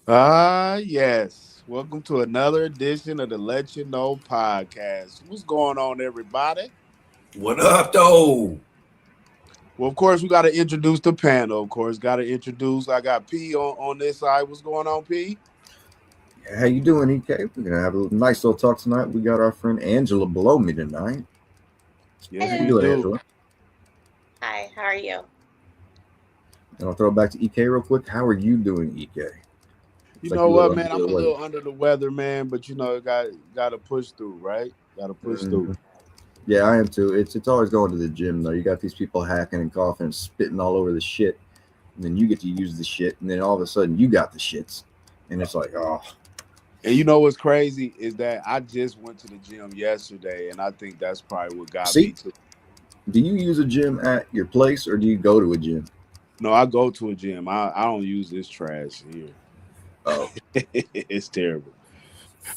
Yes. Welcome to another edition of the podcast. What's going on, everybody? What up, though? Well, of course, we got to introduce the panel. Of course, got to introduce. I got P on this side. What's going on, P? How you doing, EK? We're gonna have a nice little talk tonight. We got our friend Angela below me tonight. Yes, How you we Hello. doing, do. Angela? Hi, how are you? And I'll throw it back to EK real quick. How are you doing, EK? You It's like know you're a what, little under man? I'm the a weather. little under the weather, man, but got to push through, right? Got to push through. Mhm. Yeah, I am too. It's always going to the gym though. You got these people hacking and coughing and spitting all over the shit, and then you get to use the shit, and then all of a sudden you got the shits, and it's like, oh, And you know what's crazy is that I just went to the gym yesterday, and I think that's probably what got me see, to. do you use a gym at your place or do you go to a gym? No, I go to a gym. I don't use this trash here. Oh, It's terrible.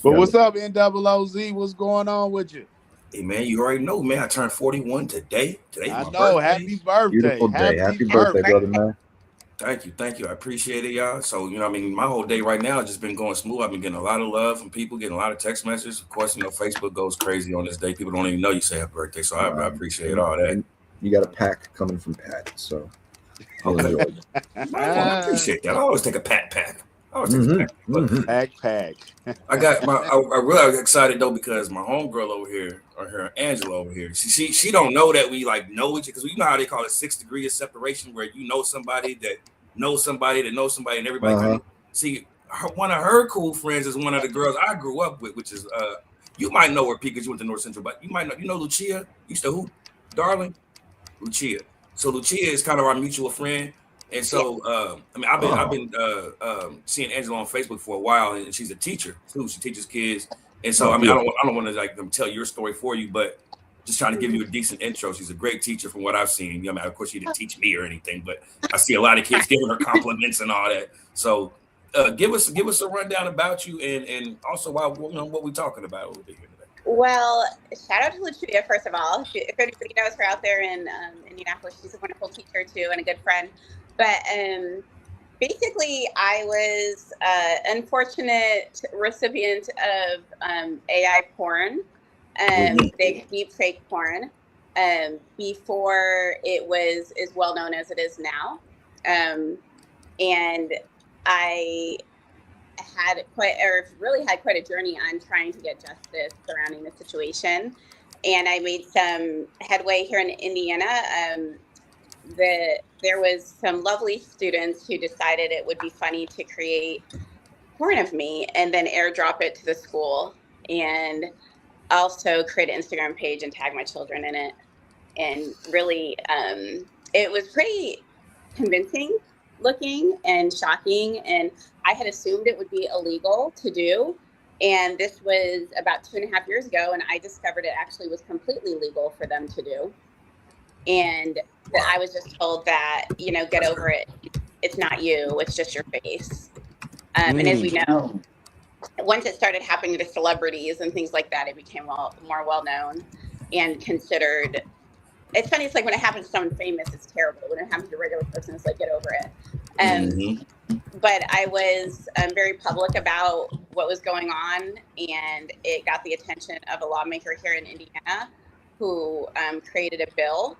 But yeah. what's up, NOOZ? What's going on with you? Hey, man, you already know, man. I turned 41 today. Today's I my know. birthday. Happy birthday. Beautiful day. Happy Happy Happy birthday, birthday. brother birthday. man. Thank you. I appreciate it, y'all. So, my whole day right now has just been going smooth. I've been getting a lot of love from people, getting a lot of text messages. Of course, Facebook goes crazy on this day. People don't even know you say happy birthday. So I appreciate And, all that. and you got a pack coming from Pat, so you'll Okay. enjoy it. I appreciate that. I always take a pack. I always take a Mm-hmm. pack. But Mm-hmm. Pack. I got I really excited though because my homegirl over here, or her Angela over here, she don't know that we like know each because you know how they call it 6 degrees of separation where you know somebody that knows somebody that knows somebody and everybody kind Uh-huh. of see one of her cool friends is one of the girls I grew up with, which is you might know her because you went to North Central, but you know Lucia used to hoop, darling. Lucia. So Lucia is kind of our mutual friend. And Yeah. so, I've been Oh. seeing Angela on Facebook for a while, and she's a teacher too. She teaches kids, and so Oh, I beautiful. don't want to like them tell your story for you, but just trying to give you a decent intro. She's a great teacher from what I've seen. Of course, she didn't teach me or anything, but I see a lot of kids giving her compliments and all that. So, give us a rundown about you, and also what we're talking about over here today. Well, shout out to Lucia, first of all. If anybody knows her out there in Indianapolis, she's a wonderful teacher too and a good friend. But basically, I was an unfortunate recipient of AI porn, big deep fake porn, before it was as well known as it is now. And I really had quite a journey on trying to get justice surrounding the situation. And I made some headway here in Indiana. There was some lovely students who decided it would be funny to create porn of me and then airdrop it to the school, and also create an Instagram page and tag my children in it. And really, it was pretty convincing looking and shocking. And I had assumed it would be illegal to do. And this was about 2.5 years ago. And I discovered it actually was completely legal for them to do. And that I Wow, was just told that, get that's over great. it. It's not you, it's just your face. And as we Mm. know, once it started happening to celebrities and things like that, it became more well known and considered. It's funny. It's like when it happens to someone famous, it's terrible. When it happens to a regular person, it's like get over it. Um, Mm-hmm. but I was very public about what was going on, and it got the attention of a lawmaker here in Indiana who created a bill.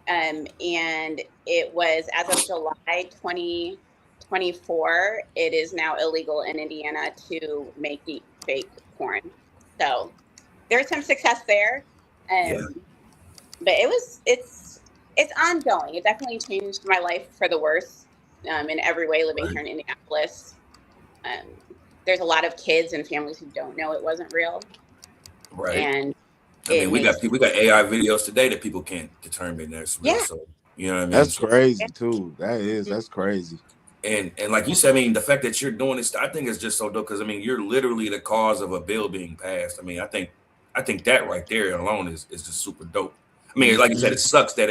And it was as of July 2024, it is now illegal in Indiana to make deep fake porn. So there's some success there. Yeah. Um, but it's ongoing. It definitely changed my life for the worse, in every way living Right. here in Indianapolis. Um, there's a lot of kids and families who don't know it wasn't real, Right. and I it mean, makes we got AI videos today that people can't determine that's real. yeah. So you know what I mean. That's So crazy too. That's crazy. and like you said, I mean, the fact that you're doing this, I think is just so dope because I mean, you're literally the cause of a bill being passed. I mean, I think that right there alone is just super dope. I mean, like you said, Mhm. it sucks that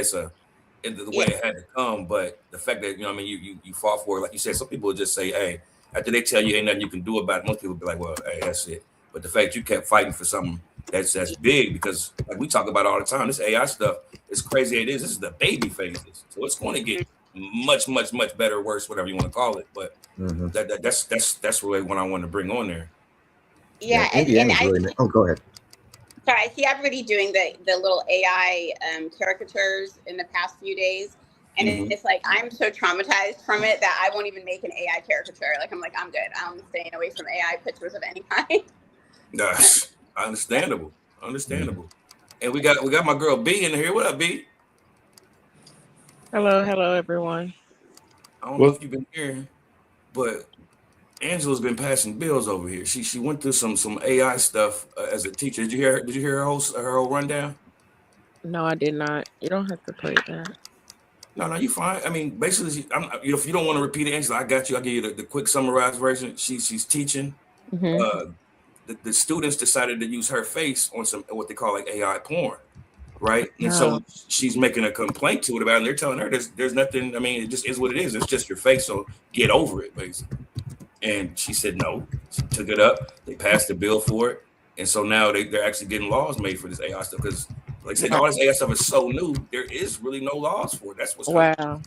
the way Yeah. it had to come, but the fact that I mean, you fought for it, like you said, some people would just say, hey, after they tell you ain't nothing you can do about it, most people be like, well, hey, that's it. But the fact you kept fighting for something that's big because like we talk about all the time, this AI stuff is crazy. It is. This is the baby phases, so it's going to get much better, worse, whatever you want to call it. But that's really what I wanted to bring on there. Yeah, and I really. Oh, go ahead. So I see everybody doing the little AI caricatures in the past few days. And it's like, I'm so traumatized from it that I won't even make an AI caricature. Like, I'm good. I'm staying away from AI pictures of any kind. Gosh, understandable. And we got my girl B in here. What up, B? Hello, everyone. I don't know if you've been here, but Angela's been passing bills over here. She went through some AI stuff as a teacher. Did you hear her whole rundown? No, I did not. You don't have to play that. No, you fine. I mean, basically, if you don't want to repeat it, Angela, I got you. I'll give you the quick summarized version. She's teaching. The students decided to use her face on some what they call like AI porn, right? And so she's making a complaint to it about it. And they're telling her there's nothing. I mean, it just is what it is. It's just your face, so get over it, basically. And she said no. She took it up. They passed the bill for it, and so now they're actually getting laws made for this AI stuff because, like I said, all this AI stuff is so new. There is really no laws for it. That's what's wow.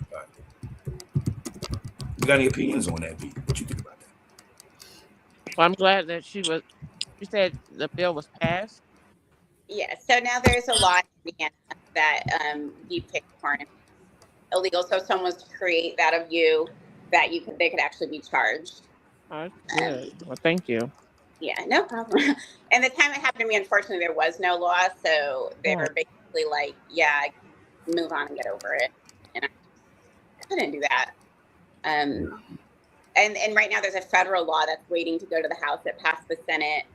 You got any opinions on that, B? What you think about that? Well, I'm glad that you said the bill was passed. Yeah. So now there's a law in Indiana that deepfake porn is illegal. So if someone was to create that of you, they could actually be charged. Oh, good. Well, thank you. Yeah, no problem. And the time it happened to me, unfortunately, there was no law, so they were basically like, "Yeah, move on and get over it." And I couldn't do that. And right now there's a federal law that's waiting to go to the House. It passed the Senate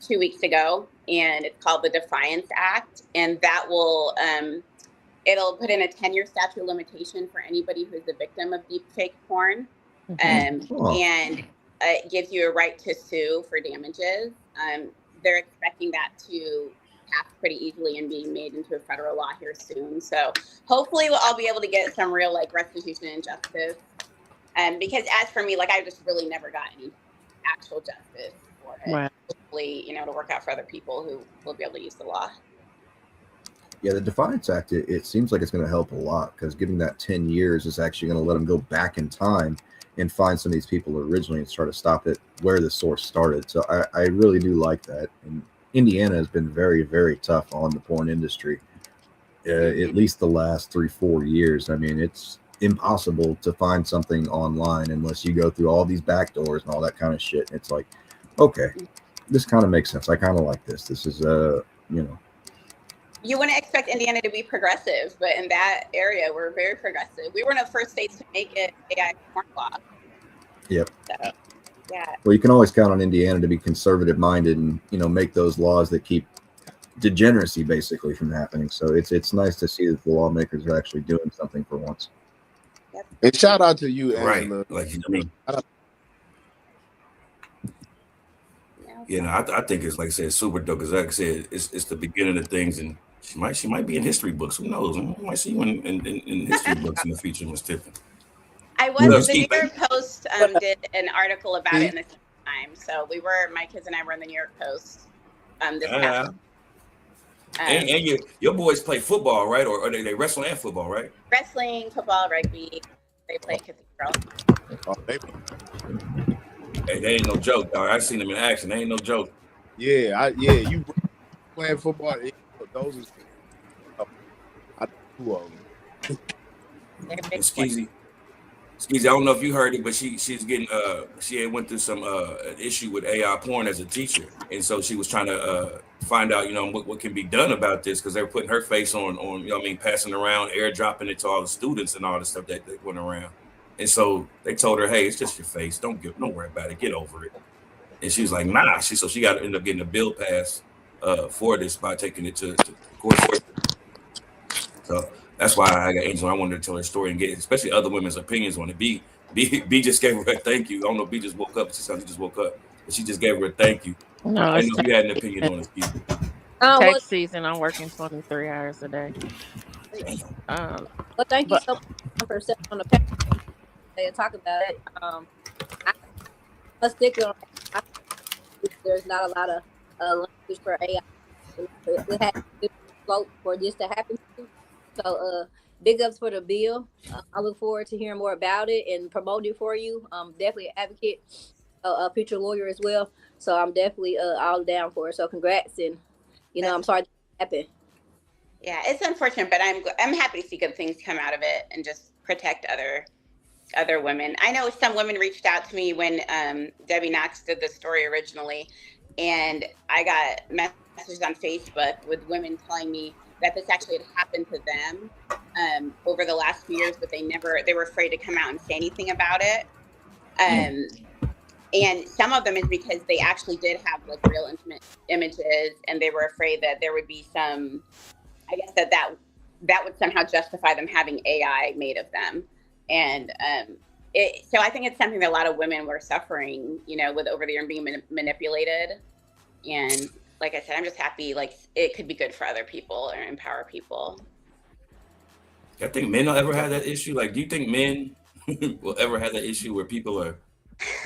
2 weeks ago, and it's called the Defiance Act, and that will it'll put in a 10-year statute of limitation for anybody who's a victim of deepfake porn, and it gives you a right to sue for damages. They're expecting that to pass pretty easily and being made into a federal law here soon. So hopefully I'll be able to get some real restitution and justice. Because as for me, I just really never got any actual justice for it. Wow. Hopefully, it'll work out for other people who will be able to use the law. Yeah, the Defiance Act, it seems like it's going to help a lot because giving that 10 years is actually going to let them go back in time and find some of these people originally and try to stop it where the source started. So I really do like that. And Indiana has been very, very tough on the porn industry, at least the last 3-4 years. I mean, it's impossible to find something online unless you go through all these back doors and all that kind of shit. It's like, okay, this kind of makes sense. I kind of like this. This is, You wouldn't expect Indiana to be progressive, but in that area, we're very progressive. We were one of the first states to make it AI porn law. Yep. So, yeah. Well, you can always count on Indiana to be conservative minded and, make those laws that keep degeneracy basically from happening. So it's nice to see that the lawmakers are actually doing something for once. Yep. And shout out to you, Angela. Right. I think it's, like I said, super dope because, like I said, it's the beginning of things, and she might be in history books. Who knows? We might see you in history books in the future, Ms. Tiffany. I was. The New York Post did an article about it in the time. So my kids and I were in the New York Post this past. And your boys play football, right? Or they wrestle and football, right? Wrestling, football, rugby. They play Cathedral. Oh, hey, they ain't no joke, dog. I've seen them in action. They ain't no joke. Yeah, you playing football. Those is I do of them. Skeezy, I don't know if you heard it, but she's getting she had went through some issue with AI porn as a teacher, and so she was trying to find out what can be done about this because they were putting her face on passing around, airdropping it to all the students and all the stuff that went around, and so they told her, hey, it's just your face, don't worry about it, get over it. And she was like, nah. So she got to end up getting a bill passed for this by taking it to court. So that's why I got Angel. I wanted to tell her story and get especially other women's opinions on it. B just gave her a thank you. I don't know if B just woke up. She said she just woke up, but she just gave her a thank you. No, I didn't know if you had an opinion on it. Tax season. I'm working 23 hours a day. Well, thank you so much for sitting on the panel and talk about it. Let's stick on. There's not a lot of language for AI. It has to float for this to happen. So big ups for the bill. I look forward to hearing more about it and promoting it for you. Definitely an advocate, a future lawyer as well. So I'm definitely all down for it. So congrats, and I'm sorry that happened. Yeah, it's unfortunate, but I'm happy to see good things come out of it and just protect other women. I know some women reached out to me when Debbie Knox did the story originally, and I got messages on Facebook with women telling me that this actually had happened to them over the last few years, but they were afraid to come out and say anything about it. And some of them is because they actually did have like real intimate images, and they were afraid that there would be some, I guess that would somehow justify them having AI made of them. And so I think it's something that a lot of women were suffering, with over the year being manipulated. And like I said, I'm just happy, like, it could be good for other people or empower people. I think men will ever have that issue. Like, do you think men will ever have that issue where people are?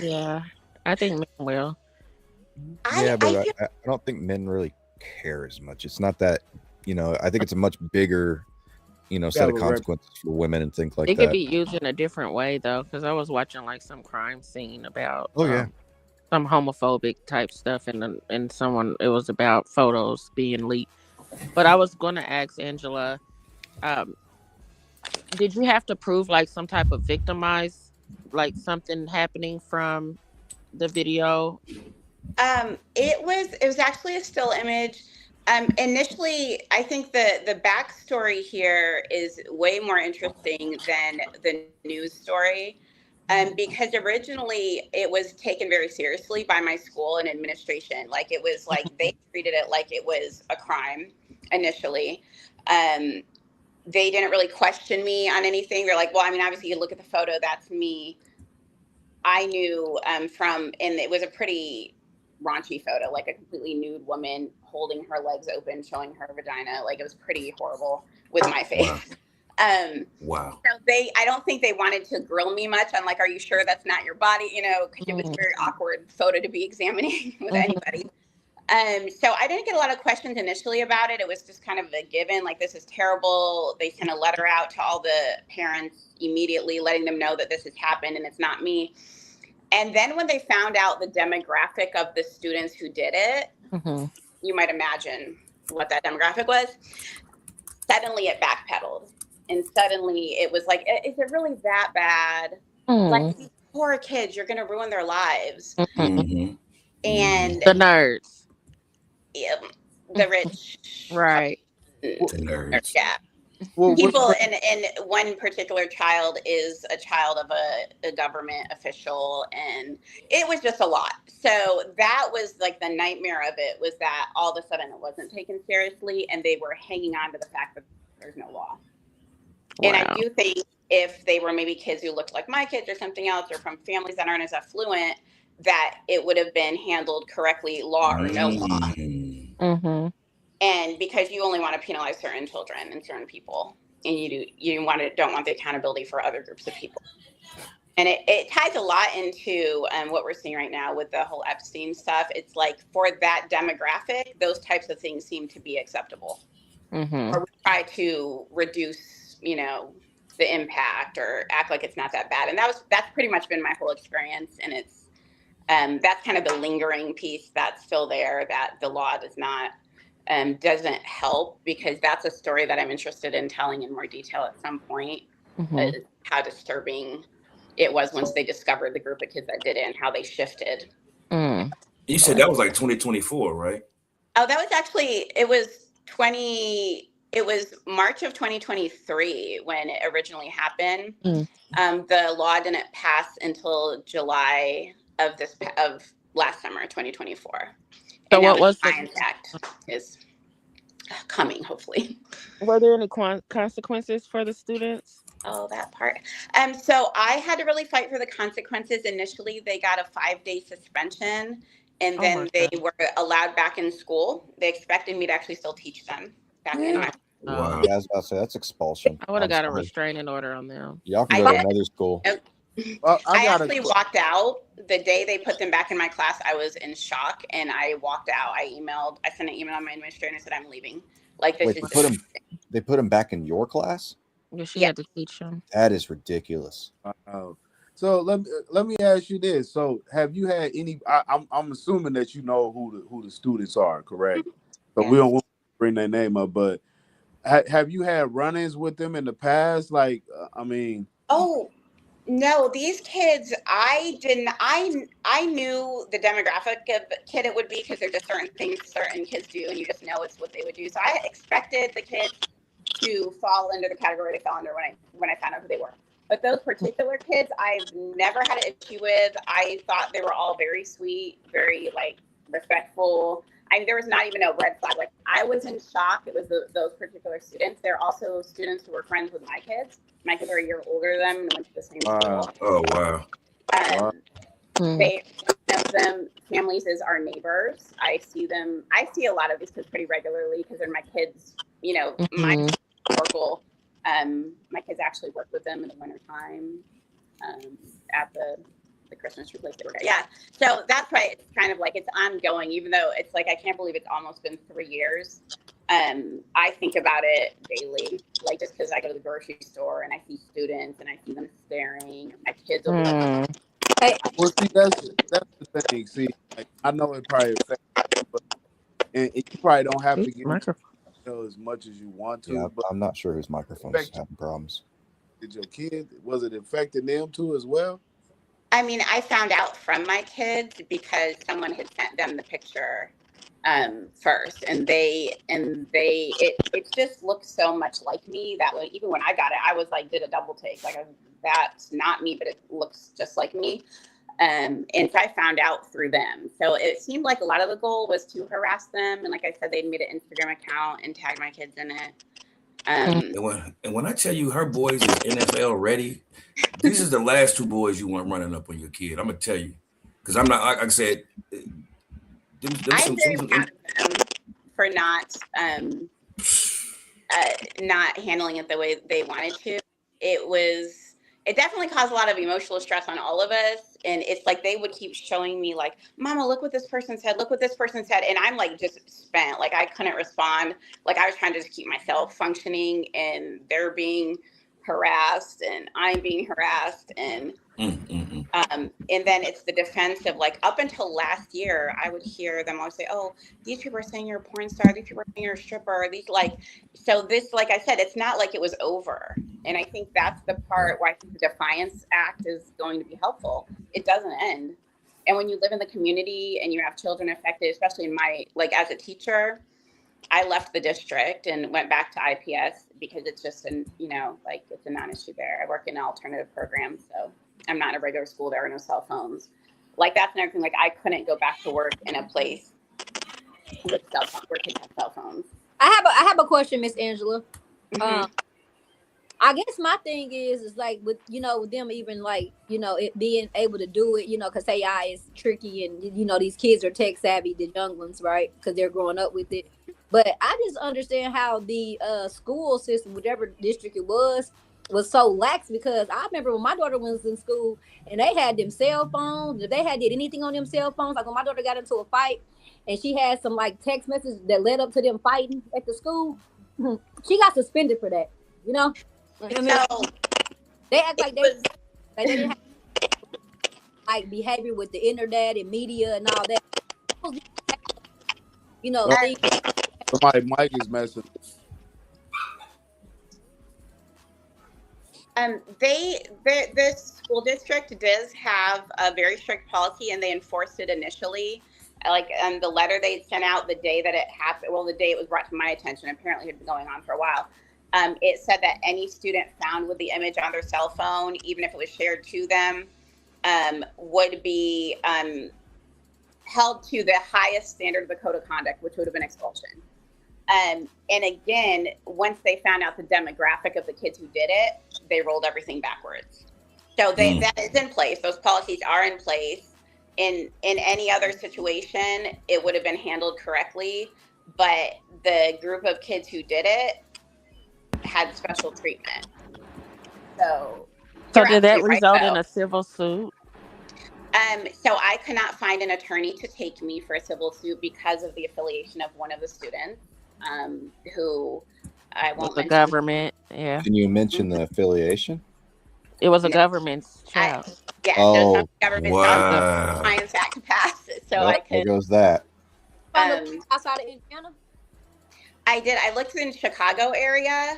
Yeah, I think men will. Yeah, but I don't think men really care as much. It's not that, I think it's a much bigger, set of consequences for women and things like that. It could be used in a different way though, because I was watching like some crime scene about some homophobic type stuff, and someone, it was about photos being leaked. But I was going to ask Angela, did you have to prove like some type of victimized, like something happening from the video? It was actually a still image. Initially, I think the backstory here is way more interesting than the news story. Because originally it was taken very seriously by my school and administration. Like, it was like they treated it like it was a crime initially. They didn't really question me on anything. They're like, well, I mean, obviously you look at the photo, that's me. I knew and it was a pretty raunchy photo, like a completely nude woman holding her legs open, showing her vagina. Like, it was pretty horrible with my face. Wow. So I don't think they wanted to grill me much on like, are you sure that's not your body? Because it was a very awkward photo to be examining with anybody. So I didn't get a lot of questions initially about it. It was just kind of a given, like, this is terrible. They sent a letter out to all the parents immediately, letting them know that this has happened and it's not me. And then when they found out the demographic of the students who did it, you might imagine what that demographic was. Suddenly it backpedaled. And suddenly it was like, is it really that bad? Like, these poor kids, you're going to ruin their lives. And the nerds. The rich. Right. The nerds. Yeah. People, and one particular child is a child of a government official, and it was just a lot. So that was like the nightmare of it, was that all of a sudden it wasn't taken seriously, and they were hanging on to the fact that there's no law. Wow. And I do think if they were maybe kids who looked like my kids or something else, or from families that aren't as affluent, that it would have been handled correctly, law or no law. And because you only want to penalize certain children and certain people, and you don't want the accountability for other groups of people. And it ties a lot into what we're seeing right now with the whole Epstein stuff. It's like, for that demographic, those types of things seem to be acceptable. Or we try to reduce, the impact, or act like it's not that bad. And that's pretty much been my whole experience. And it's that's kind of the lingering piece that's still there, that the law doesn't help, because that's a story that I'm interested in telling in more detail at some point. How disturbing it was once they discovered the group of kids that did it and how they shifted. You said that was like 2024, right? Oh, that was actually, it was March of 2023 when it originally happened. The law didn't pass until July of last summer, 2024. So what was the Science Act is coming, hopefully. Were there any consequences for the students? Oh, that part. So I had to really fight for the consequences. Initially, they got a 5-day suspension, and then they were allowed back in school. They expected me to actually still teach them back in my. Wow. Yeah, I was about to say, that's expulsion. I would have got a restraining order on them. Y'all can go to another school. I actually walked out the day they put them back in my class. I was in shock, and I walked out. I sent an email on my administrator and I said, I'm leaving. Like, this is put them They put him back in your class? Yeah, she had to teach him. That is ridiculous. So let me ask you this. So have you had any? I'm assuming that you know who the students are, correct? So we don't want to bring their name up, but have you had run-ins with them in the past? Like, I mean. Oh no, these kids, I didn't. I knew the demographic of kid it would be because there's just certain things certain kids do, and you just know it's what they would do. So I expected the kids to fall into the category they fell under when I found out who they were. But those particular kids, I've never had an issue with. I thought they were all very sweet, very like respectful. I mean, there was not even a red flag. Like I was in shock. It was those particular students. They're also students who were friends with my kids. My kids are a year older than them and went to the same school. Oh wow! They, one of them families is our neighbors. I see a lot of these kids pretty regularly because they're my kids. You know, my local. My kids actually work with them in the wintertime at the Christmas tree place they work at. Yeah. So that's why it's kind of like it's ongoing, even though it's like I can't believe it's almost been 3 years. I think about it daily, like just because I go to the grocery store and I see students and I see them staring. My kids will be like, hey. Well, see, that's the thing. See, like, I know it probably affects you, but and you probably don't have to get into as much as you want to. Yeah, but I'm not sure whose microphone is having problems. Did your kid, was it affecting them too as well? I mean, I found out from my kids because someone had sent them the picture first, and it just looked so much like me that even when I got it, I was like, did a double take, like that's not me, but it looks just like me. And so I found out through them. So it seemed like a lot of the goal was to harass them, and like I said, they'd made an Instagram account and tagged my kids in it. And when I tell you her boys is NFL ready, these are the last 2 boys you want running up on your kid. I'm gonna tell you, because I'm not. Like I said, I'm very proud of them for not handling it the way they wanted to. It definitely caused a lot of emotional stress on all of us. And it's like they would keep showing me like, Mama, look what this person said. Look what this person said. And I'm like just spent. Like I couldn't respond. Like I was trying to just keep myself functioning, and they're being harassed and I'm being harassed. And then it's the defense of like up until last year, I would hear them always say, oh, these people are saying you're a porn star. These people are saying you're a stripper. These so this, like I said, it's not like it was over. And I think that's the part where I think the Defiance Act is going to be helpful. It doesn't end. And when you live in the community and you have children affected, especially in as a teacher, I left the district and went back to IPS because it's just it's a non-issue there. I work in an alternative program, so I'm not in a regular school. There are no cell phones. Like that's another thing. Like I couldn't go back to work in a place with cell phones where kids have cell phones. I have a question, Miss Angela. I guess my thing is like with them even like it being able to do it because AI is tricky and these kids are tech savvy, the young ones, right? Because they're growing up with it. But I just understand how the school system, whichever district it was so lax, because I remember when my daughter was in school and they had them cell phones. If they did anything on them cell phones, like when my daughter got into a fight and she had some like text message that led up to them fighting at the school, she got suspended for that. They act like they didn't have like behavior with the internet and media and all that. Somebody mic is messing. This school district does have a very strict policy, and they enforced it initially. Like the letter they sent out the day that it happened, well, the day it was brought to my attention, apparently it had been going on for a while. It said that any student found with the image on their cell phone, even if it was shared to them, would be held to the highest standard of the code of conduct, which would have been expulsion. And again, once they found out the demographic of the kids who did it, they rolled everything backwards. So that is in place. Those policies are in place. In any other situation, it would have been handled correctly. But the group of kids who did it had special treatment. So did that result in a civil suit? So I could not find an attorney to take me for a civil suit because of the affiliation of one of the students who I won't The mention. government, yeah. Can you mention the affiliation? It was a government's child. Yeah, so Oh, some government wow. Science Act passed, so well, I there could. goes that. Outside of Indiana? I did. I looked in Chicago area,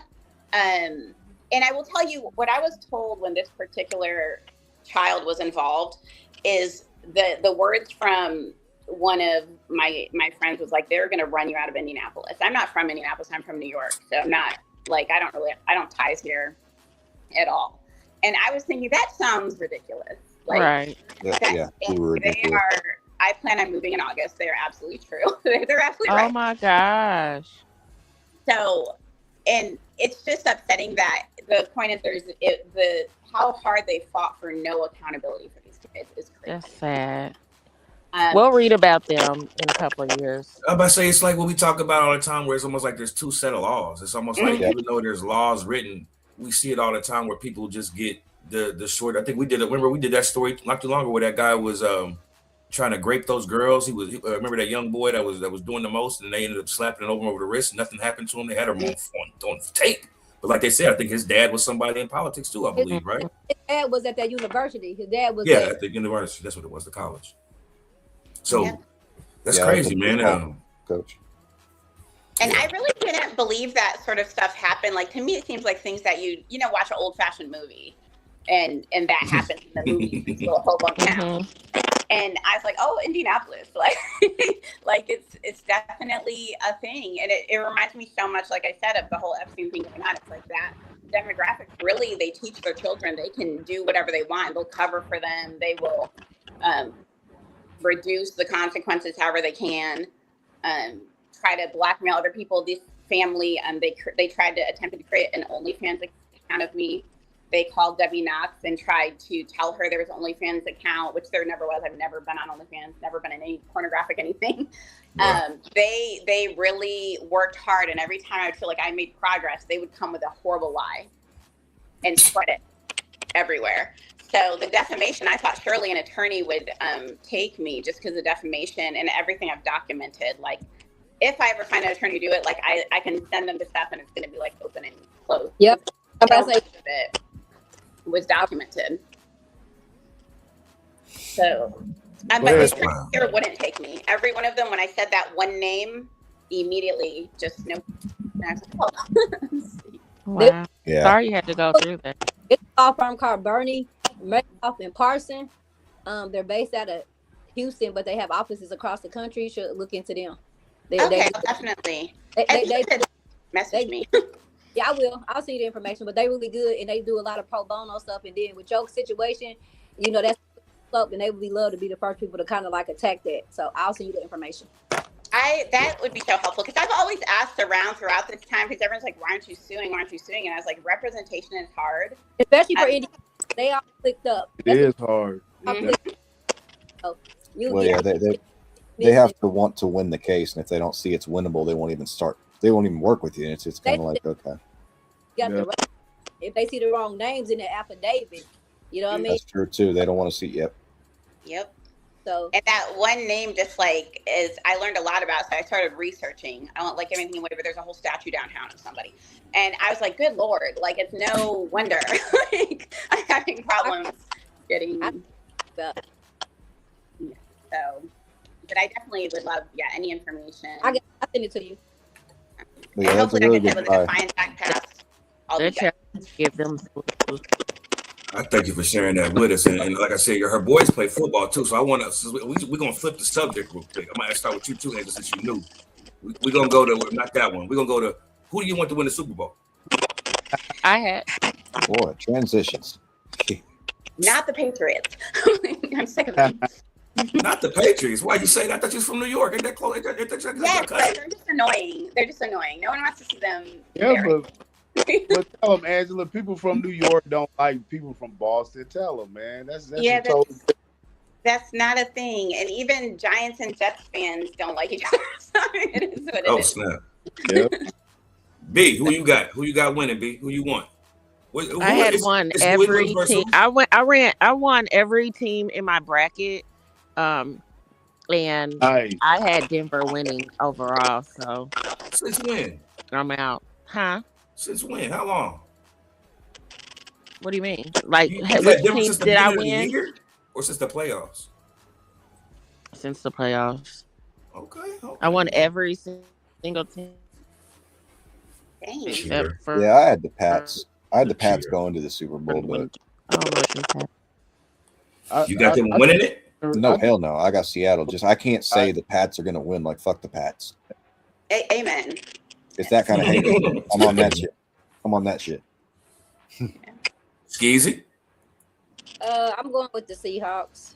and I will tell you what I was told when this particular child was involved is the words from one of my friends was like, they're going to run you out of Indianapolis. I'm not from Indianapolis. I'm from New York. So I'm not like, I don't ties here at all. And I was thinking that sounds ridiculous. Like, Right. Yeah, they are, I plan on moving in August. They're absolutely true. They're absolutely right. Oh my gosh. So, and it's just upsetting that the point is how hard they fought for no accountability for these kids is crazy. That's sad. We'll read about them in a couple of years. I'm about to say it's like what we talk about all the time, where it's almost like there's two set of laws. It's almost like even though there's laws written, we see it all the time where people just get the short. I think we did it. Remember we did that story not too long ago where that guy was trying to grape those girls. Remember that young boy that was doing the most, and they ended up slapping him over the wrist. Nothing happened to him. They had him on tape. But like they said, I think his dad was somebody in politics too. I believe, right? His dad was at that university. His dad was at the university. That's what it was, the college. So that's crazy, man. Coach. And I really didn't believe that sort of stuff happened. Like, to me, it seems like things that you watch an old fashioned movie and that happens in the movie, this little hobo town. And I was like, oh, Indianapolis, like, like it's definitely a thing. And it reminds me so much, like I said, of the whole Epstein thing going on. It's like that demographic, really, they teach their children they can do whatever they want. They'll cover for them. They will reduce the consequences however they can, try to blackmail other people. This family, they tried to attempt to create an OnlyFans account of me. They called Debbie Knox and tried to tell her there was an OnlyFans account, which there never was. I've never been on OnlyFans, never been in any pornographic anything. Right. They really worked hard, and every time I would feel like I made progress, they would come with a horrible lie and spread it everywhere. So the defamation, I thought surely an attorney would take me just because of defamation and everything I've documented. Like, if I ever find an attorney to do it, like I can send them the stuff and it's going to be like open and closed. Yep. It was documented. So, but the attorney here wouldn't take me. Every one of them, when I said that one name, immediately just no. And I was like, oh. Wow. Yeah. Sorry you had to go through that. It's a law firm called Bernie Madoff and Parson. They're based out of Houston, but they have offices across the country. You should look into them. Definitely. They message me. Yeah, I will. I'll see the information, but they're really good, and they do a lot of pro bono stuff. And then with your situation, that's up, and they would love to be the first people to kind of like attack that. So I'll send you the information. That would be so helpful, because I've always asked around throughout this time, because everyone's like, why aren't you suing? Why aren't you suing? And I was like, representation is hard. Especially for Indiana. They are clicked up. It is hard. They have to want to win the case, and if they don't see it's winnable, they won't even start. They won't even work with you. And it's kind of like, okay. If they see the wrong names in the affidavit, you know what I mean? That's true too. They don't want to see. Yep. So, and that one name just like I learned a lot about. So I started researching. I don't like everything, whatever. There's a whole statue downtown of somebody, and I was like, good Lord, like it's no wonder like I'm having problems getting. So, but I definitely would love, any information. I'll send it to you. Yeah, hopefully I can get with the Defiance Act passed. Give them. I thank you for sharing that with us. And like I said, her boys play football too. So I want to, we're going to flip the subject real quick. I might start with you too, Angel, since you knew. We're going to go to, not that one. We're going to go to, who do you want to win the Super Bowl? I had. Boy, transitions. Not the Patriots. I'm sick of them. Not the Patriots. Why you say that? I thought you was from New York. Ain't that close? Yes, but they're just annoying. They're just annoying. No one wants to see them. Yeah, but tell them, Angela, people from New York don't like people from Boston. Tell them, man. That's not a thing. And even Giants and Jets fans don't like each other. So it is what it is. Snap. Yep. B, who you got? Who you got winning, B? Who you want? I had won every team. I won every team in my bracket. And nice. I had Denver winning overall, so since when? I'm out. Huh? Since when? How long? What do you mean? Like, Is which that different team since the did I beginning of the win? year or since the playoffs? Since the playoffs. Okay. I won every single team Dang. except for. Yeah, I had the Pats. I had the Pats Cheater. going to the Super Bowl, but I don't know if you had. You got them winning it? no, hell no. I got Seattle. Just I can't say the Pats are going to win. Like fuck the Pats. Amen. It's that kind of hate. I'm on that shit. I'm on that shit. Skeezy? I'm going with the Seahawks.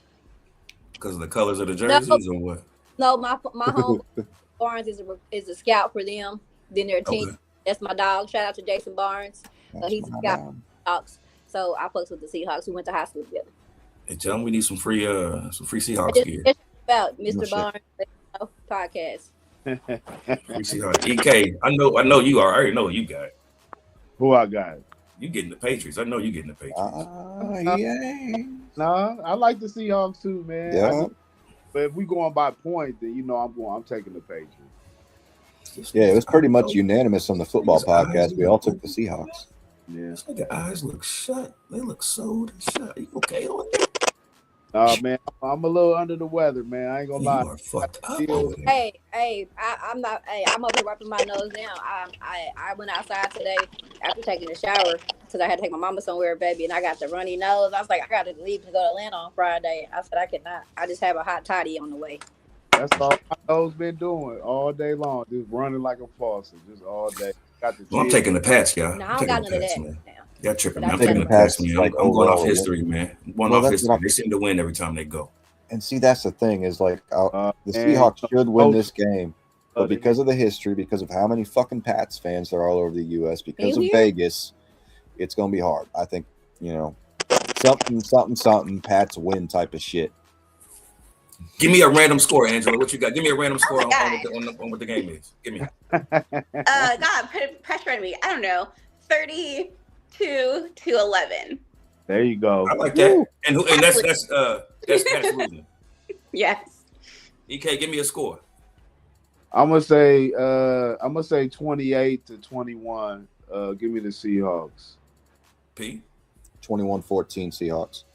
Because of the colors of the jerseys or what? No, my home Barnes is a scout for them. Then their team. Okay. That's my dog. Shout out to Jason Barnes. He's a scout for the Seahawks. So I fucks with the Seahawks. We went to high school together. Hey, tell them we need some free Seahawks gear. About Mr. Barnes podcast. Free Seahawks. EK, I know you are. I already know you got. Who I got? You getting the Patriots. I know you getting the Patriots. Yeah. Nah, I like the Seahawks too, man. Yeah. But if we going by point, then I'm taking the Patriots. Yeah, it was pretty much unanimous on the football podcast. We all took the Seahawks. Yeah. This nigga eyes look shut. They look sold and shut. You okay on it? Man, I'm a little under the weather, man. I ain't gonna lie. You are fucked up. I'm not. Hey, I'm up here wiping my nose now. I went outside today after taking a shower because I had to take my mama somewhere, baby, and I got the runny nose. I was like, I got to leave to go to Atlanta on Friday. I said I cannot. I just have a hot toddy on the way. That's all my nose been doing all day long, just running like a faucet, just all day. I'm taking the Pats, y'all. No, I don't got none of that now. Y'all tripping. But I'm taking the Pats, man. like, I'm going off overall, history, man. I'm going off history. They seem to win every time they go. And see, that's the thing is like the Seahawks should win this game, but because of the history, because of how many fucking Pats fans there are all over the U.S., because of Vegas, it's going to be hard. I think, something, Pats win type of shit. Give me a random score, Angela. What you got? Give me a random score on what the game is. Give me. God, put pressure on me. I don't know. 32-11. There you go. I like that. And that's Pats losing. Yes. EK, give me a score. I'm gonna say 28-21. Give me the Seahawks. P. 21-14 Seahawks.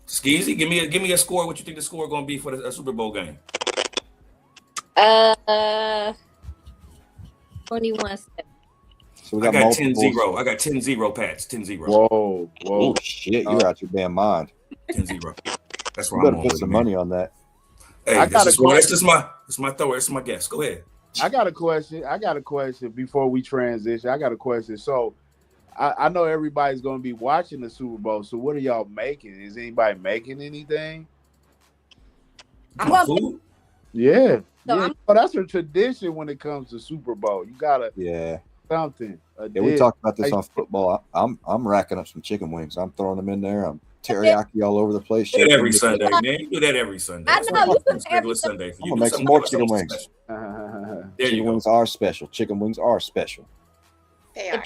Skeezy, give me a score. What you think the score going to be for the Super Bowl game? 21-7. So we I got 10-0. I got 10-0 Pats. 10-0. Whoa. Oh shit! You're out your damn mind. 10-0. That's You where better I'm put on some with it, money on that. Hey, it's my thrower. It's my guess. Go ahead. I got a question before we transition. I got a question. So I know everybody's going to be watching the Super Bowl. So what are y'all making? Is anybody making anything? Food? Yeah. That's a tradition when it comes to Super Bowl. You gotta something. Yeah, we talked about this on football. I'm racking up some chicken wings. I'm throwing them in there. I'm teriyaki all over the place. You do that every Sunday, man. You do that every Sunday. I know. It's regular Sunday. I'm gonna make some more chicken wings. Chicken wings are special. Chicken wings are special. They are.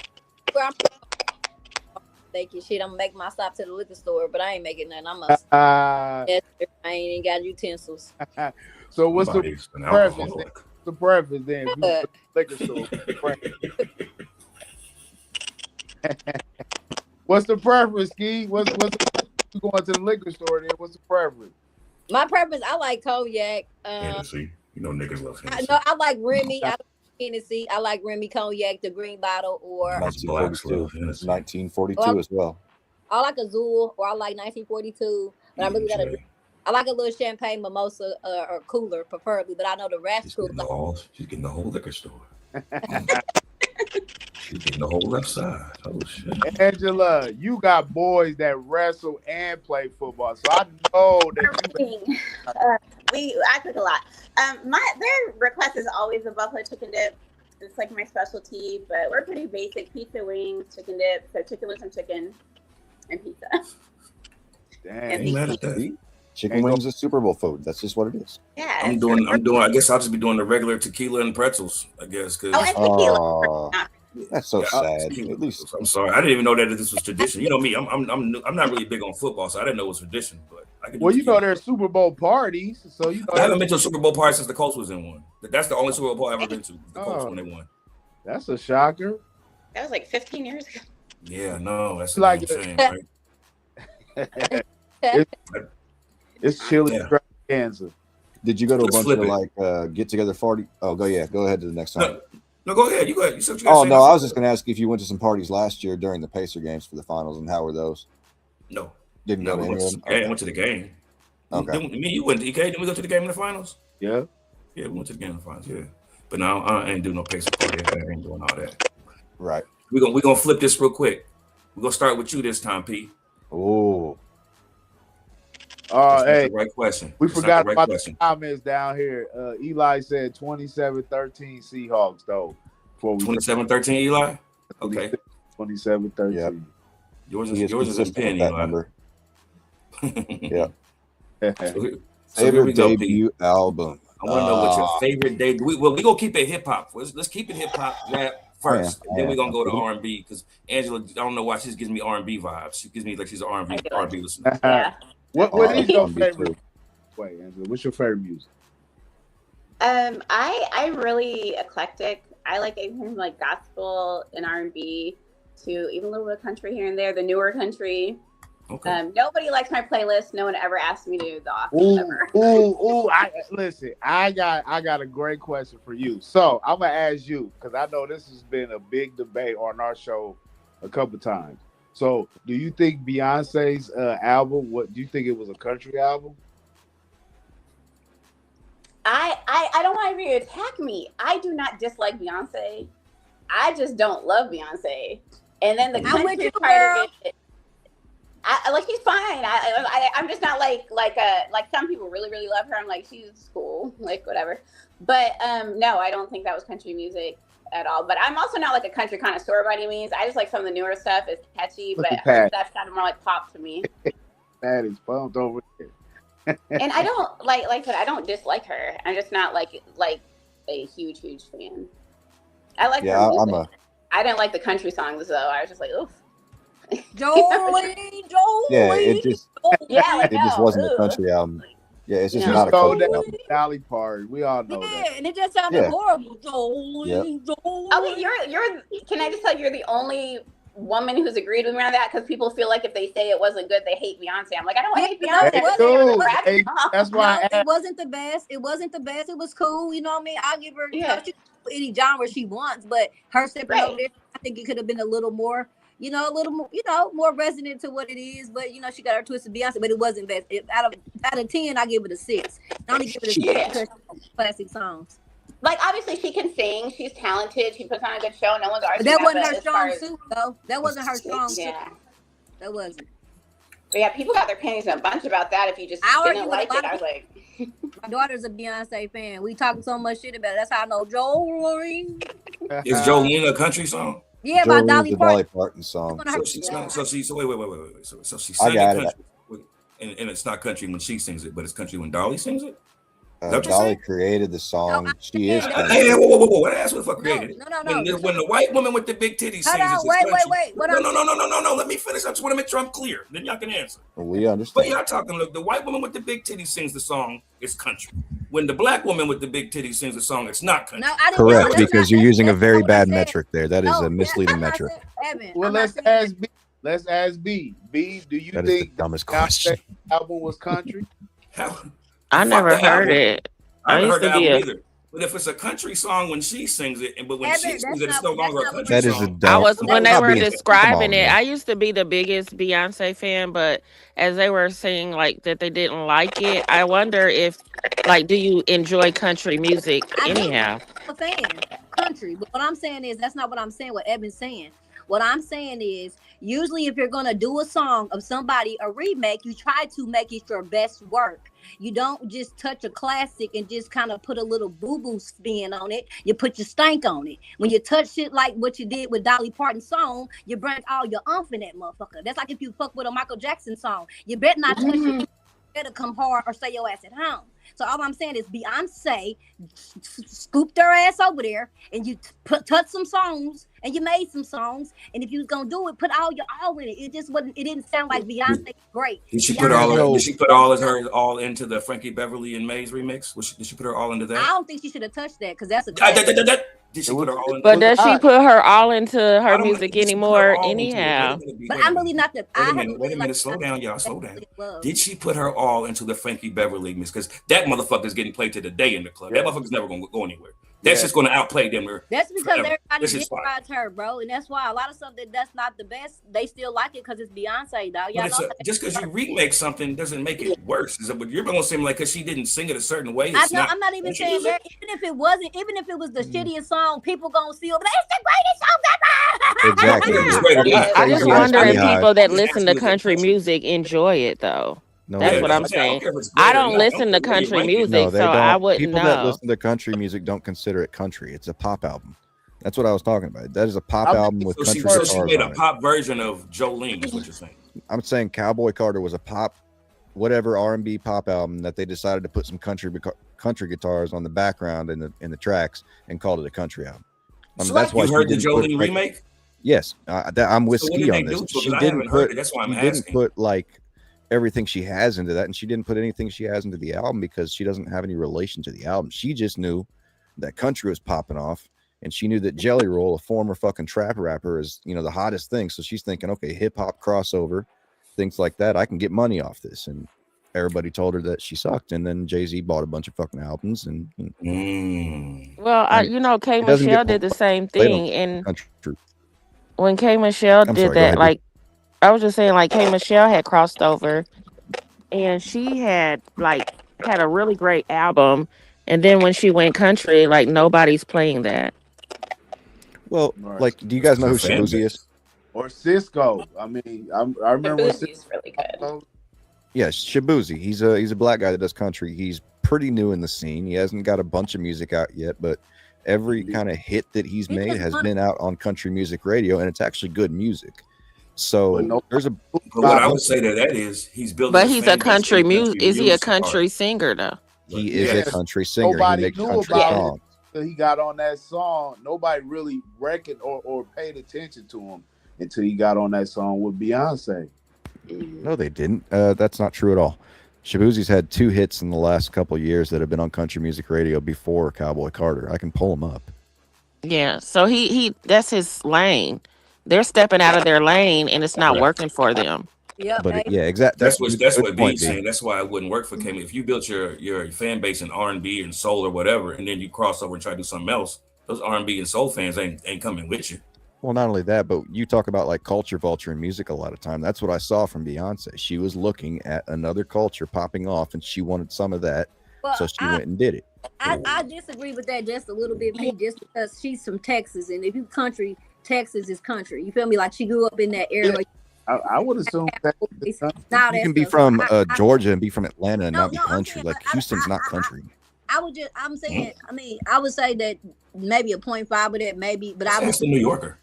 Thank you. Shit, I'm gonna make my stop to the liquor store, but I ain't making nothing. I ain't even got utensils. So what's the preference? The preference then? Liquor store. What's the preference, Ski? What's you going to the liquor store then? What's the preference? My preference, I like cognac. Hennessy. You know niggas love Hennessy. I like Remy. I like Hennessy. I like Remy cognac, the green bottle, or 1942 as well. I like Azul, or I like 1942. But I really got to. I like a little champagne mimosa or cooler, preferably. But I know the rest cool. She's getting the whole liquor store. She's getting the whole left side. Oh shit. Angela, you got boys that wrestle and play football, so I know that I cook a lot. Their request is always a buffalo chicken dip. It's like my specialty, but we're pretty basic: pizza, wings, chicken dip. So chicken with some chicken and pizza. Dang. Chicken wings is Super Bowl food. That's just what it is. Yeah. I'm doing. I guess I'll just be doing the regular tequila and pretzels. I guess because. Oh, that's so sad. At least I'm sorry. I didn't even know that this was tradition. You know me. I'm not really big on football, so I didn't know it was tradition. But I could. Well, you know there's Super Bowl parties, so you know. I haven't been to a Super Bowl party since the Colts was in one. That's the only Super Bowl I've ever been to. The Colts when they won. That's a shocker. That was like 15 years ago. Yeah, no, that's a Like damn shame, right? it's chilly Yeah. extravaganza. Did you go to Let's a bunch of flip like get together party? Oh, go ahead to the next song. No, go ahead. You go ahead. You said what you gotta Oh say no, now. I was just going to ask if you went to some parties last year during the Pacer games for the finals, and how were those? No, Didn't no, go to we any of them. went to the game. Okay. You went to EK? Didn't we go to the game in the finals? Yeah. Yeah, we went to the game in the finals. Yeah, but no, I ain't doing no Pacer party. I ain't doing all that. Right. We're gonna flip this real quick. We're gonna start with you this time, P. Oh. Hey, the right question. We That's forgot the right about question. the comments down here. Eli said 27-13 Seahawks, though. 27-13, Eli? Okay. 27-13. Yep. Yours is in pen, that Eli. number. Yeah. So here we Favorite go, debut album. I want to know what your favorite debut. We gonna keep it hip hop. Let's keep it hip hop rap first. Then we're gonna go to R&B because Angela, I don't know why she just gives me R&B vibes. She gives me like she's an R&B listener. Yeah. What is your R&B favorite? too. Wait, Angela, what's your favorite music? I really eclectic. I like anything from like gospel and R&B to even a little bit of country here and there. The newer country. Okay. Nobody likes my playlist. No one ever asked me to do the office ever. Listen, I got a great question for you. So I'm gonna ask you because I know this has been a big debate on our show a couple times. So, do you think Beyonce's album? What do you think it was a country album? I don't want you to attack me. I do not dislike Beyonce. I just don't love Beyonce. And then the country part of it. I like she's fine. I'm just not like some people really love her. I'm like, she's cool, like whatever. But no, I don't think that was country music at all. But I'm also not like a country connoisseur by any means. I just like some of the newer stuff. It's catchy, but her stuff sounded more like pop to me. That is pumped over there. And I don't like I said, I don't dislike her. I'm just not like a huge fan. I like her music. I didn't like the country songs though. I was just like, oof. Jolie. Yeah, it just wasn't a country album. Yeah, it's just not a country album. Dolly Parton, we all know that. Yeah, and it just sounded horrible. Jolie. Okay, you're. Can I just tell you, you're the only woman who's agreed with me on that because people feel like if they say it wasn't good, they hate Beyonce. I'm like, I don't hate Beyonce. That's why it wasn't the best. It wasn't the best. It was cool. You know what I mean? I'll give her any genre she wants, but her stepping over there, I think it could have been a little more. A little more, more resonant to what it is. But she got her twisted Beyonce, but it wasn't best. Out of 10, I give it a 6. I only give it a 6 because classic songs. Like obviously she can sing. She's talented. She puts on a good show. No one's arguing. But that wasn't her strong suit, though. That wasn't her strong suit. Yeah, that wasn't. But yeah, people got their panties in a bunch about that. If you just didn't like it, I was like. My daughter's a Beyonce fan. We talking so much shit about it. That's how I know Jolene. Is Jolene a country song? Yeah, by Dolly Parton song. So she wait. So she sang country, and it's not country when she sings it, but it's country when Dolly sings it. Dolly created the song. No, she is. Hey, whoa! That's what the fuck created it. No. When the white woman with the big titties sings it, wait. No. Let me finish. I just want to make sure I'm clear. Then y'all can answer. We understand. But y'all talking. Look, the white woman with the big titties sings the song. It's country. When the black woman with the big titties sings the song, it's not country. Correct, because you're using a very bad metric there. That is a misleading metric. Well, let's ask B. Let's ask B. B, do you think the dumbest question? Album was country? I never heard it. I never heard the album either. But if it's a country song when she sings it, but when she sings it, it's no longer a country song. When they were describing it, I used to be the biggest Beyonce fan, but as they were saying like that they didn't like it, I wonder if do you enjoy country music anyhow? I'm a fan country, but what I'm saying is that's not what I'm saying. What Evan's saying. What I'm saying is usually if you're gonna do a song of somebody, a remake, you try to make it your best work. You don't just touch a classic and just kind of put a little boo-boo spin on it. You put your stank on it. When you touch shit like what you did with Dolly Parton's song, you bring all your umph in that motherfucker. That's like if you fuck with a Michael Jackson song. You better not touch it. You better come hard or stay your ass at home. So all I'm saying is Beyonce scooped her ass over there and you touch some songs and you made some songs. And if you was going to do it, put all your all in it. It just wasn't, it didn't sound like Beyonce great. Did she put all into the Frankie Beverly and Maze remix? Did she put her all into that? I don't think she should have touched that because that's a Did It she put was her all it in? But was does she hot. put her all into I her don't. music Did she put her anymore? all into it? Wait a Anyhow, minute, B. But Wait a I'm minute. really not the. Wait a I haven't minute. Wait really a like. minute. Slow down, y'all. Slow down. Really love. Did she put her all into the Frankie Beverly mix? Because that motherfucker's getting played to the day in the club. That Yeah. motherfucker's never gonna go anywhere. That's Yeah. just gonna outplay them. That's because Forever. everybody This is fine. disregards her, bro, and that's why a lot of stuff that's not the best, they still like it because it's Beyonce, dog. But Y'all it's know. just because you remake something doesn't make it worse. Is it? But you're gonna seem like because she didn't sing it a certain way. I It's know. not. I'm not even country saying music. that. Even if it wasn't, even if it was the shittiest song, people gonna still be like, it's the greatest song ever. I don't Exactly. care if it's great or It's not. I just crazy ass wonder if beehive. people that I'm just listen asking to you as a country country. music enjoy it though. No, That's Yeah, they what that's I'm what I'm saying. I don't saying. care if it's I great or don't not. I listen don't to care where you country rank it. music, No, they so I don't. wouldn't People that know. listen to country music don't consider it country. It's a pop album. That's what I was talking about. That is a pop I think album with So she, country so she guitars made a on it. pop version of Jolene, is what you're saying. I'm saying Cowboy Carter was a pop, whatever R&B pop album that they decided to put some country guitars on the background in the tracks and called it a country album. I mean, that's why You she heard the didn't put Jolene like, remake? yes, I'm with So what Ski did they on this. do to it? She Because I didn't haven't heard put it. That's why I'm she didn't asking. put like everything she has into that, and she didn't put anything she has into the album because she doesn't have any relation to the album. She just knew that country was popping off, and she knew that Jelly Roll, a former fucking trap rapper, is the hottest thing. So she's thinking, okay, hip hop crossover, things like that. I can get money off this, and everybody told her that she sucked. And then Jay-Z bought a bunch of fucking albums, and Well, K it doesn't Michelle get did the same played on thing, and country. when K Michelle I'm did sorry, go that, ahead. like I was just saying, like K Michelle had crossed over, and she had had a really great album, and then when she went country, like nobody's playing that. Well, Right. like, do you guys know who Her fan Shabuzi is? base. Or Cisco. I mean, I remember when Shabuzi's really good. Cisco. Yes, Shabuzi. He's a black guy that does country. He's pretty new in the scene. He hasn't got a bunch of music out yet, but every kind of hit that he's He made just has won- been out on country music radio, and it's actually good music. So But no, there's a But what I would say to that is he's building But his he's a fan base country in music. Is he a music country singer though? he Yes. is a country singer. He nobody makes knew country about him songs. until he got on that song. Nobody really reckoned or paid attention to him until he got on that song with Beyonce. No, they didn't. That's not true at all. Shabuzi's had 2 hits in the last couple of years that have been on country music radio before Cowboy Carter. I can pull them up. Yeah. So he that's his lane. They're stepping out of their lane, and it's not Right. working for them. Yep. But Hey, yeah, exactly. That's good what point, B's B. saying. That's why it wouldn't work for Kim. If you built your fan base in R&B and soul or whatever, and then you cross over and try to do something else, those R&B and soul fans ain't coming with you. Well, not only that, but you talk about like culture vulture in music a lot of time. That's what I saw from Beyonce. She was looking at another culture popping off, and she wanted some of that, well, so she went and did it. I disagree with that just a little bit, P, just because she's from Texas, and if you country, Texas is country. You feel me? Like she grew up in that area. Yeah. I would assume that Now You can be from Georgia and be from Atlanta and not be I'm country. saying, Like but Houston's not country. I'm saying, I would say that maybe a 0.5 of that, maybe, but I would. That's the New Yorker.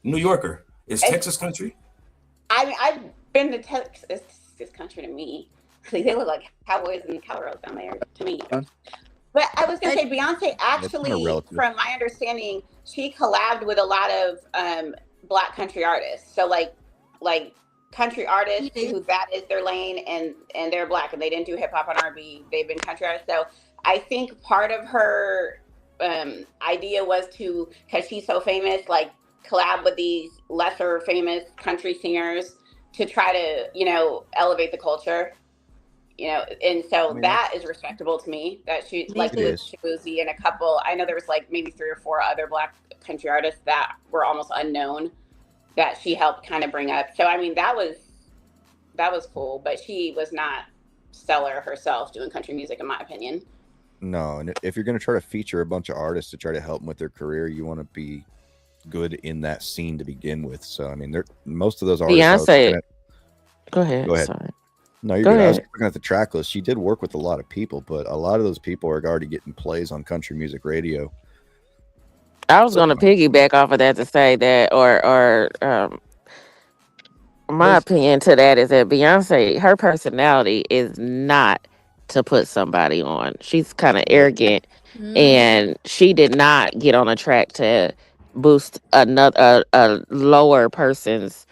New Yorker. Is Texas country? I mean, I've been to Texas. It's country to me. They look like cowboys and cowgirls down there to me. But I was gonna say Beyonce actually, from my understanding, she collabed with a lot of Black country artists. So like country artists who that is their lane, and they're Black and they didn't do hip hop and R&B. They've been country artists. So I think part of her idea was to, because she's so famous, like collab with these lesser famous country singers to try to elevate the culture. And so that is respectable to me, that she like with Shabuzi and a couple, I know there was like maybe 3 or 4 other Black country artists that were almost unknown that she helped kind of bring up. So I mean that was cool, but she was not stellar herself doing country music in my opinion. No, and if you're going to try to feature a bunch of artists to try to help them with their career, you want to be good in that scene to begin with. So I mean, most of those artists. Beyonce. Go ahead. Sorry. No, you're good. I was looking at the track list. She did work with a lot of people, but a lot of those people are already getting plays on country music radio. I was going to piggyback off of that to say that, or my opinion to that is that Beyonce, her personality is not to put somebody on. She's kind of arrogant, and she did not get on a track to boost a lower person's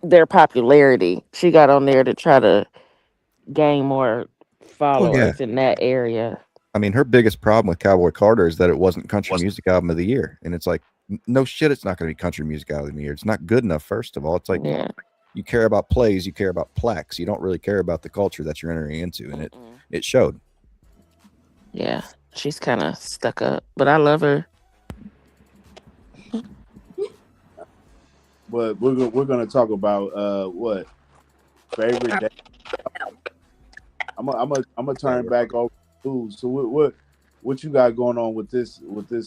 their popularity. She got on there to try to gain more followers in that area. I mean, her biggest problem with Cowboy Carter is that it wasn't Country Music Album of the Year. And it's like, no shit, it's not going to be Country Music Album of the Year. It's not good enough, first of all. It's like, you care about plays, you care about plaques. You don't really care about the culture that you're entering into. And it showed. Yeah, she's kind of stuck up, but I love her. But we're gonna talk about what favorite day. I'm gonna turn back over to. So what you got going on with this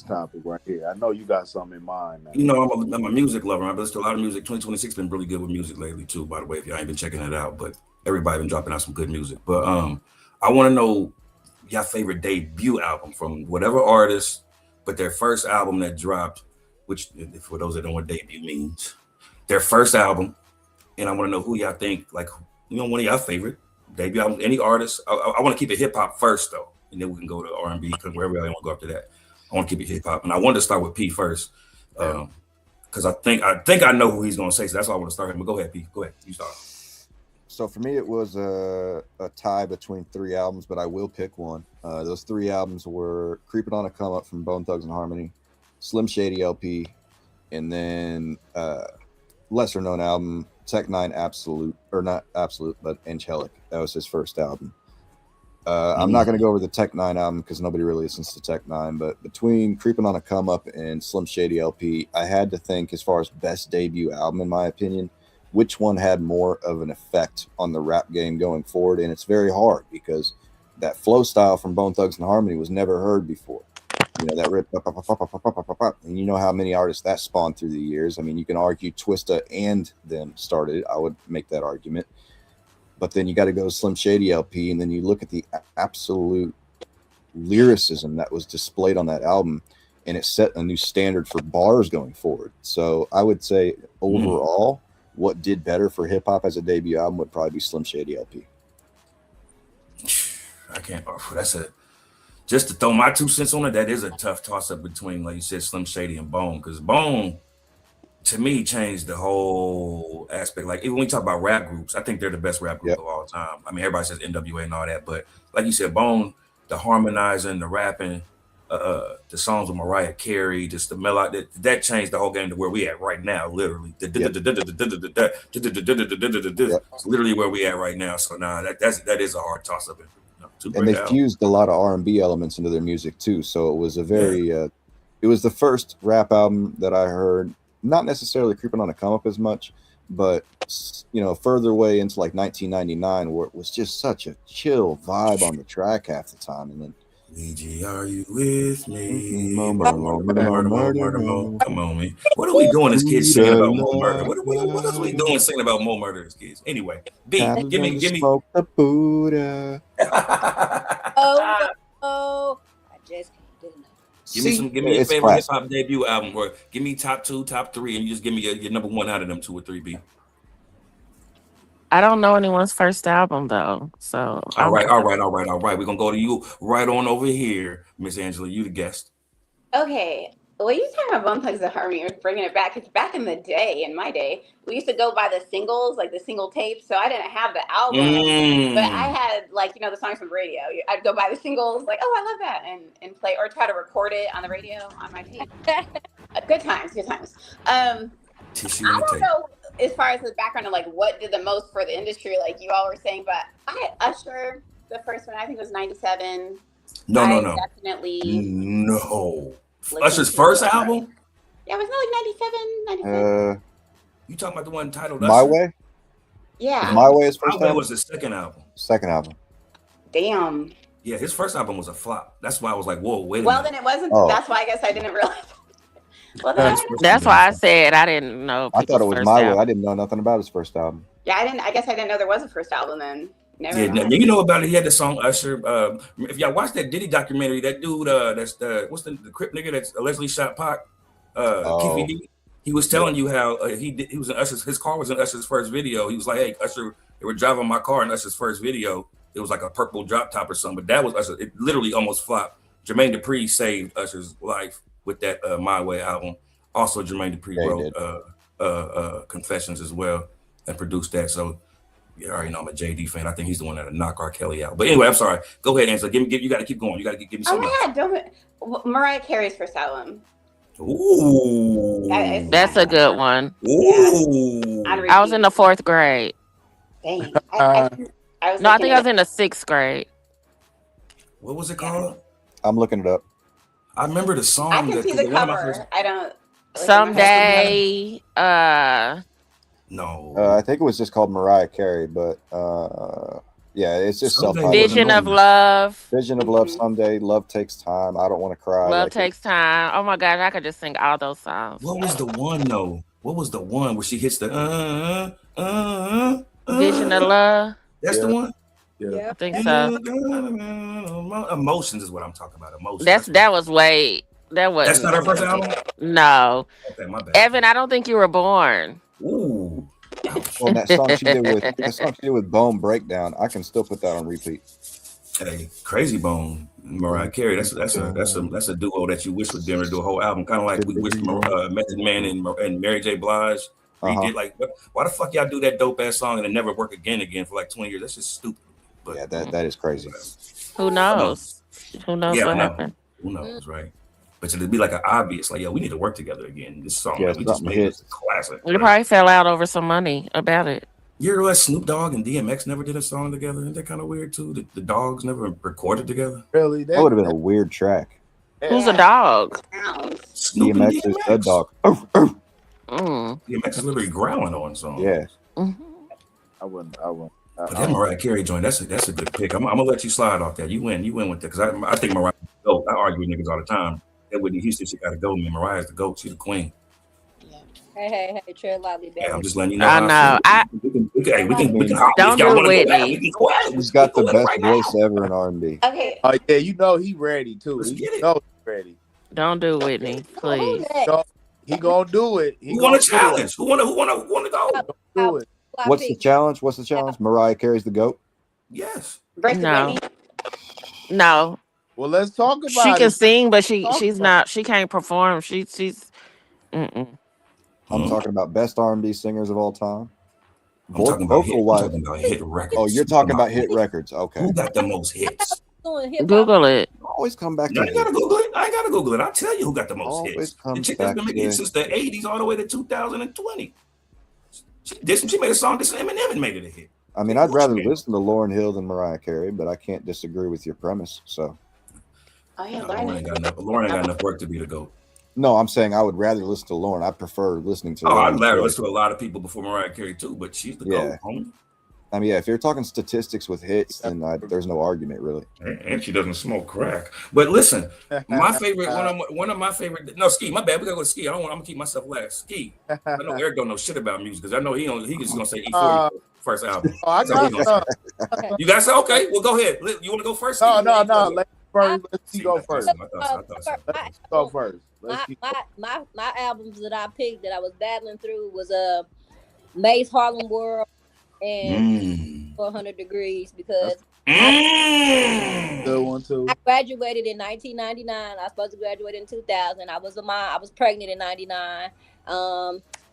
topic right here? I know you got something in mind. Man. You know, I'm a music lover. I've listened to a lot of music. 2026 been really good with music lately too. By the way, if y'all ain't been checking it out, but everybody been dropping out some good music. But I want to know your favorite debut album from whatever artist, but their first album that dropped. Which, for those that don't know what debut means, their first album, and I want to know who y'all think, like, you know, one of y'all favorite debut albums, any artist. I want to keep it hip hop first though, and then we can go to R&B, because wherever I want to go after that. I want to keep it hip hop, and I wanted to start with P first, because I think I know who he's going to say, so that's why I want to start him. But go ahead, P. Go ahead, you start. So for me, it was a tie between 3 albums, but I will pick one. Those 3 albums were "Creeping on a Come Up" from Bone Thugs and Harmony, Slim Shady LP, and then lesser known album, Tech Nine Absolute, or not Absolute, but Angelic. That was his first album. I'm not going to go over the Tech Nine album because nobody really listens to Tech Nine, but between Creeping on a Come Up and Slim Shady LP, I had to think, as far as best debut album, in my opinion, which one had more of an effect on the rap game going forward. And it's very hard because that flow style from Bone Thugs and Harmony was never heard before. You know, that rip, and you know how many artists that spawned through the years. I mean, you can argue Twista and them started. I would make that argument. But then you got to go to Slim Shady LP, and then you look at the absolute lyricism that was displayed on that album, and it set a new standard for bars going forward. So I would say overall, what did better for hip hop as a debut album would probably be Slim Shady LP. I can't. That's a. Just to throw my 2 cents on it, that is a tough toss-up between, like you said, Slim Shady and Bone, because Bone, to me, changed the whole aspect. Like, even when we talk about rap groups, I think they're the best rap group of all time. I mean, everybody says NWA and all that, but like you said, Bone, the harmonizing, the rapping, the songs with Mariah Carey, just the melody, that changed the whole game to where we at right now, literally. It's literally where we at right now. So now that is a hard toss-up. And they fused a lot of R&B elements into their music too. So it was a very, it was the first rap album that I heard, not necessarily Creeping on a Come Up as much, but, you know, further away into like 1999, where it was just such a chill vibe on the track half the time. And then, EG, are you with me? Come on, man. What are we doing as kids singing about more murder? What else are we doing singing about more murder as kids? Anyway, B, give me. Smoke the Buddha. I just didn't know. Give me a favorite hip hop debut album, or give me top 2, top 3, and you just give me your number 1 out of them 2 or 3, B. I don't know anyone's first album though, so all right. We're gonna go to you right on over here, Miss Angela. You the guest. Okay. Well, you talking about Bone Thugs and Harmony, or bringing it back? Because back in the day, in my day, we used to go by the singles, like the single tapes. So I didn't have the album, but I had, like, you know, the songs from the radio. I'd go buy the singles, like, oh, I love that, and play, or try to record it on the radio on my tape. Good times. I don't know as far as the background of like what did the most for the industry, like you all were saying, but I had Usher, the first one, I think it was 97. No. Definitely. No. Usher's first album? Yeah, wasn't it like 97? You talking about the one titled My Usher? Way? Yeah. My Way is first My Way album? was his second album. Second album. Damn. Yeah, his first album was a flop. That's why I was like, whoa, wait a minute. Well, then it wasn't. That's why I guess I didn't realize. Well, that's why I said I didn't know. I thought it was My Way. I didn't know nothing about his first album. Yeah, I guess I didn't know there was a first album then. Never you know about it. He had the song Usher. If y'all watch that Diddy documentary, that dude, that's what's the Crip nigga that's allegedly shot Pac, Keefy D. He was telling you how he was in Usher's. His car was in Usher's first video. He was like, "Hey, Usher, they were driving my car in Usher's first video. It was like a purple drop top or something, but that was Usher. It literally almost flopped. Jermaine Dupri saved Usher's life with that My Way album. Also, Jermaine Dupri wrote Confessions as well and produced that. So You already know I'm a JD fan. I think he's the one that'll knock R. Kelly out. But anyway, I'm sorry. Go ahead, Angela. You got to keep going. You got to give me something. Mariah Carey's First Album. Ooh, That's a good one. Ooh, I was in the 4th grade. Dang. I think I was in the 6th grade. What was it called? I'm looking it up. I remember the song. I can see the cover. I don't. Someday. No. I think it was just called Mariah Carey, but yeah, it's just self-titled. Vision of Love. Vision of Love. Someday. Love Takes Time. I Don't Want to Cry. Love Takes Time. Oh my gosh, I could just sing all those songs. What was the one though? What was the one where she hits the Vision of Love? That's the one? Yeah. I think so. Emotions is what I'm talking about. Emotions. That was That's not her first album? No. Okay, my bad. Evan, I don't think you were born. Ooh. Well, that song she did with Bone Breakdown, I can still put that on repeat. Hey, Crazy Bone, Mariah Carey. That's a duo that you wish would them to do a whole album, kind of like we wish Method Man and Mary J. Blige. Did like, why the fuck y'all do that dope ass song and it never work again for like 20 years? That's just stupid. But yeah, that is crazy. Who knows? Who knows what happened? Who knows, right? But it'd be like an obvious, like, yo, we need to work together again. This song, yeah, we just made it a classic. They probably fell out over some money about it. You realize Snoop Dogg and DMX never did a song together? Isn't that kind of weird too? The dogs never recorded together. Really? That would have been a weird track. Who's a dog? Snoop DMX is a dog. DMX is literally growling on songs. Yeah. I wouldn't. But that Mariah Carey joint, that's a good pick. I'm gonna let you slide off that. You win with that because I think Mariah's the GOAT. I argue with niggas all the time. That Whitney Houston, she gotta go. Man, Mariah's the GOAT. She's the queen. Hey, tread lightly, baby. Yeah, I'm just letting you know. I know. We can don't do Whitney. He's got the best voice ever in R&B. Okay. Oh yeah, you know he ready too. He's ready. Don't do Whitney, please. He gonna do it. Who want a challenge? Who want to go? Do it. What's the challenge? Mariah Carey's the GOAT? Yes. No. Well, let's talk about. She can sing, but she's not. She can't perform. She's. I'm talking about best R&B singers of all time. I'm talking about hit records. Oh, you're talking about hit records. Okay. Who got the most hits? Google it. Always come back to I ain't gotta Google it. I'll tell you who got the most hits. The chick that's been making hits since the 80s all the way to 2020. She made a song that Eminem and made it a hit. I mean, I'd rather listen to Lauryn Hill than Mariah Carey, but I can't disagree with your premise. So. Lauryn ain't got enough work to be the GOAT. No, I'm saying I would rather listen to Lauryn. I prefer listening to. I'd rather listen to a lot of people before Mariah Carey too, but she's the GOAT. Homie. I mean, yeah, if you're talking statistics with hits, then there's no argument really. And she doesn't smoke crack. But listen, my favorite, one of my favorite. No, Ski. My bad. We gotta go to Ski. I'm gonna keep myself last. Ski. I know Eric don't know shit about music because I know he just gonna say E40 first album. I got You guys say okay. Well, go ahead. You want to go first? No. Let's go first. Let's go first. My albums that I picked that I was battling through was May's Harlem World and 400 Degrees because good one too. I graduated in 1999. I was supposed to graduate in 2000. I was pregnant in 99.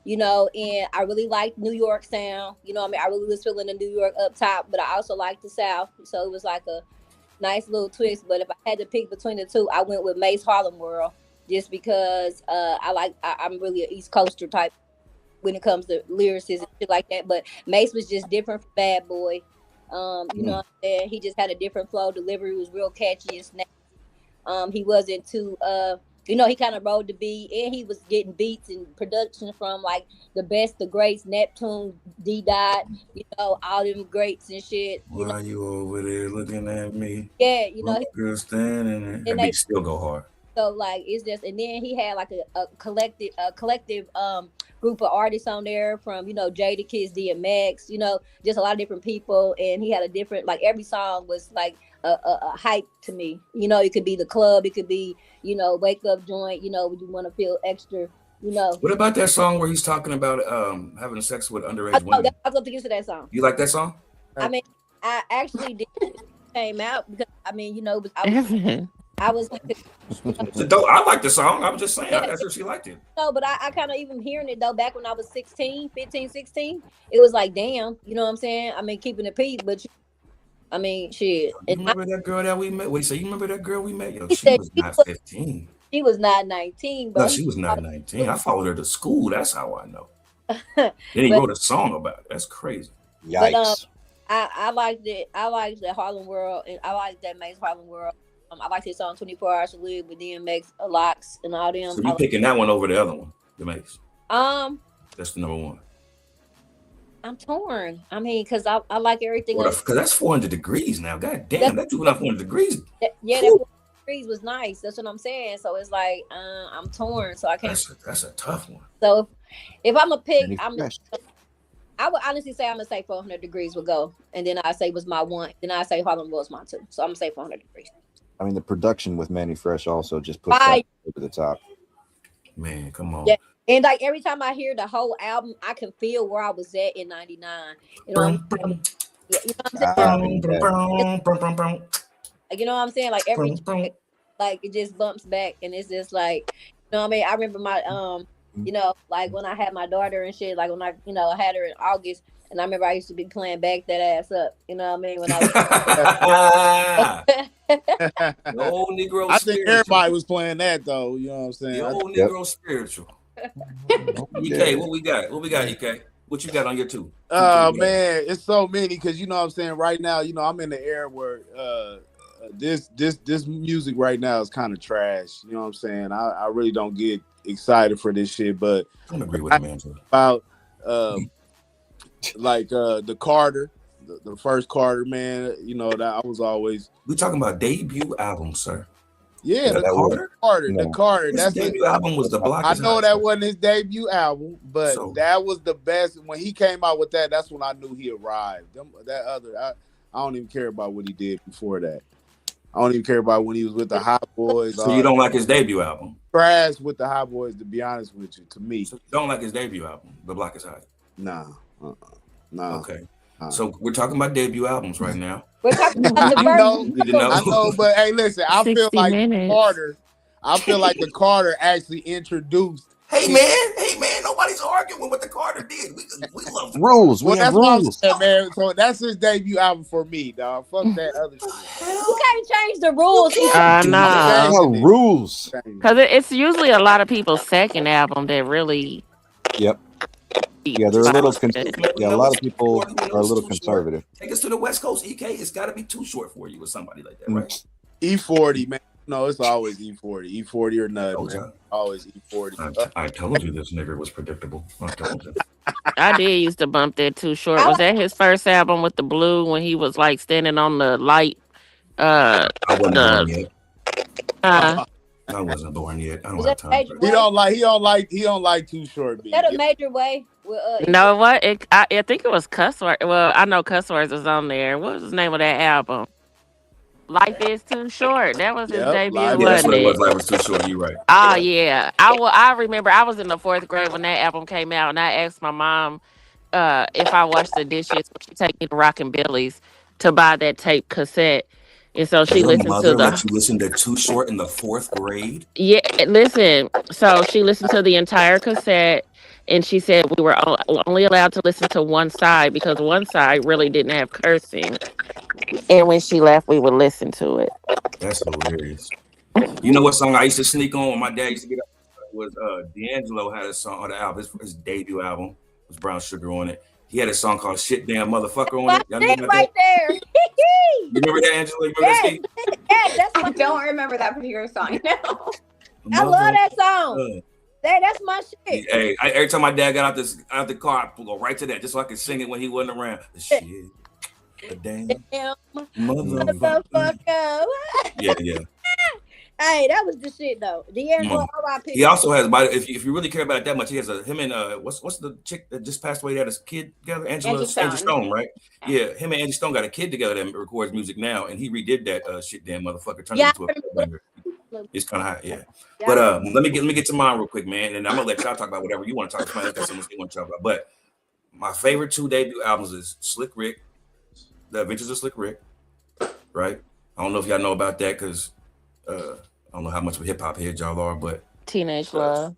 You know, and I really liked New York sound. You know, I mean, I really was feeling the New York up top, but I also liked the South. So it was like a nice little twist. But if I had to pick between the two, I went with May's Harlem World just because I'm really an East Coaster type when it comes to lyricism and shit like that. But Mace was just different from Bad Boy. You know what I'm saying? He just had a different flow. Delivery was real catchy and snappy. He wasn't too he kind of rode the beat, and he was getting beats and production from like the best, the greats, Neptune, D Dot, all them greats and shit. Why you over there looking at me? Yeah, girl standing there. That beat still go hard. So like it's just, and then he had like a collective group of artists on there from Jadakiss, DMX, just a lot of different people, and he had a different, like every song was like a hype to me. It could be the club, it could be wake up joint. You want to feel extra. What about that song where he's talking about having sex with underage women? I was going to get to that song. You like that song? I mean, I actually did. Came out because I mean, I was It's a dope. I like the song. I was just saying. That's what she liked it. no, but I kind of even hearing it though back when I was 16, 15, 16, it was like, damn, you know what I'm saying? I mean, keeping it peace, but I mean, shit. You remember that girl that we met? Wait, so you remember that girl we met? Yo, He she said was not 15. she was not 19, No, but she was not 19. I followed her to school. That's how I know. Then he but, wrote a song about it. That's crazy. Yikes. I liked it. I liked the Harlem World, and I liked that Mace Harlem World. I liked his song 24 Hours to Live with DMX, Locks, and all them. So you picking that one over the other one, the Mace? That's the number one. I'm torn. I mean, because I like everything. Because that's 400 degrees now. God damn, that's 400 degrees. Yeah, that 400 degrees was nice. That's what I'm saying. So it's like I'm torn. So I can't. That's a tough one. So if I'm a pick, I would honestly say I'm gonna say 400 degrees would go, and then I say was my one. Then I say Harlem was my two. So I'm gonna say 400 degrees. I mean, the production with Manny Fresh also just puts that over the top. Man, come on. Yeah. And like every time I hear the whole album, I can feel where I was at in '99. You know what I'm saying? You know what I'm saying? Like every like it just bumps back, and it's just like, you know what I mean? I remember my you know, like when I had my daughter and shit, like when I, you know, I had her in August, and I remember I used to be playing Back That Ass Up. You know what I mean? When I was the old Negro I think everybody was playing that though. You know what I'm saying? The old Negro spiritual. EK, what we got? What we got, EK? What you got on your two? Man, it's so many because you know what I'm saying. Right now, you know, I'm in the era where this music right now is kind of trash. You know what I'm saying? I really don't get excited for this shit, but I don't agree with him, man. About like the Carter, the first Carter, man. You know that I was always. We talking about debut album, sir. Yeah, the Carter. His debut album was The Block. I know that wasn't his debut album, but that was the best. When he came out with that, that's when I knew he arrived. I don't even care about what he did before that. I don't even care about when he was with the Hot Boys. So you don't like his debut album? Trash with the Hot Boys, to be honest with you. To me, so you don't like his debut album, The Block is Hot? Nah. Okay. So we're talking about debut albums right now. We're talking about I know, but hey, listen, I feel like Carter. I feel like the Carter actually introduced. Hey man, nobody's arguing with the Carter did. We love the rules. We have rules, man. So that's his debut album for me, dog. Fuck that other shit. You can't change the rules. No rules. Because it's usually a lot of people's second album that really. Yep. Yeah, they're a little. A lot of people are a little conservative. Take us to the West Coast, EK. It's got to be too short for you or somebody like that, right? E40, man. No, it's always E40. E40 or nothing. Always E40. I told you this nigga was predictable. I told you. I did used to bump that Too Short. Was that his first album with the blue when he was like standing on the light? I wasn't born yet. I wasn't born yet. I don't have time. He don't like Too Short. Is that a major way? No, what? I think it was Cuss Words. Well, I know Cuss Words was on there. What was the name of that album? Life is Too Short. That was his debut. Yeah, that's what it was. Life was Too Short. You're right. Oh yeah. I remember I was in the 4th grade when that album came out, and I asked my mom if I washed the dishes, would she take me to Rockin' Billy's to buy that tape cassette? And so she listened to let you listen to Too Short in the 4th grade. Yeah, listen. So she listened to the entire cassette, and she said we were only allowed to listen to one side because one side really didn't have cursing. And when she left, we would listen to it. That's hilarious. You know what song I used to sneak on when my dad used to get up? Was D'Angelo had a song on the album, his debut album was Brown Sugar on it. He had a song called "Shit Damn Motherfucker" on it. Y'all right there. You remember that, Angela? You remember that? I don't remember that particular song. No. I love that song. That's my shit. Hey, every time my dad got out the car, I go right to that just so I could sing it when he wasn't around. The shit. The damn motherfucker. Yeah. Hey, that was the shit though. D'Angelo, he also has, if you really care about it that much, he has him and what's the chick that just passed away that had a kid together? Angie Stone, right? Yeah, him and Angie Stone got a kid together that records music now, and he redid that shit damn motherfucker, turned it into a banger. It's kind of hot, yeah. But let me get to mine real quick, man, and I'm gonna let y'all talk about whatever you want to talk about. That's something you want to talk about. But my favorite 2 debut albums is Slick Rick, The Adventures of Slick Rick, right? I don't know if y'all know about that because I don't know how much of a hip hop head y'all are, but Teenage Love.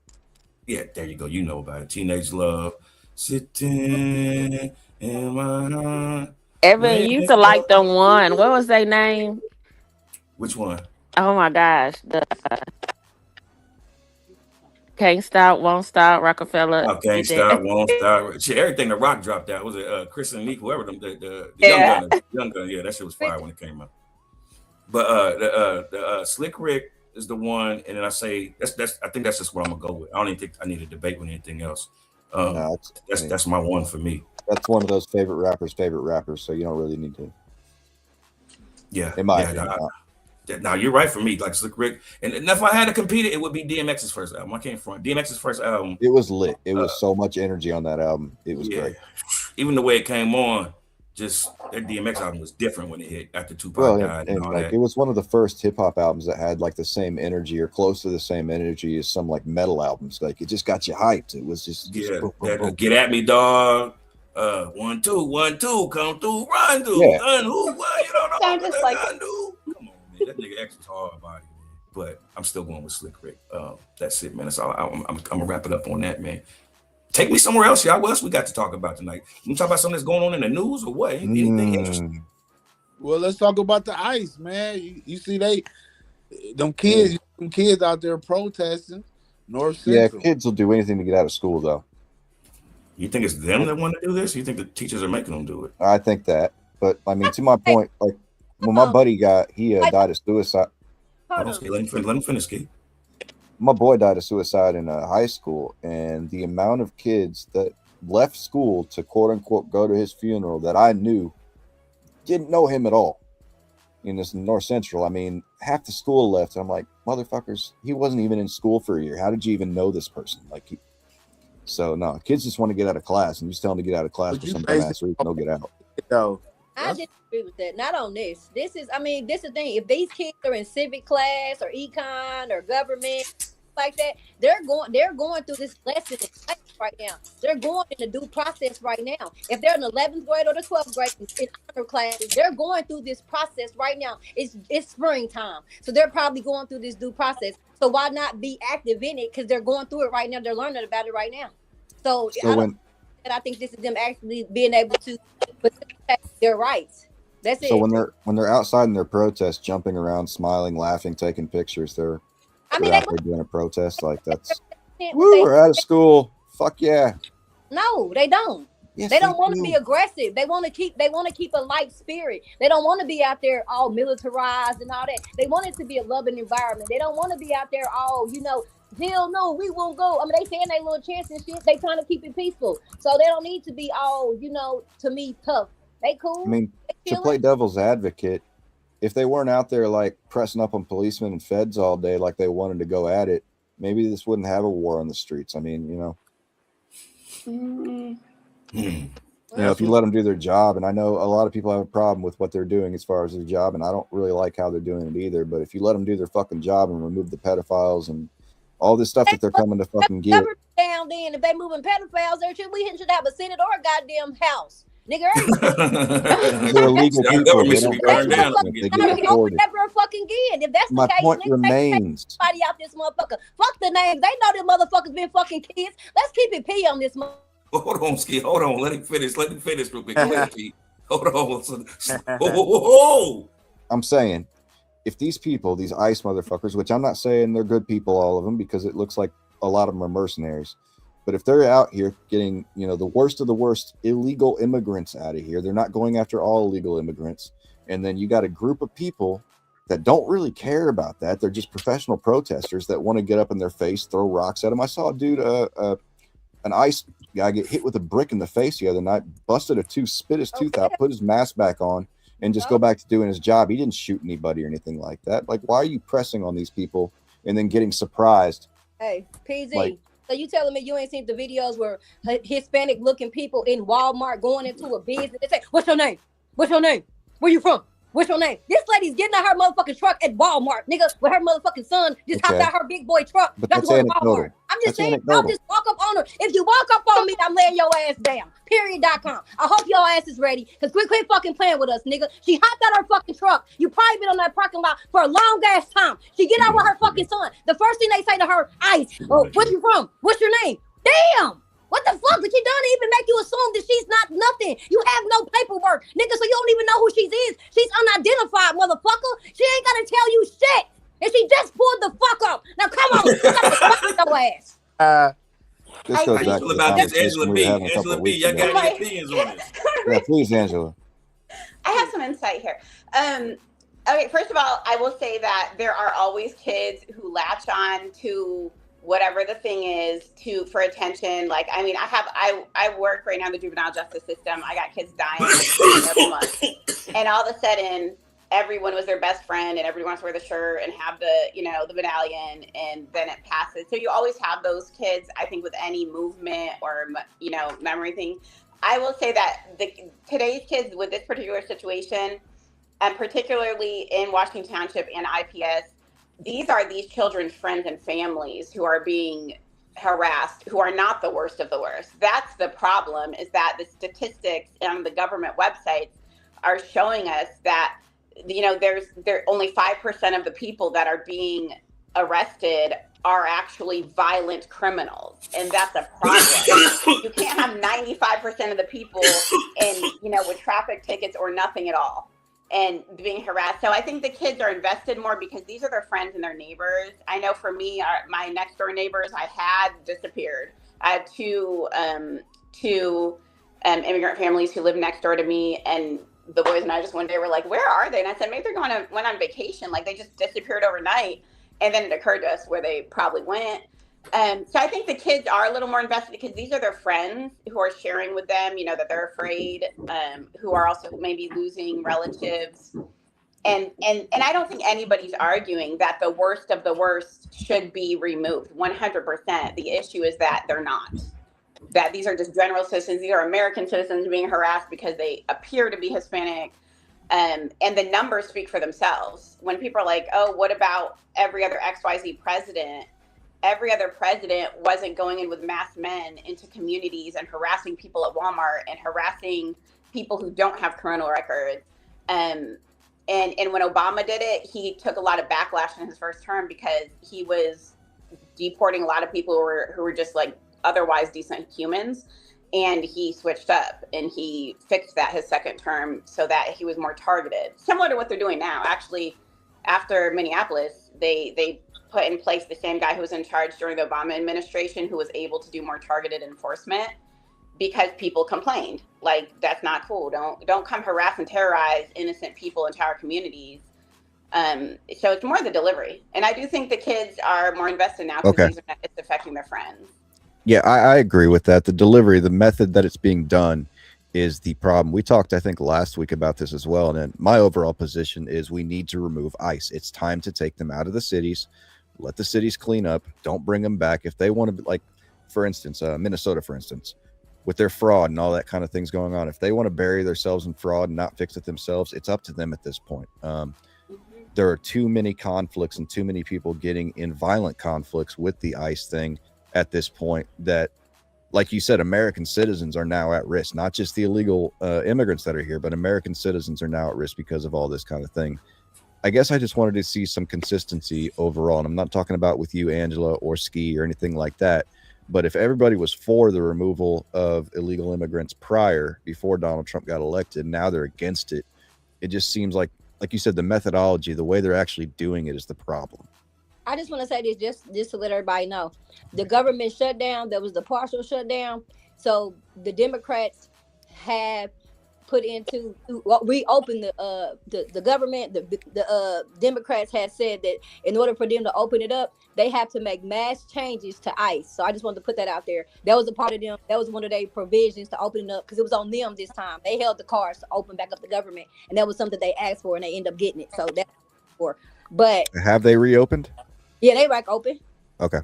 Yeah, there you go. You know about it. Teenage Love. Sitting in my heart. Evan, you used to like the one. What was their name? Which one? Oh my gosh. The Can't Stop, Won't Stop, Rockefeller. Oh, Can't Stop, Won't Stop. Shit, everything the Rock dropped out. Was it Chris and Meek, whoever them, the Young Gunner. Young Gunner, yeah, that shit was fire when it came out. But the Slick Rick is the one, and then I say that's I think that's just what I'm gonna go with. I don't even think I need a debate with anything else. That's my one for me. That's one of those favorite rappers, so you don't really need to. Yeah, in my opinion. Now you're right for me, like Slick Rick, and if I had to compete it, it would be DMX's first album. I can't front DMX's first album. It was lit. It was so much energy on that album. It was great. Even the way it came on, just that DMX album was different when it hit after Tupac died. And all like that. it was one of the first hip hop albums that had like the same energy or close to the same energy as some like metal albums. Like it just got you hyped. It was just boom, boom. Get at me, dog. 1 2 1 2 come through, run through, gun who? What you don't know? Sound just like gun do. Come on, man. That nigga X was hard body, man. But I'm still going with Slick Rick. That's it, man. That's all. I'm gonna wrap it up on that, man. Take me somewhere else, y'all. What else we got to talk about tonight? You talk about something that's going on in the news or what? Anything interesting? Well, let's talk about the ICE, man. You see, them kids out there protesting North Central. Yeah, kids will do anything to get out of school, though. You think it's them that want to do this? Or you think the teachers are making them do it? I think that, but I mean, to my point, like when my buddy died of suicide. Let him finish, Keith. My boy died of suicide in high school, and the amount of kids that left school to quote unquote go to his funeral that I knew didn't know him at all in this North Central. I mean, half the school left. And I'm like, motherfuckers, he wasn't even in school for a year. How did you even know this person? So no, kids just want to get out of class, and you just tell them to get out of class for some dumbass reason. They'll get out. I disagree with that. Not on this. This is the thing. If these kids are in civic class or econ or government like that, they're going through this lesson in class right now. They're going in the due process right now. If they're in the 11th grade or the 12th grade in honor classes, they're going through this process right now. It's springtime, so they're probably going through this due process. So why not be active in it? Because they're going through it right now. They're learning about it right now. So I think this is them actually being able to protect their rights. That's it. So when they're outside in their protest, jumping around, smiling, laughing, taking pictures, they're out there doing a protest. Like that's we're out of school. Fuck yeah. No, they don't. Yes, they don't want to be aggressive. They want to keep a light spirit. They don't want to be out there all militarized and all that. They want it to be a loving environment. They don't want to be out there all, hell no, we won't go. I mean, they saying they little chants and shit. They trying to keep it peaceful. So they don't need to be all, to me, tough. They cool. I mean, to play devil's advocate, if they weren't out there like pressing up on policemen and feds all day like they wanted to go at it, maybe this wouldn't have a war on the streets. I mean, if you let them do their job, and I know a lot of people have a problem with what they're doing as far as their job, and I don't really like how they're doing it either, but if you let them do their fucking job and remove the pedophiles and all this stuff that they're coming to fucking get. Down then, if they moving pedophiles, we should have a Senate or a goddamn house. Nigga, they're illegal people. They don't they never fucking get. If that's the case, point remains. Somebody out this motherfucker. Fuck the names. They know them motherfuckers been fucking kids. Let's keep it P on this motherfucker. Hold on, Ski. Hold on. Let him finish real quick. Go ahead, P. Hold on. Whoa. I'm saying, if these people, these ICE motherfuckers, which I'm not saying they're good people, all of them, because it looks like a lot of them are mercenaries. But if they're out here getting, the worst of the worst illegal immigrants out of here, they're not going after all illegal immigrants. And then you got a group of people that don't really care about that. They're just professional protesters that want to get up in their face, throw rocks at them. I saw a dude, an ICE guy get hit with a brick in the face the other night, busted a tooth, spit his tooth out, put his mask back on, and just go back to doing his job. He didn't shoot anybody or anything like that. Like, why are you pressing on these people and then getting surprised? Hey, PZ. So you telling me you ain't seen the videos where Hispanic looking people in Walmart going into a business? They say, "What's your name? What's your name? Where you from? What's your name? This lady's getting out her motherfucking truck at Walmart, nigga, with her motherfucking son just hopped out her big boy truck. But That's going to Walmart. I'm just saying, don't just walk up on her. If you walk up on me, I'm laying your ass down. Period.com. I hope your ass is ready, because quit fucking playing with us, nigga. She hopped out her fucking truck. You probably been on that parking lot for a long ass time. She get out with her fucking son. The first thing they say to her, Ice, oh, where you from? What's your name? Damn! What the fuck? But she done even make you assume that she's not nothing. You have no paperwork, nigga, so you don't even know who she is. She's unidentified, motherfucker. She ain't gotta tell you shit. And she just pulled the fuck up. Now come on, you got to fuck your ass. This goes back to about this Angela B. Angela B, y'all got any opinions on it? Yeah, please, Angela. I have some insight here. Okay, first of all, I will say that there are always kids who latch on to whatever the thing is for attention. Like, I mean, I work right now in the juvenile justice system. I got kids dying every month. And all of a sudden, everyone was their best friend and everyone wants to wear the shirt and have the medallion, and then it passes. So you always have those kids, I think, with any movement or, memory thing. I will say that today's kids with this particular situation, and particularly in Washington Township and IPS, these are these children's friends and families who are being harassed, who are not the worst of the worst. That's the problem, is that the statistics on the government websites are showing us that, there only 5% of the people that are being arrested are actually violent criminals. And that's a problem. You can't have 95% of the people with traffic tickets or nothing at all and being harassed. So I think the kids are invested more because these are their friends and their neighbors. I know for me, my next door neighbors I had disappeared. I had two immigrant families who lived next door to me, and the boys and I just one day were like, where are they? And I said, maybe they're went on vacation. Like, they just disappeared overnight. And then it occurred to us where they probably went. So I think the kids are a little more invested because these are their friends who are sharing with them, that they're afraid, who are also maybe losing relatives. And I don't think anybody's arguing that the worst of the worst should be removed 100%. The issue is that they're not. That these are just general citizens. These are American citizens being harassed because they appear to be Hispanic. And the numbers speak for themselves. When people are like, oh, what about every other XYZ president? Every other president wasn't going in with masked men into communities and harassing people at Walmart and harassing people who don't have criminal records. And when Obama did it, he took a lot of backlash in his first term because he was deporting a lot of people who were just like otherwise decent humans. And he switched up and he fixed that his second term so that he was more targeted. Similar to what they're doing now. Actually, after Minneapolis, they put in place the same guy who was in charge during the Obama administration, who was able to do more targeted enforcement because people complained. Like, that's not cool. Don't come harass and terrorize innocent people, entire communities. So it's more the delivery. And I do think the kids are more invested now because it's affecting their friends. Yeah, I agree with that. The delivery, the method that it's being done is the problem. We talked, I think, last week about this as well. And my overall position is we need to remove ICE. It's time to take them out of the cities. Let the cities clean up. Don't bring them back. If they want to, like, for instance, Minnesota, for instance, with their fraud and all that kind of things going on, if they want to bury themselves in fraud and not fix it themselves, it's up to them at this point. There are too many conflicts and too many people getting in violent conflicts with the ICE thing at this point that, like you said, American citizens are now at risk. Not just the illegal immigrants that are here, but American citizens are now at risk because of all this kind of thing. I guess I just wanted to see some consistency overall. And I'm not talking about with you, Angela, or Ski or anything like that. But if everybody was for the removal of illegal immigrants before Donald Trump got elected, now they're against it. It just seems like you said, the methodology, the way they're actually doing it is the problem. I just want to say this just to let everybody know. The government shutdown, there was the partial shutdown. So the Democrats have put into reopen the government. The Democrats had said that in order for them to open it up, they have to make mass changes to ICE. So I just wanted to put that out there. That was a part of them. That was one of their provisions to open it up because it was on them this time. They held the cards to open back up the government, and that was something they asked for, and they ended up getting it. So that's for. But have they reopened? Yeah, they back open. Okay.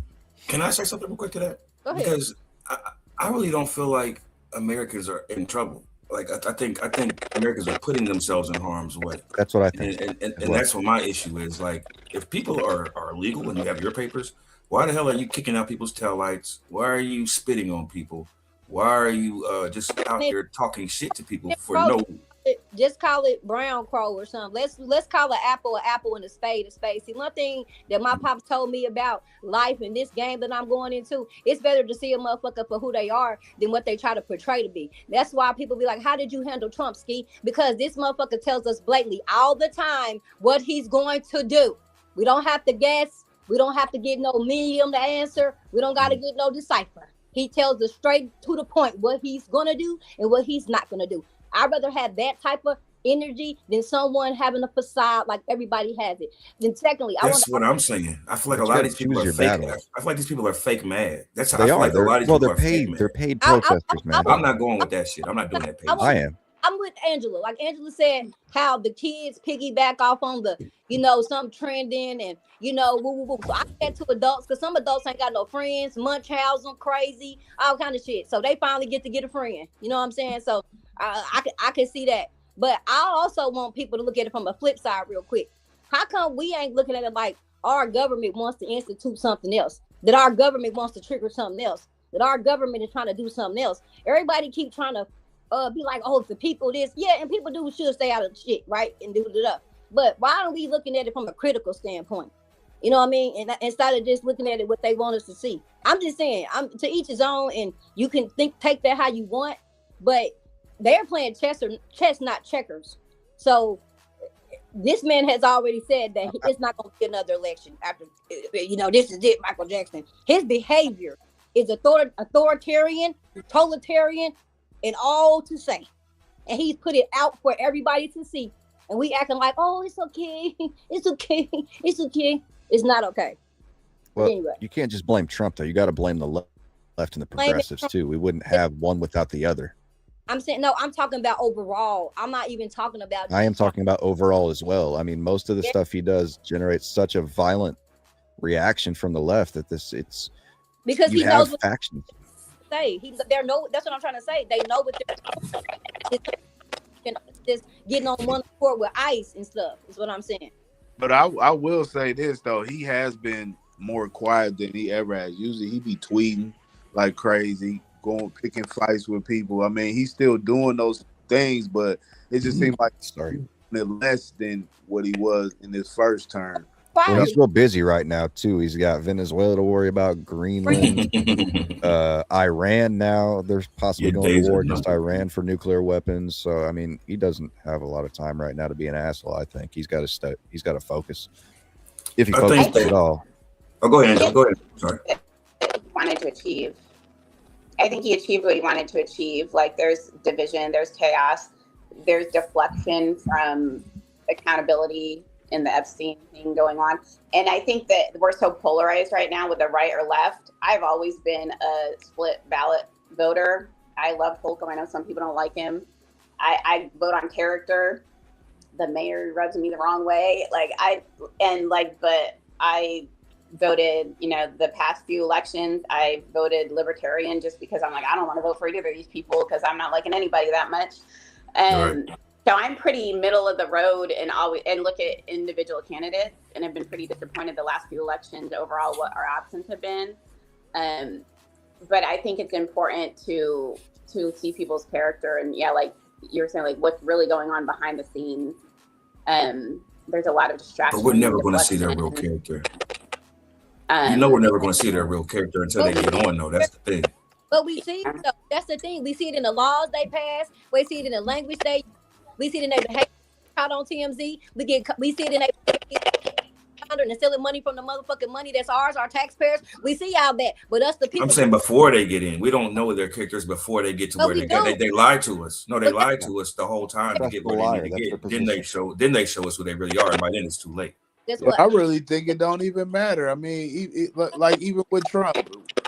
Can I say something real quick to that? Go ahead. Because I really don't feel like Americans are in trouble. like I think Americans are putting themselves in harm's way. That's what I think. And that's what my issue is. Like, if people are legal and you have your papers, why the hell are you kicking out people's taillights? Why are you spitting on people? Why are you just out there talking shit to people for no? Just call it brown crow or something. Let's call an apple and a spade a spade. See, one thing that my pops told me about life in this game that I'm going into, it's better to see a motherfucker for who they are than what they try to portray to be. That's why people be like, how did you handle Trump, Ski? Because this motherfucker tells us blatantly all the time what he's going to do. We don't have to guess. We don't have to get no medium to answer. We don't got to get no decipher. He tells us straight to the point what he's going to do and what he's not going to do. I'd rather have that type of energy than someone having a facade like everybody has it. Then secondly, that's what I'm saying. I feel like a lot of these people are fake. I feel like these people are fake mad. That's how I feel like a lot of these people are fake mad. They're paid protesters, man. I'm not going with that shit. I'm not doing that. I am. I'm with Angela. Like Angela said, how the kids piggyback off on the, something trending and, woo, woo, woo. So I get to adults because some adults ain't got no friends, Munchausen, crazy, all kind of shit. So they finally get a friend. You know what I'm saying? So I can see that. But I also want people to look at it from a flip side real quick. How come we ain't looking at it like our government wants to institute something else? That our government wants to trigger something else? That our government is trying to do something else? Everybody keep trying to be like, oh, it's the people this. Yeah, and people should stay out of shit, right? And do it up. But why aren't we looking at it from a critical standpoint? You know what I mean? And instead of just looking at it what they want us to see. I'm just saying, to each his own, and you can take that how you want, but they're playing chess, not checkers. So this man has already said that it's not going to be another election after, this is it, Michael Jackson. His behavior is authoritarian, totalitarian, and all to say. And he's put it out for everybody to see. And we acting like, oh, it's okay. It's okay. It's okay. It's not okay. Well, anyway. You can't just blame Trump, though. You got to blame the left and the progressives, too. We wouldn't have one without the other. I'm saying, no, I'm talking about overall. I'm not even talking about. I am talking about overall as well. I mean, most of the stuff he does generates such a violent reaction from the left that it's because he knows what factions. Say that's what I'm trying to say. They know what they're just getting on one court with ice and stuff. Is what I'm saying. But I will say this though, he has been more quiet than he ever has. Usually he be tweeting like crazy, picking fights with people. I mean, he's still doing those things, but it just seems like less than what he was in his first term. Well, he's real busy right now too. He's got Venezuela to worry about, Greenland, Iran now. There's possibly going to war against Iran for nuclear weapons. So I mean, he doesn't have a lot of time right now to be an asshole. I think he's got to focus. If he focuses at all. Oh, go ahead. Go ahead. Sorry. Wanted to achieve. I think he achieved what he wanted to achieve. Like, there's division, there's chaos, there's deflection from accountability in the Epstein thing going on. And I think that we're so polarized right now with the right or left. I've always been a split ballot voter. I love Holcomb. I know some people don't like him. I vote on character. The mayor rubs me the wrong way. But I voted, the past few elections, I voted libertarian just because I'm like, I don't want to vote for either of these people because I'm not liking anybody that much. And so I'm pretty middle of the road and look at individual candidates, and I've been pretty disappointed the last few elections overall what our options have been. But I think it's important to see people's character and like you're saying, like what's really going on behind the scenes. There's a lot of distractions. But we're never going to see their real character. We're never going to see their real character until they get on, though. That's the thing. But we see, that's the thing. We see it in the laws they pass. We see it in the language we see it in their behavior out on TMZ. We see it in their and stealing money from the motherfucking money that's ours, our taxpayers. We see all that. But us, the people. I'm saying before they get in. We don't know their characters before they get to where they get. They lied to us. No, they lied to us the whole time to get where they need to get. Then they show us who they really are, and by then it's too late. I really think it don't even matter. I mean, even with Trump,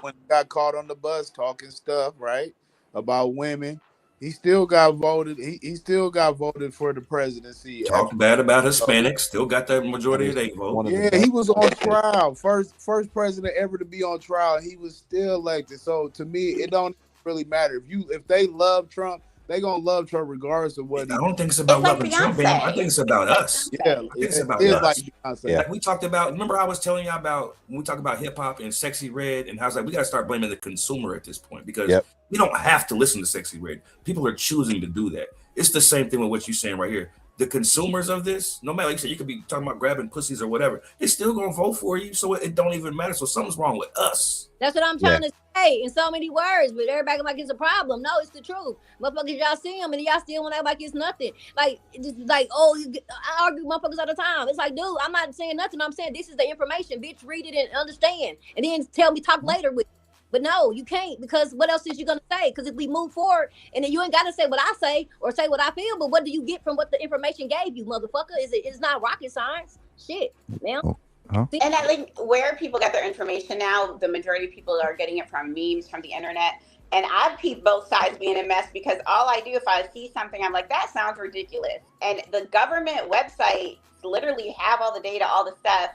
when he got caught on the bus talking stuff, right, about women, he still got voted. He still got voted for the presidency. Talked bad about Hispanics. Still got that majority of their vote. Yeah, he was on trial. First president ever to be on trial. He was still elected. So to me, it don't really matter if they love Trump. they gonna love Trump regardless of what. I don't think it's about loving Trump, man. I think it's about us. Yeah, I think it's about us. Like Beyonce. Like we talked about. Remember, I was telling you about when we talk about hip hop and Sexy Red, and I was like, we got to start blaming the consumer at this point because we don't have to listen to Sexy Red. People are choosing to do that. It's the same thing with what you're saying right here. The consumers of this, no matter, like you said, you could be talking about grabbing pussies or whatever, they're still gonna vote for you, so it don't even matter. So something's wrong with us. That's what I'm trying to say in so many words, but everybody like it's a problem. No, it's the truth. Motherfuckers, y'all see them and y'all still want to act like it's nothing. Like, just like, I argue with motherfuckers all the time. It's like, dude, I'm not saying nothing. I'm saying this is the information. Bitch, read it and understand, and then tell me talk later with. But no, you can't, because what else is you gonna say? Because if we move forward, and then you ain't gotta say what I say or say what I feel, but what do you get from what the information gave you, motherfucker? It's not rocket science. Shit, man. And I think where people get their information now, the majority of people are getting it from memes, from the internet. And I've peeped both sides being a mess, because all I do if I see something, I'm like, that sounds ridiculous. And the government websites literally have all the data, all the stuff.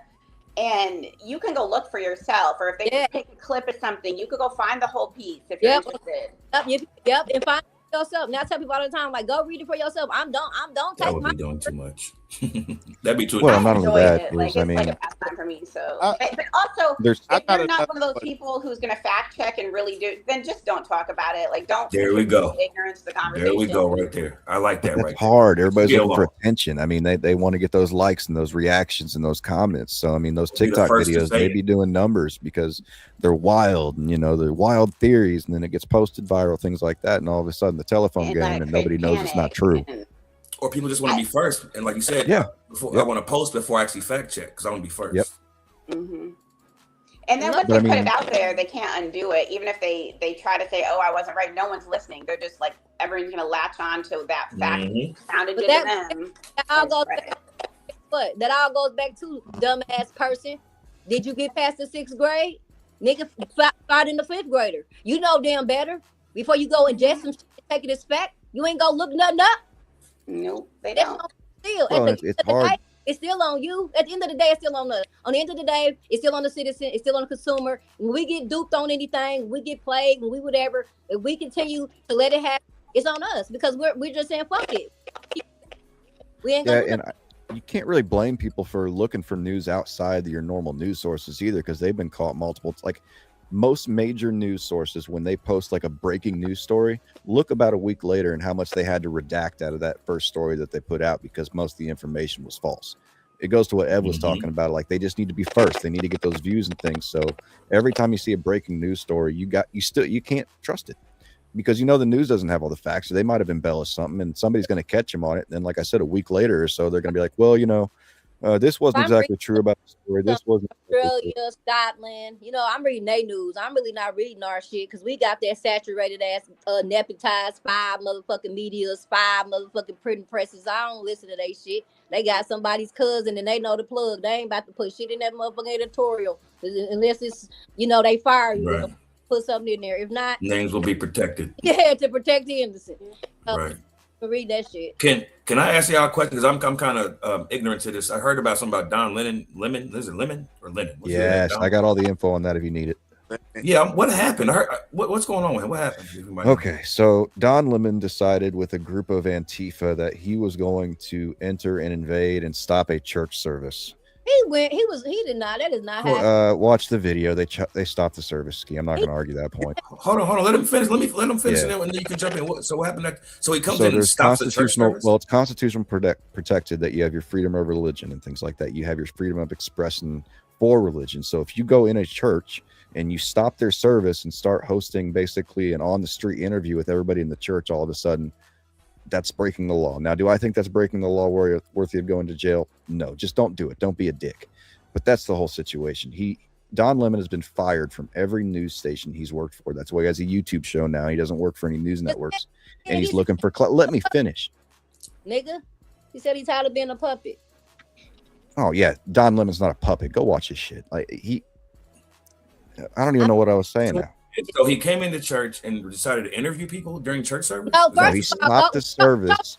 And you can go look for yourself, or if they just take a clip of something, you could go find the whole piece if you're interested. And find yourself. Now I tell people all the time, like, go read it for yourself. I'm don't take that would be doing too much. That'd be too. Well, not only that, like, it's like a pastime for me. So, but also, if you're not one of those people who's going to fact check and really do, then just don't talk about it. Like, don't. There we go. Ignorance to the conversation. There we go, right there. I like that. That's hard. Everybody's looking for attention. I mean, they want to get those likes and those reactions and those comments. So, I mean, those TikTok videos, they be doing numbers because they're wild, and they're wild theories, and then it gets posted viral, things like that, and all of a sudden the telephone game, and nobody knows it's not true. Or people just want to be first, and like you said, before I want to post before I actually fact check because I want to be first. Mm-hmm. And then once they put it out there, they can't undo it. Even if they try to say, "Oh, I wasn't right," no one's listening. They're just like, everyone's gonna latch on to that fact. Sounded good to them. That all goes back to dumbass person. Did you get past the 6th grade? Nigga, fight in the 5th grader. You know damn better. Before you go ingest some shit and take it as fact, you ain't gonna look nothing up. Nope, they don't. Still, it's hard. It's still on you. At the end of the day, it's still on us. On the end of the day, it's still on the citizen. It's still on the consumer. When we get duped on anything, we get played, when we whatever, if we continue to let it happen, it's on us, because we're just saying fuck it. We ain't gonna you can't really blame people for looking for news outside your normal news sources either, because they've been caught multiple. Like most major news sources, when they post like a breaking news story, look about a week later and how much they had to redact out of that first story that they put out because most of the information was false. It goes to what Ed was talking about. Like, they just need to be first. They need to get those views and things. So every time you see a breaking news story, you can't trust it, because the news doesn't have all the facts. So they might have embellished something, and somebody's going to catch them on it. And then, like I said, a week later or so, they're going to be like, well, this wasn't exactly true about the story. This wasn't Australia, Scotland. I'm reading their news. I'm really not reading our shit, because we got that saturated ass nepotized 5 motherfucking medias, 5 motherfucking printing presses. I don't listen to they shit. They got somebody's cousin and they know the plug. They ain't about to put shit in that motherfucking editorial unless it's they fire you. Right. Put something in there. If not, names will be protected. Yeah, to protect the innocent. Right. Read that shit. Can I ask y'all a question? Because I'm kind of ignorant to this. I heard about something about Don Lemon. Is it Lemon or Lennon? Yes, I got all the info on that if you need it. Yeah, what happened? I heard, what's going on with him? What happened? Okay, so Don Lemon decided with a group of Antifa that he was going to enter and invade and stop a church service. He did not. That is not happening. Watch the video. They stopped the service. I'm not going to argue that point. Hold on. Let him finish. Let him finish, and then you can jump in. So what happened? So he comes in and stops the church service? Well, it's constitutional protected that you have your freedom of religion and things like that. You have your freedom of expression for religion. So if you go in a church and you stop their service and start hosting basically an on the street interview with everybody in the church, all of a sudden, that's breaking the law. Now, do I think that's breaking the law worthy of going to jail? No, just don't do it. Don't be a dick. But that's the whole situation. Don Lemon has been fired from every news station he's worked for. That's why he has a YouTube show now. He doesn't work for any news networks, and he's looking for. Let me finish, nigga. He said he's tired of being a puppet. Oh yeah, Don Lemon's not a puppet. Go watch his shit. I don't even know what I was saying now. So he came into church and decided to interview people during church service? No, he stopped the service.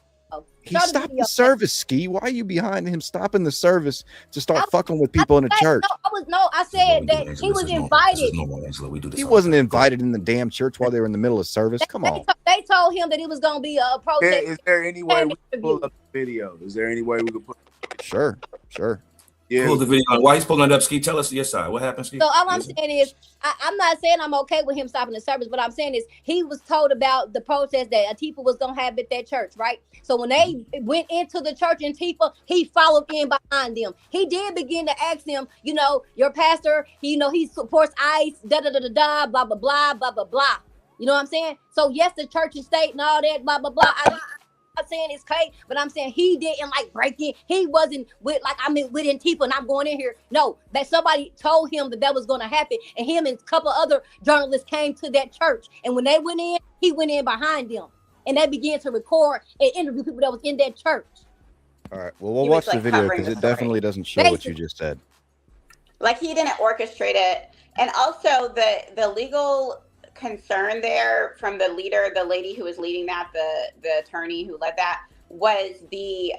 He stopped the service, Ski. Why are you behind him stopping the service to start fucking with people in the church? I said that he was invited. He wasn't invited in the damn church while they were in the middle of service. Come on. They told him that it was going to be a protest. Is there any way we can pull up the video? Is there any way we could put? Sure. Yeah. Pull the video. Why he's pulling it up, Ski? Tell us your side. What happened, Ski? So all I'm saying is, I'm not saying I'm okay with him stopping the service, but I'm saying is he was told about the protest that Antifa was gonna have at that church, right? So when they went into the church Antifa, he followed in behind them. He did begin to ask them, your pastor, he supports ICE, blah blah blah blah blah blah blah. You know what I'm saying? So yes, the church and state and all that, blah blah blah. I'm saying it's crazy, but I'm saying he didn't break in. He wasn't with Antifa and I'm going in here. No, that somebody told him that was going to happen, and him and a couple other journalists came to that church. And when they went in, he went in behind them, and they began to record and interview people that was in that church. All right. Well, we'll watch the video because it definitely doesn't show what you just said. Like he didn't orchestrate it, and also the legal concern there from the lady who was leading that, the attorney who led that, was the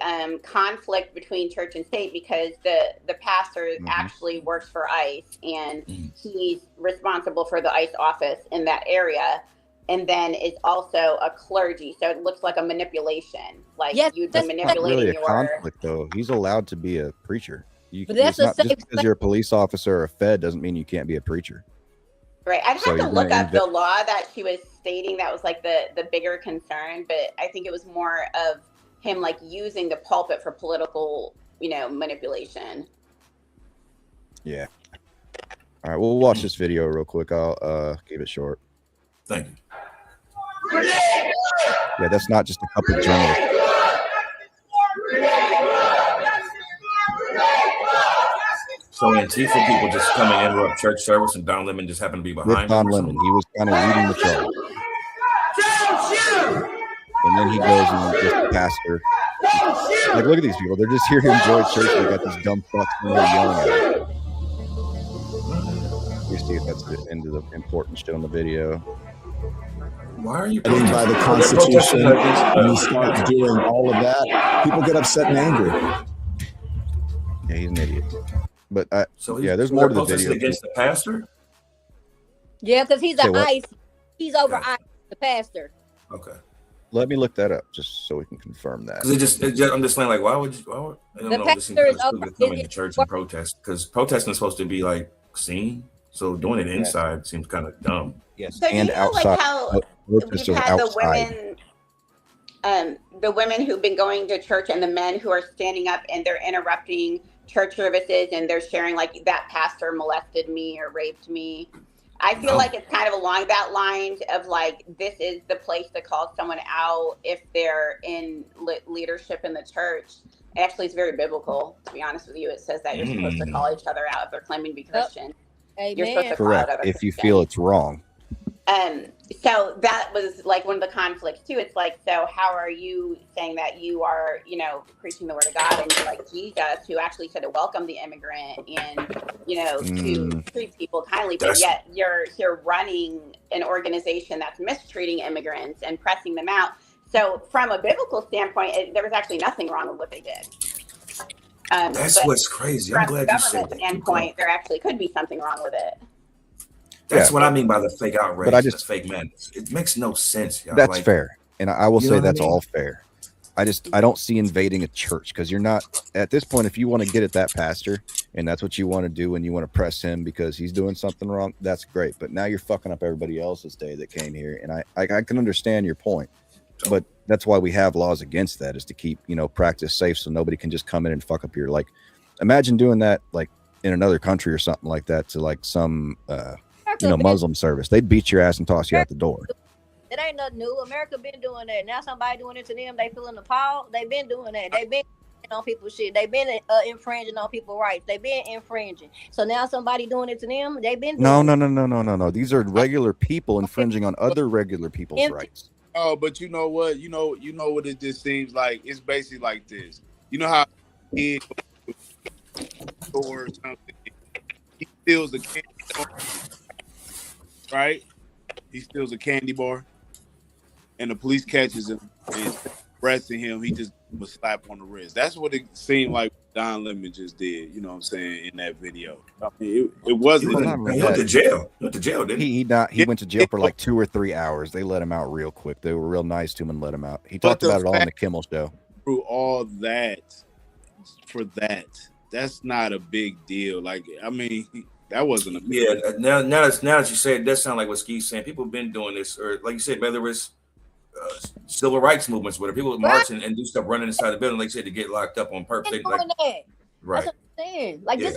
conflict between church and state, because the pastor actually works for ICE, and he's responsible for the ICE office in that area, and then is also a clergy. So it looks like a manipulation. You've been manipulating really a conflict, though. He's allowed to be a preacher. But that's just because you're a police officer or a fed doesn't mean you can't be a preacher. Right. I'd have to look up the law that she was stating that was the bigger concern, but I think it was more of him using the pulpit for political, manipulation. Yeah. All right, we'll watch this video real quick. I'll keep it short. Thank you. Yeah, that's not just a couple of journalists. So Antifa people just come and interrupt church service, and Don Lemon just happened to be behind Don Lemon, he was kind of leading the charge. And then he goes and gets the pastor. Look at these people. They're just here to enjoy church. They got these dumb fucks and they're yelling at it. We see if that's the end of the important shit on the video. Why are you by the Constitution? When you start doing all of that, people get upset and angry. Yeah, he's an idiot. But there's more to the video. Against the pastor? Yeah, because he's an ICE. He's over ICE, the pastor. Okay. Let me look that up just so we can confirm that. Because I'm just saying, why would I don't know. This seems kind of stupid coming to church and protest, because protesting is supposed to be seen. So doing it inside seems kind of dumb. Yes, so and outside. How we've had the women who've been going to church and the men who are standing up and they're interrupting church services and they're sharing that pastor molested me or raped me. I feel like it's kind of along that line of this is the place to call someone out if they're in leadership in the church. Actually, it's very biblical, to be honest with you. It says that you're supposed to call each other out if they're claiming to be Christian. You're supposed to call out other if you feel it's wrong. So that was one of the conflicts too. It's so how are you saying that you are, preaching the word of God, and you're Jesus, who actually said to welcome the immigrant and, to treat people kindly, but yet you're running an organization that's mistreating immigrants and pressing them out. So from a biblical standpoint, there was actually nothing wrong with what they did. That's what's crazy. I'm glad you said that. Standpoint, there actually could be something wrong with it. That's what I mean by the fake outrage. But the fake madness. It makes no sense. Y'all. That's fair, and I will say that's all fair. I don't see invading a church, because you're not at this point. If you want to get at that pastor and that's what you want to do, and you want to press him because he's doing something wrong, that's great. But now you're fucking up everybody else's day that came here, and I can understand your point. But that's why we have laws against that, is to keep practice safe, so nobody can just come in and fuck up your imagine doing that in another country or something like that to some Muslim service. They'd beat your ass and toss you out the door. It ain't nothing new. America been doing that. Now somebody doing it to them, they feeling appalled. They've been doing that. They've been on people's shit. They've been infringing on people's rights. They've been infringing. So now somebody doing it to them, they've been doing No. These are regular people infringing on other regular people's rights. Oh, but you know what? You know what it just seems like? It's basically like this. You know how he or something, he steals a candy bar, right? He steals a candy bar, and the police catches him and arresting him, he just was slap on the wrist. That's what it seemed like Don Lemon just did. You know what I'm saying in that video. I mean, it wasn't. He went to jail. He went to jail, didn't he? He went to jail for like 2 or 3 hours. They let him out real quick. They were real nice to him and let him out. He talked about it all on the Kimmel show. Through all that for that, that's not a big deal. Like, I mean, that wasn't a big deal. Now that you say it, does sound like what Skee's saying. People have been doing this, or like you said, whether it's civil rights movements, whether people march and do stuff running inside the building, like you said, to get locked up on purpose. Like, right. That's what I'm saying. Like this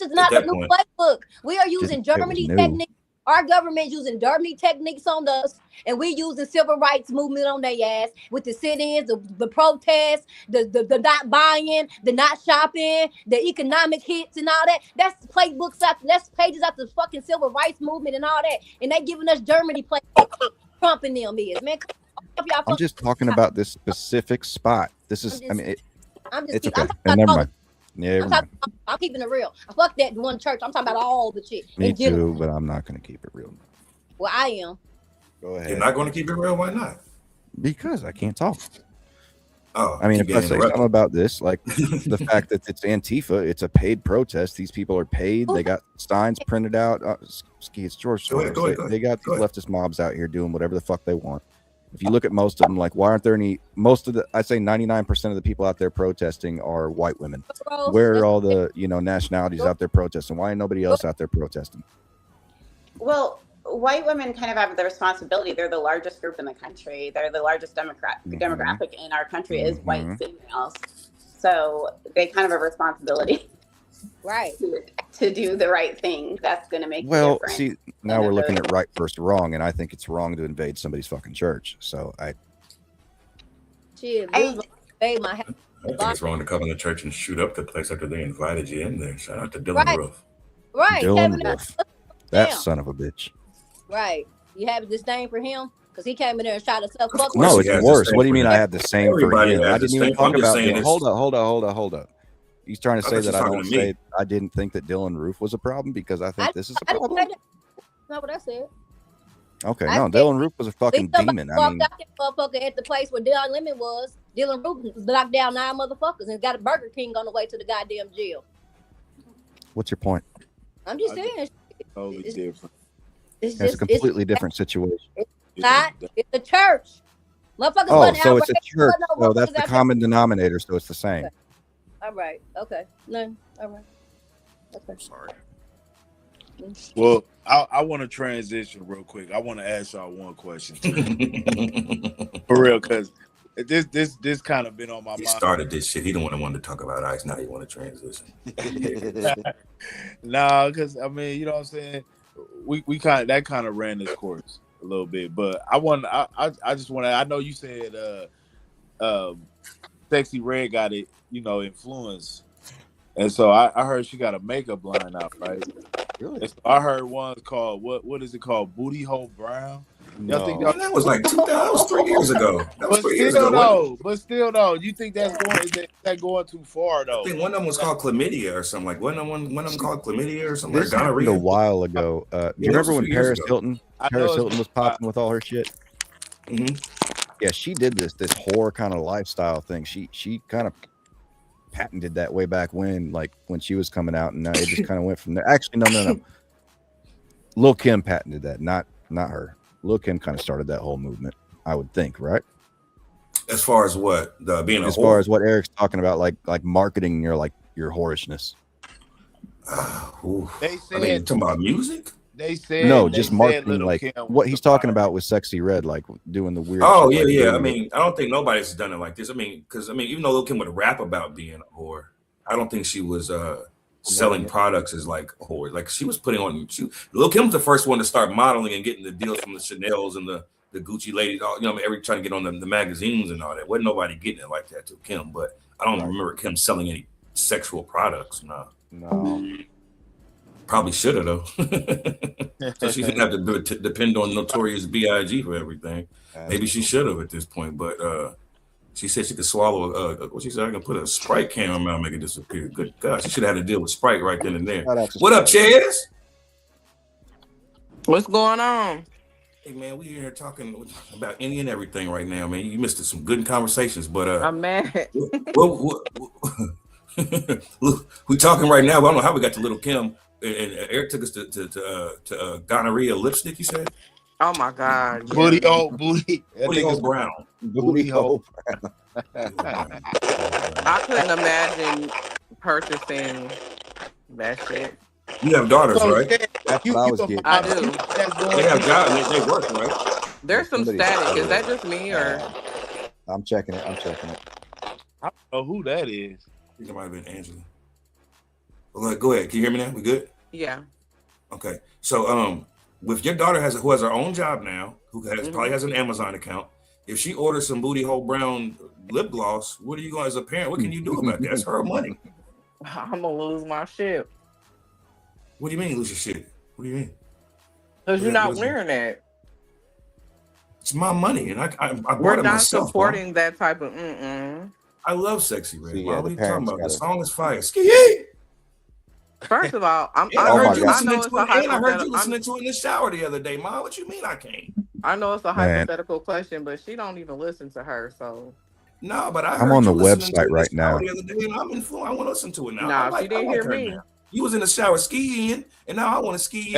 is not a new playbook. We are using Germany techniques. Our government using Germany techniques on us, and we using civil rights movement on their ass with the sit-ins, the protests, the not buying, the not shopping, the economic hits and all that. That's playbooks out. That's pages out the fucking civil rights movement and all that. And they giving us Germany playbook. Trump and them is, man. I'm just talking about this specific spot. This is, it's okay. Never mind. Yeah, I'm keeping it real. I fuck that one church. I'm talking about all the shit. Me too, but I'm not going to keep it real. Well, I am. Go ahead. You're not going to keep it real? Why not? Because I can't talk. Oh, I mean, if I say something about this, like the fact that it's Antifa, it's a paid protest. These people are paid. They got signs printed out. It's George Soros. They got these leftist mobs out here doing whatever the fuck they want. If you look at most of them, like, why aren't there any? Most of the, I say 99% of the people out there protesting are white women. Where are all the nationalities out there protesting? Why ain't nobody else out there protesting? Well, white women kind of have the responsibility. They're the largest group in the country. They're the largest demographic in our country is white females. So they kind of have a responsibility, right, to do the right thing. That's going to make see, now we're looking at right versus wrong, and I think it's wrong to invade somebody's fucking church. So I think it's wrong to come in the church and shoot up the place after they invited you in there. Shout out to Dylan Roof. Right, Dylan Roof. That son of a bitch. Right. You have disdain for him? Because he came in there and shot himself. No, it's worse. What do you mean I have the same for him? I didn't even talk about it. Hold up. He's trying to say that I didn't think that Dylan Roof was a problem because I think this is a problem. That's not what I said. Okay, no, Dylan Roof was a fucking demon. I mean, motherfucker at the place where Dylan Lemon was. Dylan Roof knocked down 9 motherfuckers and got a Burger King on the way to the goddamn jail. What's your point? I'm just saying. Totally different. It's a completely different situation. It's not. It's a church. Motherfuckers. Oh, so it's a church. So that's the common denominator. So it's the same. Okay. All right. Okay. No. All right. Okay. I'm sorry. Well, I want to transition real quick. I want to ask y'all one question. For real, because this kind of been on my mind. He started this shit. He don't want to talk about ice. Now he want to transition. Nah, because I mean, you know what I'm saying? We kind of ran this course a little bit, but I just want to. I know you said Sexy Red got it, influence, and so I heard she got a makeup line out, right? Really? And so I heard one's called what is it called? Booty Hole Brown. No. Think that was like 3 years ago. That was 3 years ago. But still, though, you think that's going too far, though? I think one of them was called chlamydia or something. Like one of them called chlamydia or something. This happened a while ago. Do you remember when Paris Hilton was popping with all her shit? Mm-hmm. Yeah, she did this whore kind of lifestyle thing. She kind of patented that way back when she was coming out, and now it just kind of went from there. Actually, no. Lil' Kim patented that, not her. Lil' Kim kind of started that whole movement, I would think, right? As far as what being a as whore? Far as what Eric's talking about, like marketing your whorishness. They said talking about music. They said no, just marketing. Like Kim what he's talking about with Sexy Red, like doing the weird. Oh shit, yeah. I mean, I don't think nobody's done it like this. I mean, because even though Lil' Kim would rap about being a whore, I don't think she was selling products as like a whore. Like she was putting on. Lil' Kim was the first one to start modeling and getting the deals from the Chanels and the Gucci ladies. Trying to get on the magazines and all that. Wasn't nobody getting it like that to Kim. But I don't remember Kim selling any sexual products. No. Probably should have though. So she didn't have to depend on Notorious B.I.G. for everything. Maybe she should have at this point, but she said she could swallow. What she said, I can put a Sprite can in her mouth and make it disappear. Good God, she should have had to deal with Sprite right then and there. What up, Chaz? What's going on? Hey man, we here talking about any and everything right now, man. You missed some good conversations, but I'm mad. look, we talking right now. But I don't know how we got to Little Kim, and Eric took us to gonorrhea lipstick. You said Oh my God. Booty, Yeah. oh booty. That booty hole nigga's brown. booty hole. I couldn't imagine purchasing that shit. You have daughters, So right? Chad, That's what I was getting. I do. That's going They have jobs. They work, right? There's some Somebody's- static. Is that just me or? I'm checking it. I'm checking it. I don't know who that is. I think it might have been Angela. Well, go ahead. Can you hear me now? We good? Yeah. Okay. So, if your daughter who has her own job now, who Mm-hmm. probably has an Amazon account, if she orders some booty hole brown lip gloss, what are you going as a parent? What can you do about that? That's her money. I'm gonna lose my shit What do you mean lose your shit? What do you mean? because you're What not is it? wearing that. It's my money, and I bought We're it not myself. supporting that type of. I love Sexy Red. See, Mom. yeah, What the are you talking parents about? The gotta- song is fire. Ski. First of all, I Oh my heard you God. listening to it, and I heard you hypothetical. listening to it in the shower the other day, Mom. What you mean I can't? I know it's a Man. hypothetical question, but she don't even listen to her. So No, but I I'm heard on you the listening to website it in right the shower now. the other day, and I'm in full. I want to listen to it now. nah, I she didn't like hear her me. now. You was in the shower skiing, and now I want to ski,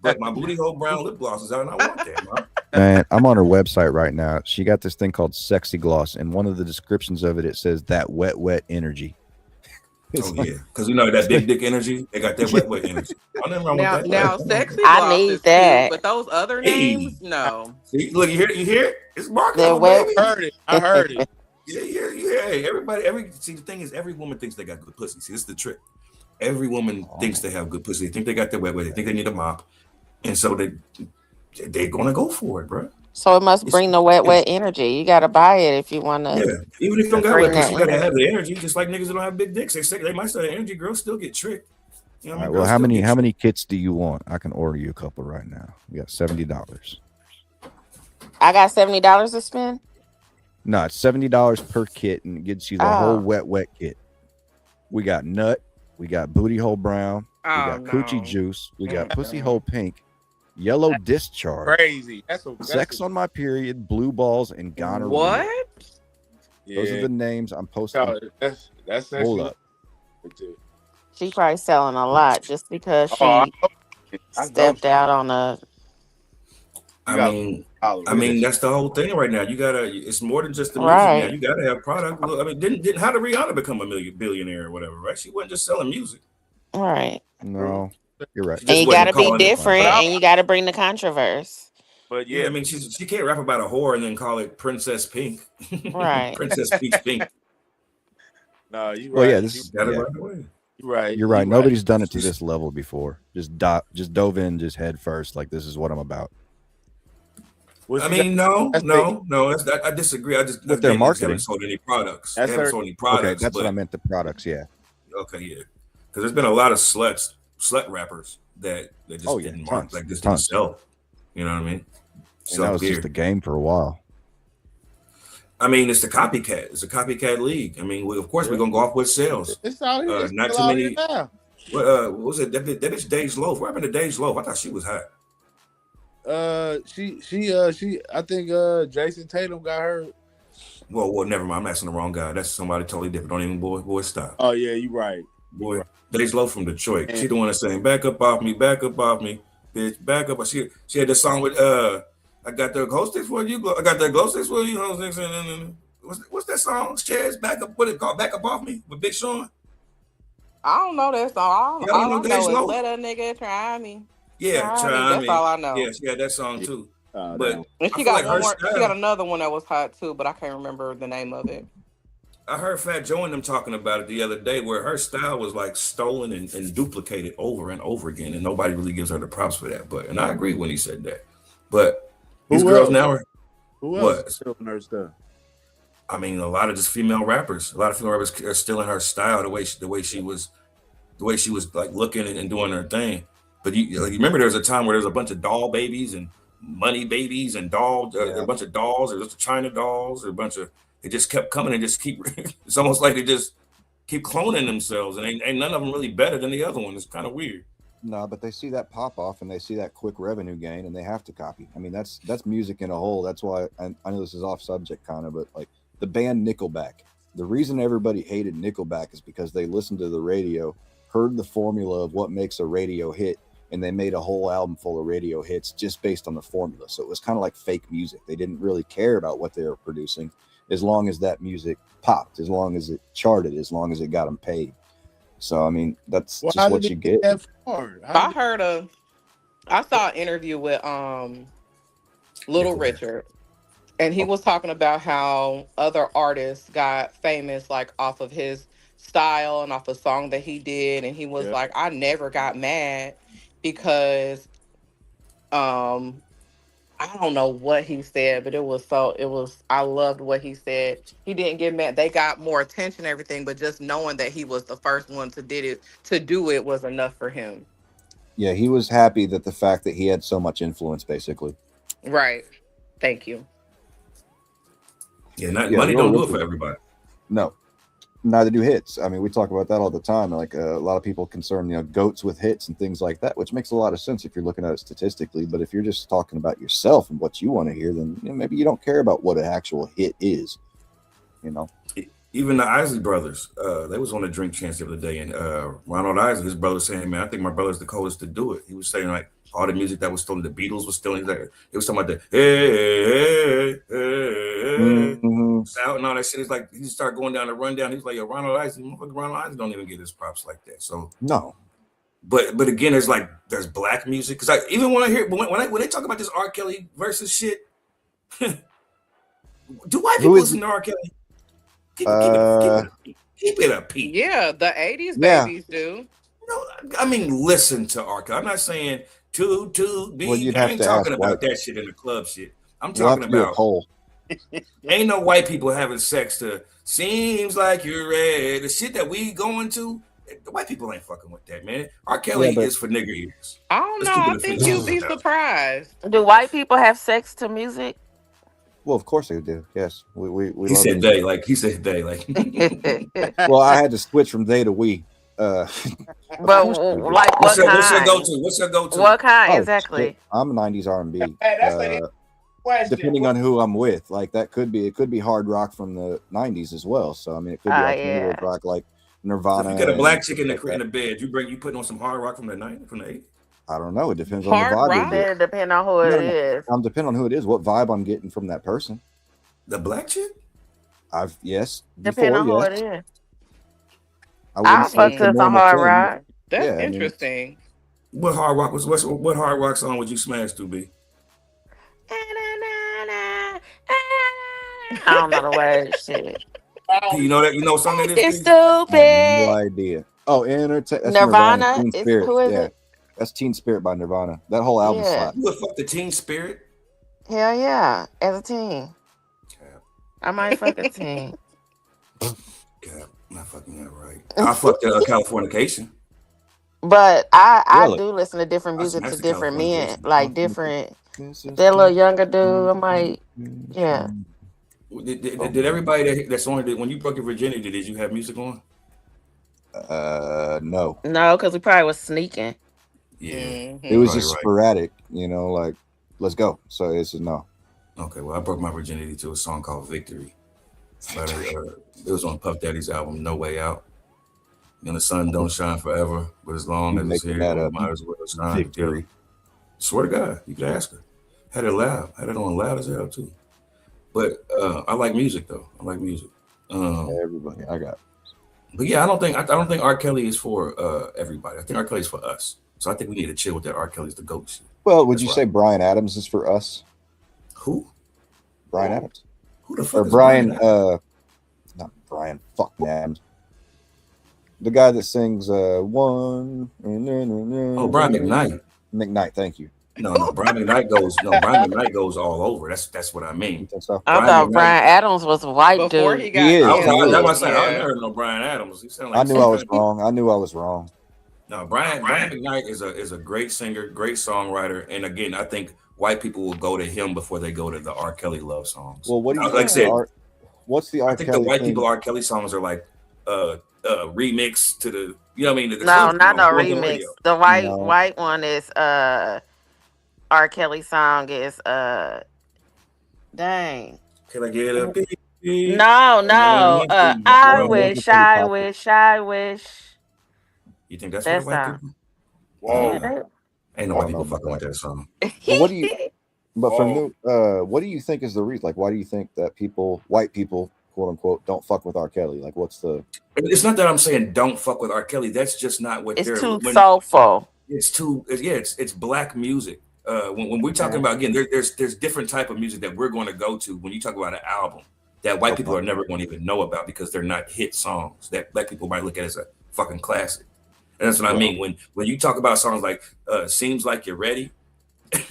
but my booty hole brown lip gloss is out, and I want that, Mom. Man, I'm on her website right now. She got this thing called Sexy Gloss, and one of the descriptions of it, it says that wet energy. Oh yeah, because you know that big dick energy. They got that wet energy. I nothing wrong with that. Now, sexy I gloss need is that. cute, but those other Hey. names, no. See, look, you hear it? It's marketing, They're wet. baby. I heard it. Yeah. Everybody. See, the thing is, every woman thinks they got good pussy. See, this is the trick. Every woman thinks they have good pussy. They think they got their wet. They think they need a mop, and so they're gonna go for it, bro. So it must bring the wet energy. You got to buy it if you want to. Yeah, even if you don't got Bring wet pussy, that you gotta energy. have the energy. Just like niggas that don't have big dicks, they might say energy. Girls still get tricked. You know All what I right, mean? well, Girls how still many get many kits do you want? I can order you a couple right now. We got $70. I got $70 to spend. No, it's $70 per kit, and it gets you the whole Oh. wet kit. We got nut, we got booty hole brown, we Oh, got coochie no. juice, we got pussy Mm-mm. hole pink, yellow discharge, Crazy. That's sex on my period, blue balls, and gonorrhea. What? Yeah. Those are the names I'm posting. That's Hold up. She probably selling a lot just because she I know. stepped out on a. I mean, that's the whole thing right now. You gotta. It's more than just the music Right. now. You gotta have product. Look, I mean, didn't how did Rihanna become a billionaire or whatever? Right? She wasn't just selling music. Right. No, you're right. And you wasn't got to be calling it- different, and you got to bring the controversy. But Yeah, I mean, she can't rap about a whore and then call it Princess Pink. Right. Princess Peach Pink. No, you right. Well, yeah, this is Got it yeah, right away. You right. you're right. You Nobody's done it to this level before. Just dove in, just head first. Like, this is what I'm about. What I you mean, got- no. I disagree. I just With their they just marketing. haven't sold any products. That's They haven't her- sold any products. Okay, that's but, what I meant. The products, yeah. Okay, yeah. Because there's been a lot of slut rappers that just Oh, yeah, didn't tons, like just tons. didn't sell. You know what I mean? And that was just the game for a while. I mean, it's the copycat. It's a copycat league. I mean, of course, we're gonna go off with sales. It's out here. It's Not still too out many. here now. What was it? That bitch Days Loaf. What happened to Days Loaf? I thought she was hot. She. I think Jason Tatum got her. Well, never mind. I'm asking the wrong guy. That's somebody totally different. Don't even boy stop. Oh yeah, you right. Boy, Days Loaf from Detroit. She the one that's saying, "Back up off me, bitch, back up." She had this song with I got the glow sticks for you. I got the glow sticks for you. What's that song? Chaz, back up. What it called? Back up off me with Big Sean. I don't know that song. Y'all All know I Days know is Loaf? let a nigga try me. Yeah, try That's me. all I know. Yeah, she had that song too. But And I she feel got like one her more. style- She got another one that was hot too, but I can't remember the name of it. I heard Fat Joe and them talking about it the other day, where her style was like stolen and duplicated over and over again, and nobody really gives her the props for that. And I agree when he said that. But these Who girls else? now are. Who What? else is stealing her stuff? I mean, a lot of just female rappers. A lot of female rappers are stealing her style, the way she was like looking and doing her thing. But you remember there was a time where there was a bunch of doll babies and money babies and dolls, a bunch of dolls, or just China dolls, or a bunch of. They just kept coming and just keep. It's almost like they just keep cloning themselves, and ain't none of them really better than the other one. It's kind of weird. No, but they see that pop off and they see that quick revenue gain and they have to copy. I mean, that's music in a whole. That's why I know this is off subject kind of, but like the band Nickelback. The reason everybody hated Nickelback is because they listened to the radio, heard the formula of what makes a radio hit, and they made a whole album full of radio hits just based on the formula. So it was kind of like fake music. They didn't really care about what they were producing as long as that music popped, as long as it charted, as long as it got them paid. So, I mean, that's just what you get. I saw an interview with Little Richard, and he was talking about how other artists got famous like off of his style and off a song that he did, and he was like, I never got mad because I don't know what he said, but I loved what he said. He didn't get mad. They got more attention and everything, but just knowing that he was the first one to do it was enough for him. Yeah, he was happy that the fact that he had so much influence, basically. Right. Thank you. Yeah, money don't do it for everybody. No. Neither do hits. I mean, we talk about that all the time. Like a lot of people concern, goats with hits and things like that, which makes a lot of sense if you're looking at it statistically. But if you're just talking about yourself and what you want to hear, then maybe you don't care about what an actual hit is. Even the Isley brothers, they was on a Drink Champs the other day, and Ronald Isley, his brother, saying, "Man, I think my brother's the coolest to do it." He was saying like all the music that was stolen, the Beatles was stealing. It was talking about the sound and all that shit. It's like he started going down the rundown. He's like, "Yo, Ronald Isley don't even get his props like that." So no. But again, there's black music, because I even when I hear when they talk about this R. Kelly versus shit, do white people listen to R. Kelly? Keep it up, Pete. Yeah, the 80s babies do. I mean, listen to R. Kelly. I'm not saying to be. Well, I ain't talking about that shit in the club shit. I'm talking about ain't no white people having sex to "Seems Like You're Red." The shit that we going to, the white people ain't fucking with that, man. R. Kelly is for nigger ears. I don't know. I think you'd be surprised. Do white people have sex to music? Well, of course they do. Yes, we he said they like. He said they like. Well, I had to switch from they to we. But like, what's your go-to? What's your go-to? What kind exactly? I'm a '90s R&B. Depending on who I'm with, like it could be hard rock from the '90s as well. So I mean, it could be alternative rock like Nirvana. So if you got a black chick in the bed, you putting on some hard rock from the '90s, from the '80s. I don't know. It depends on the vibe. It depends on who it is. Depending on who it is, what vibe I'm getting from that person. The black chick? Depending on who it is. I fuck to some hard rock. That's interesting. What hard rock what hard rock song would you smash to, B? I don't know the words. Shit. You know that? You know something that is stupid. No idea. Oh, Nirvana. Who is it? That's Teen Spirit by Nirvana. That whole album slaps. You would fuck the Teen Spirit? Hell yeah. As a teen. I might fuck a teen. God, I'm not fucking that right. I fucked Californication. But I do listen to different music to different men. Like different. That little younger dude, I might, yeah. Did everybody that's on it, when you broke your virginity, did you have music on? No. No, because we probably was sneaking. Yeah. It was just sporadic, like, let's go. So it's a no. Okay, well, I broke my virginity to a song called Victory. But, it was on Puff Daddy's album, No Way Out. The sun don't shine forever, but as long as it's here, it might as well shine. Victory. Swear to God, you could ask her. Had it loud. Had it on loud as hell, too. But I like music, though. I like music. Everybody, I got it. But yeah, I don't think R. Kelly is for everybody. I think R. Kelly is for us. So I think we need to chill with that. R. Kelly's the GOAT shit. Well, would you say Bryan Adams is for us? Who? Bryan Adams. Who the fuck or is Bryan? Not Bryan. Fuck Adams. The guy that sings one. Oh, Brian McKnight. McKnight, thank you. No, Brian McKnight goes. No, Brian McKnight goes all over. That's what I mean. So? I thought Bryan Adams was a white before dude. He got. That's what I said. I never heard no Bryan Adams. He sounded like I knew I was wrong. No, Brian McKnight is a great singer, great songwriter, and again, I think white people will go to him before they go to the R. Kelly love songs. Well, what do you like I said? What's the R. I think Kelly the white thing? people R. Kelly songs are like remix to the, you know what I mean? The No, clip, you not know, no on the radio. remix. The white No. one is R. Kelly song is dang. Can I get a beat? No, no. I That wasn't wish, pretty I popular. wish, I wish. You think that's for the That white song. people? Yeah, Whoa. Ain't no I white don't know people about fucking with that. that song. But what do you? But for Whoa. new, what do you think is the reason? Like, why do you think that white people, quote unquote, don't fuck with R. Kelly? Like, what's the? It's not that I'm saying don't fuck with R. Kelly. That's just not what it's they're. too When soulful. it's too, yeah, it's black music. When we're talking about, again, there's different type of music that we're going to go to when you talk about an album that white people are never going to even know about because they're not hit songs that black people might look at as a fucking classic. And that's what I mean when you talk about songs like "Seems Like You're Ready."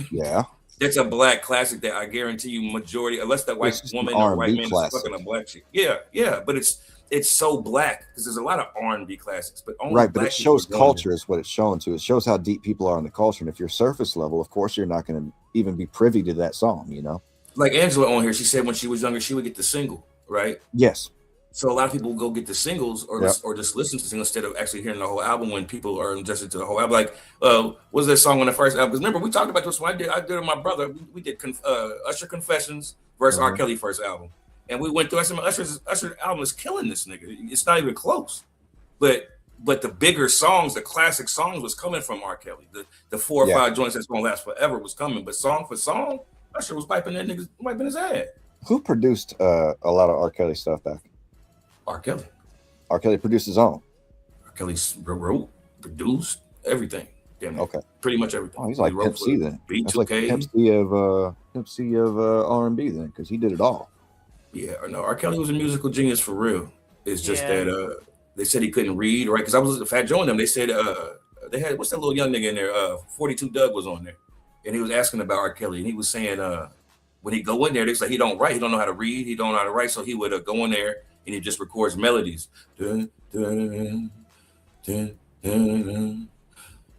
Yeah, that's a black classic that I guarantee you majority, unless that white woman or white man is fucking a black chick. Yeah, but it's so black because there's a lot of R&B classics, but only right. But black it shows people are going culture is what it's showing to. It shows how deep people are in the culture. And if you're surface level, of course, you're not going to even be privy to that song. You know, like Angela on here, she said when she was younger, she would get the single, right? yes. So a lot of people go get the singles or just listen to singles instead of actually hearing the whole album when people are just into the whole album. Like, was that song on the first album? Because remember, we talked about this when I did it with my brother. We did Usher Confessions versus R. Kelly first album. And we went through, I said, Usher album is killing this nigga. It's not even close. But the bigger songs, the classic songs was coming from R. Kelly. The 4 or 5 joints that's going to last forever was coming. But song for song, Usher was wiping his ass. Who produced a lot of R. Kelly stuff back? R. Kelly. R. Kelly produced his own. R. Kelly wrote, produced everything. Damn, okay, pretty much everything. Oh, he's like Pimp C then. B2K. That's like Pimp C of R&B then, because he did it all. Yeah, no, R. Kelly was a musical genius for real. It's just that they said he couldn't read, right? Because I was Fat Joe and them. They said they had what's that little young nigga in there? 42 Doug was on there, and he was asking about R. Kelly, and he was saying when he go in there, they say he don't write, he don't know how to read, he don't know how to write, so he would go in there and he just records melodies. Dun, dun, dun, dun,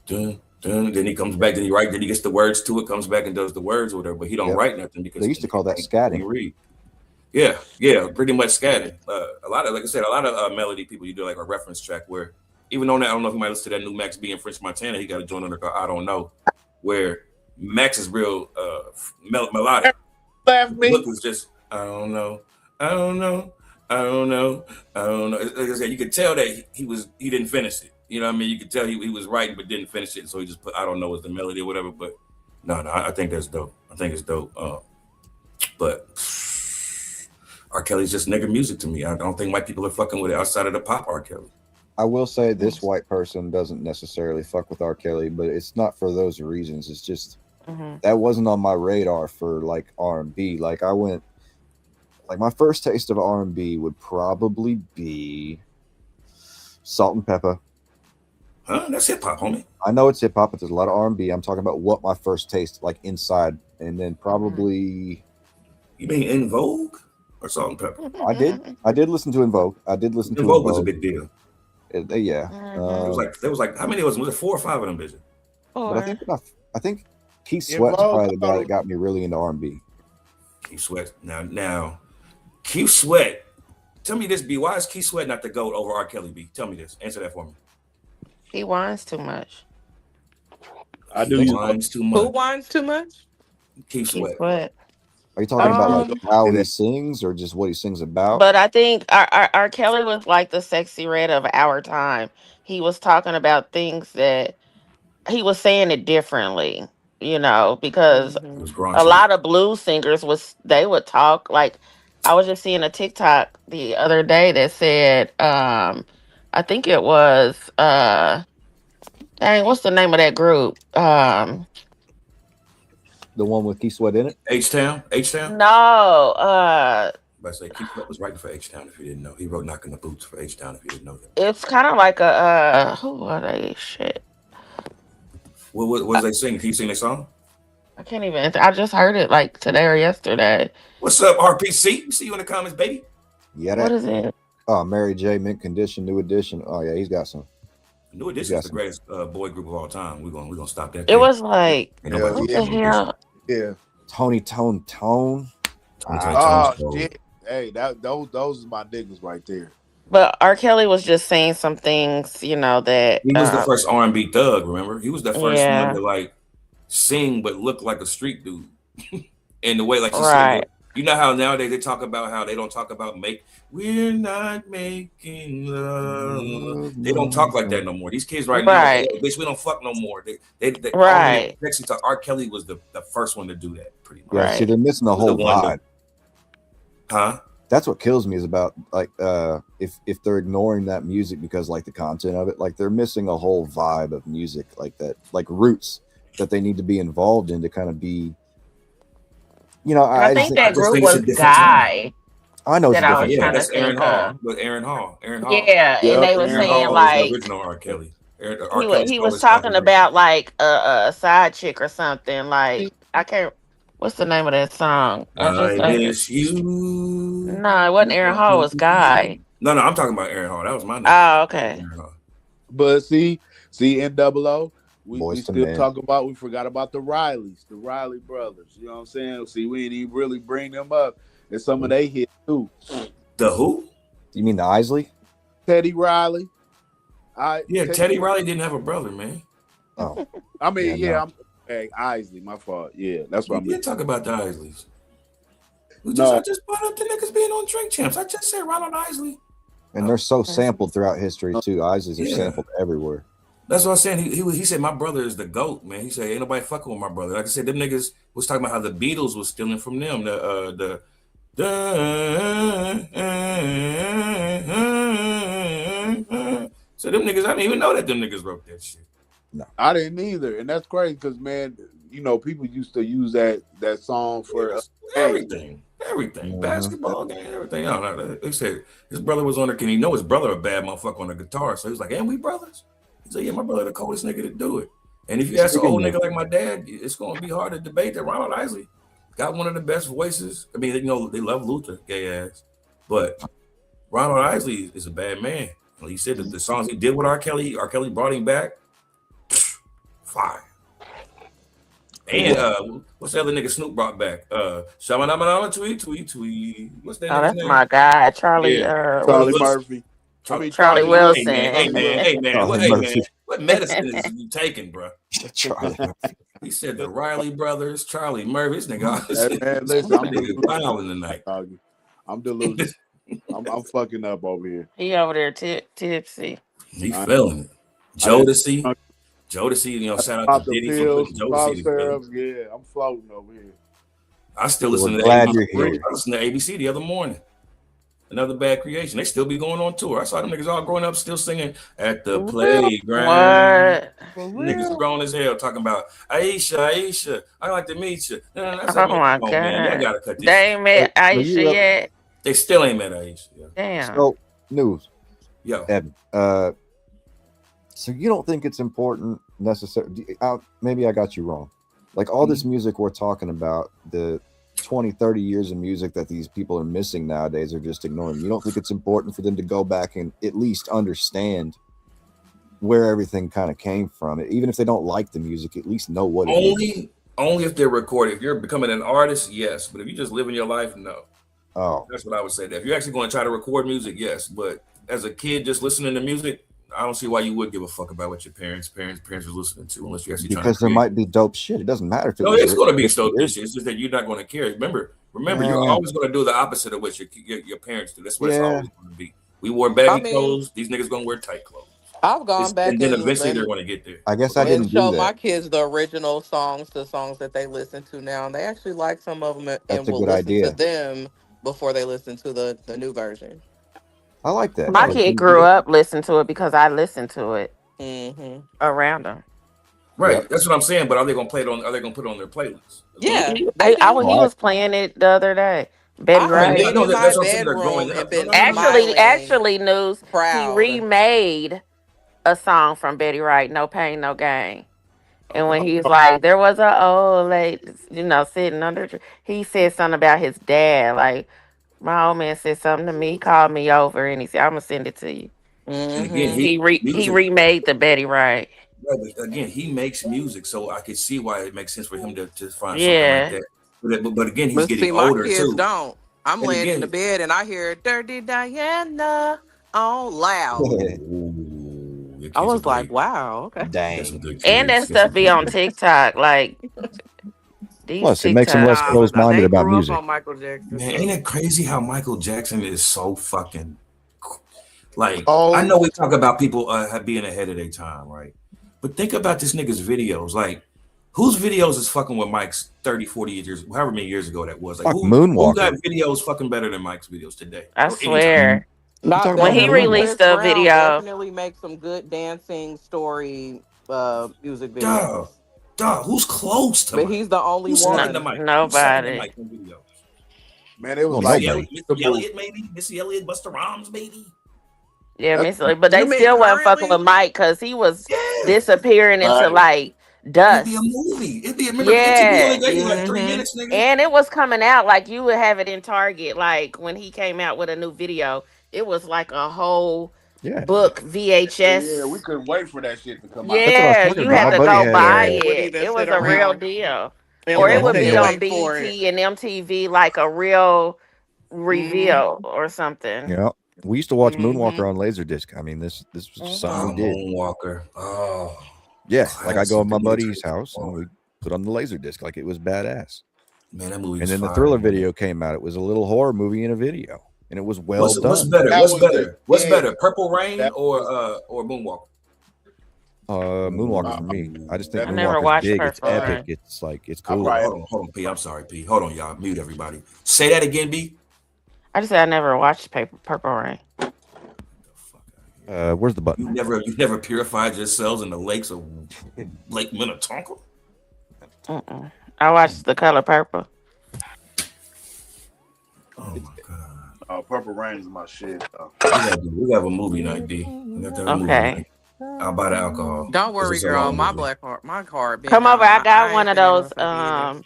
dun, dun. Then he comes back, then he writes, then he gets the words to it, comes back and does the words or whatever, but he don't write nothing because they used to call that scatting. Read. Yeah, pretty much scatting. A lot of, like I said, a lot of melody people you do like a reference track where even on that, I don't know if you might listen to that new Max B in French Montana, he got a joint on there called I Don't Know, where Max is real melodic. Laugh me. Look was just I don't know. Like I said, you could tell that he didn't finish it. You know what I mean? You could tell he was writing but didn't finish it, so he just put I don't know as the melody or whatever. But no, I think that's dope. I think it's dope. But R. Kelly's just nigga music to me. I don't think white people are fucking with it outside of the pop R. Kelly. I will say this white person doesn't necessarily fuck with R. Kelly, but it's not for those reasons. It's just that wasn't on my radar for like R&B. Like my first taste of R&B would probably be Salt and Pepper. Huh? That's hip hop, homie. I know it's hip hop, but there's a lot of R&B. I'm talking about what my first taste like inside, and then probably. You mean In Vogue or Salt and Pepper? I did listen to In Vogue. I did listen to In Vogue was a big deal. Yeah. There was like how many was it 4 or 5 of them, vision? But I think Keith Sweat's probably the guy that got me really into R&B. Keith Sweat. Now, Keith Sweat. Tell me this, B. Why is Keith Sweat not the GOAT over R. Kelly, B? Tell me this. Answer that for me. He whines too much. I do. He whines too much. Who whines too much? Keith Sweat. Are you talking about like how he sings or just what he sings about? But I think R. Kelly was like the sexy red of our time. He was talking about things that he was saying it differently, because a lot of blues singers they would talk like I was just seeing a TikTok the other day that said, I think it was what's the name of that group? The one with Keith Sweat in it? H-Town? No. I say Keith Sweat was writing for H-Town if you didn't know. He wrote Knocking the Boots for H-Town if you didn't know that. It's kind of like a who are they? Shit. What was they singing? Can you sing their song? I can't even. I just heard it like today or yesterday. What's up, RPC? See you in the comments, baby. Yeah. What is it? Oh, Mary J, Mint Condition, New Edition. Oh yeah, he's got some. New Edition is the greatest boy group of all time. We're gonna stop that. It was like what the hell? Yeah. Tony Tone. Oh shit! Hey, those are my niggas right there. But R. Kelly was just saying some things, that He was the first R&B thug. Remember, he was the first one yeah, to like sing but look like a street dude. In the way, like you said, right, you know how nowadays they talk about how they don't talk about we're not making love. They don't talk like that no more. These kids right now, right, bitch, we don't fuck no more. They all in right, sexy talk. R. Kelly was the first one to do that, pretty much. Yeah, see, right. they're missing the He was the whole one vibe. Huh? That's what kills me is about like if they're ignoring that music because like the content of it, like they're missing a whole vibe of music like that, like roots that they need to be involved in to kind of be, And I I just think think I that just group think it's a was different time. Guy I know it's that a I different was Yeah, trying to that's Aaron think Hall. of. But Aaron Hall. Yeah, and Yep, they were Aaron Aaron saying Hall Hall. was the like original R. Kelly. R. he was Kelly he stole was his talking copyright. about like a side chick or something. Like I can't. What's the name of that song? I miss you. No, it wasn't Aaron Hall. It was Guy. No, I'm talking about Aaron Hall. That was my nigga. Oh, okay. Aaron Hall. But see, NWO, we Boys to still Men. talk about, we forgot about the Rileys, the Riley brothers. You know what I'm saying? See, we didn't even really bring them up. And some of they hit too. The who? You mean the Isley? Teddy Riley. Teddy Riley didn't have a brother, man. Oh, I mean, Yeah, I'm Isley, my fault. Yeah, that's what We I mean. did talk about the Isleys. No. I just brought up the niggas being on Drink Champs. I just said Ronald Isley. and they're so sampled throughout history too. Isleys are Yeah. sampled everywhere. That's what I'm saying. He said my brother is the GOAT, man. He said ain't nobody fucking with my brother. Like I said, them niggas was talking about how the Beatles was stealing from them. So them niggas, I didn't even know that them niggas wrote that shit. I didn't either. And that's crazy because, man, people used to use that song for everything. Basketball game, everything. I don't know. They said his brother was on there. Can he know his brother a bad motherfucker on the guitar? So he was like, "And we brothers." He said, "Yeah, my brother the coldest nigga to do it." And if you ask an old nigga like my dad, it's going to be hard to debate that Ronald Isley got one of the best voices. I mean, they love Luther, gay ass, but Ronald Isley is a bad man. He said that the songs he did with R. Kelly brought him back. Fire. And what's the other nigga Snoop brought back? Shamanama tweet. What's that nigga's That's name? my guy, Charlie. Yeah. Charlie Murphy. Charlie Wilson. Hey man. Charlie Murphy. What medicine is you taking, bro? Charlie Murphy. He said the Riley brothers, Charlie Murphy. This nigga, Hey, man, listen, I'm nigga wilding tonight. I'm deluded. I'm fucking up over here. He over there tipsy. He feeling it. Jodeci, shout out to Diddy for putting Jodeci. Yeah, I'm floating over here. I still listen to glad ABC. you're here. I listened to ABC the other morning. Another Bad Creation. They still be going on tour. I saw them niggas all growing up still singing at the playground. What? Niggas grown as hell talking about Aisha, I like to meet you. Oh my God. Man, y'all gotta cut this. They ain't met Aisha yet. They still ain't met Aisha. Yeah. Damn. So news. Yo. Evan, so you don't think it's important necessarily? Maybe I got you wrong. Like all this music we're talking about, the 20, 30 years of music that these people are missing nowadays are just ignoring. You don't think it's important for them to go back and at least understand where everything kind of came from? Even if they don't like the music, at least know what it is. Only if they're recording. If you're becoming an artist, yes. But if you just living your life, no. Oh, that's what I would say. That if you're actually going to try to record music, yes. But as a kid, just listening to music, I don't see why you would give a fuck about what your parents are listening to, unless you're actually trying to because there might be dope shit. It doesn't matter if no, it's going to be dope shit. It's just that you're not going to care. Remember, you're always going to do the opposite of what your parents do. That's what it's always going to be. We wore baggy clothes. These niggas going to wear tight clothes. I've gone back and then eventually they're going to get there. I guess I didn't show do that. my kids the original songs, the songs that they listen to now, and they actually like some of them and will listen to them before they listen to the new version. I like that. My kid grew up listening to it because I listened to it around them. Right, yep. That's what I'm saying. But are they going to play it on? Are they going to put it on their playlist? Yeah, he was playing it the other day. Betty Wright. I know that's what I'm saying. They're growing up. Actually, news. He remade a song from Betty Wright, "No Pain, No Gain." And when he's like, there was an old lady, sitting under a tree. He said something about his dad. Like, my old man said something to me. He called me over and he said, "I'm gonna send it to you." And again, he remade the Betty Wright. Right, but again, he makes music, so I could see why it makes sense for him to find something like that. But again, he's getting older my kids too. don't. I'm laying in the bed and I hear "Dirty Diana." on loud. Ooh, your I kids are was like, great. wow, okay. That's some Dang. good And that kids. That's some stuff be good on kids. TikTok. Like these Plus, it makes them TikTok less Nah, kids. but closed-minded they about grew up music. on Michael Jackson. Man, So. ain't it crazy how Michael Jackson is so fucking like? Oh, I know we talk about people being ahead of their time, right? But think about this nigga's videos. Like, whose videos is fucking with Mike's 30, 40 years, however many years ago that was? Like, Fuck who got Moonwalker. videos fucking better than Mike's videos today I or anytime? swear. You Not talking When about he definitely Moonwalker? released Chris the Brown video, definitely makes some good dancing story music Duh, videos. who's close to But Mike? he's the only Who's second to one. Mike? Who's second to nobody. Mike in videos? man, it was Oh, like nobody. Missy Elliott, maybe. Missy Elliott, Busta Rhymes, maybe. Yeah, that's Miss Lee, but You they mean still wasn't fucking Yeah, with Mike because he was yeah. disappearing into right. like It'd be a dust. movie. Remember MTV only Yeah. gave you like 3 hmm minutes, nigga. And it was coming out like you would have it in Target. Like when he came out with a new video, it was like a whole Yeah, book Yeah, we VHS. couldn't wait for that shit to come out. that's what I was Yeah, talking you about. had My to buddy go had buy People would it. even It sit was a real around deal. and Or yeah, it my would wait buddy be had on wait for it. BT and MTV like a real hmm reveal or something. we used to watch hmm Moonwalker on Laserdisc. I mean, this was just something we Oh, Hmm. did. Moonwalker. Oh, Yeah, like I go classic. to The my movie's buddy's house and we put on the Laserdisc like it was badass. man, that movie And was then the fire. Thriller Man. video came out. It was a little horror movie in a video, and it was well What's done. better? That What's was the better? What's yeah. better? Purple Rain That was or Moonwalker? Moonwalker uh, for me. I just think I that never Moonwalker's watched big. It's Purple yeah. epic. Rain. It's like it's I cool. probably Hold on, P. I'm sorry, P. Hold on, y'all. Mute everybody. Say that again, B. I just said I never watched Purple Rain. Where's the button? You never purified yourselves in the lakes of Lake Minnetonka? Mm-mm. I watched The Color Purple. Oh my god. Purple Rain is my shit. We have a movie night, B. We got to have a movie Okay. night. I'll buy the alcohol. Don't worry, It's a girl. long My movie. my card big Come over. I enough. got I one ain't of finna those. motherfucking eat it.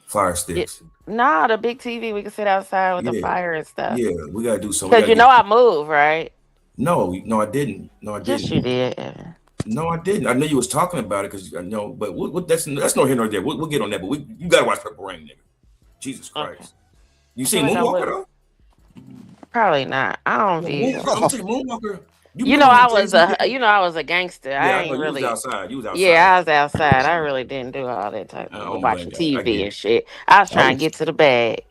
Fire sticks. Nah, the big TV. We can sit outside with the Yeah. fire and stuff. Yeah, we gotta do something. Because you know I move, right? No, I didn't. No, I Yes, didn't. you did, Evan. No, I didn't. I knew you was talking about it because I know, but that's no here nor there. We'll get on that, but you gotta watch Purple Rain, nigga. Jesus Christ. Okay. You I seen feel like I Moonwalker would. though? Probably not. I don't view. I'm saying Moonwalker. You know I was a gangster. Yeah, I I know ain't you was really. outside. You was outside. Yeah, I was outside. I really didn't do all that type I of don't blame watching you. I get TV it. and shit. I was I trying to was get to the bag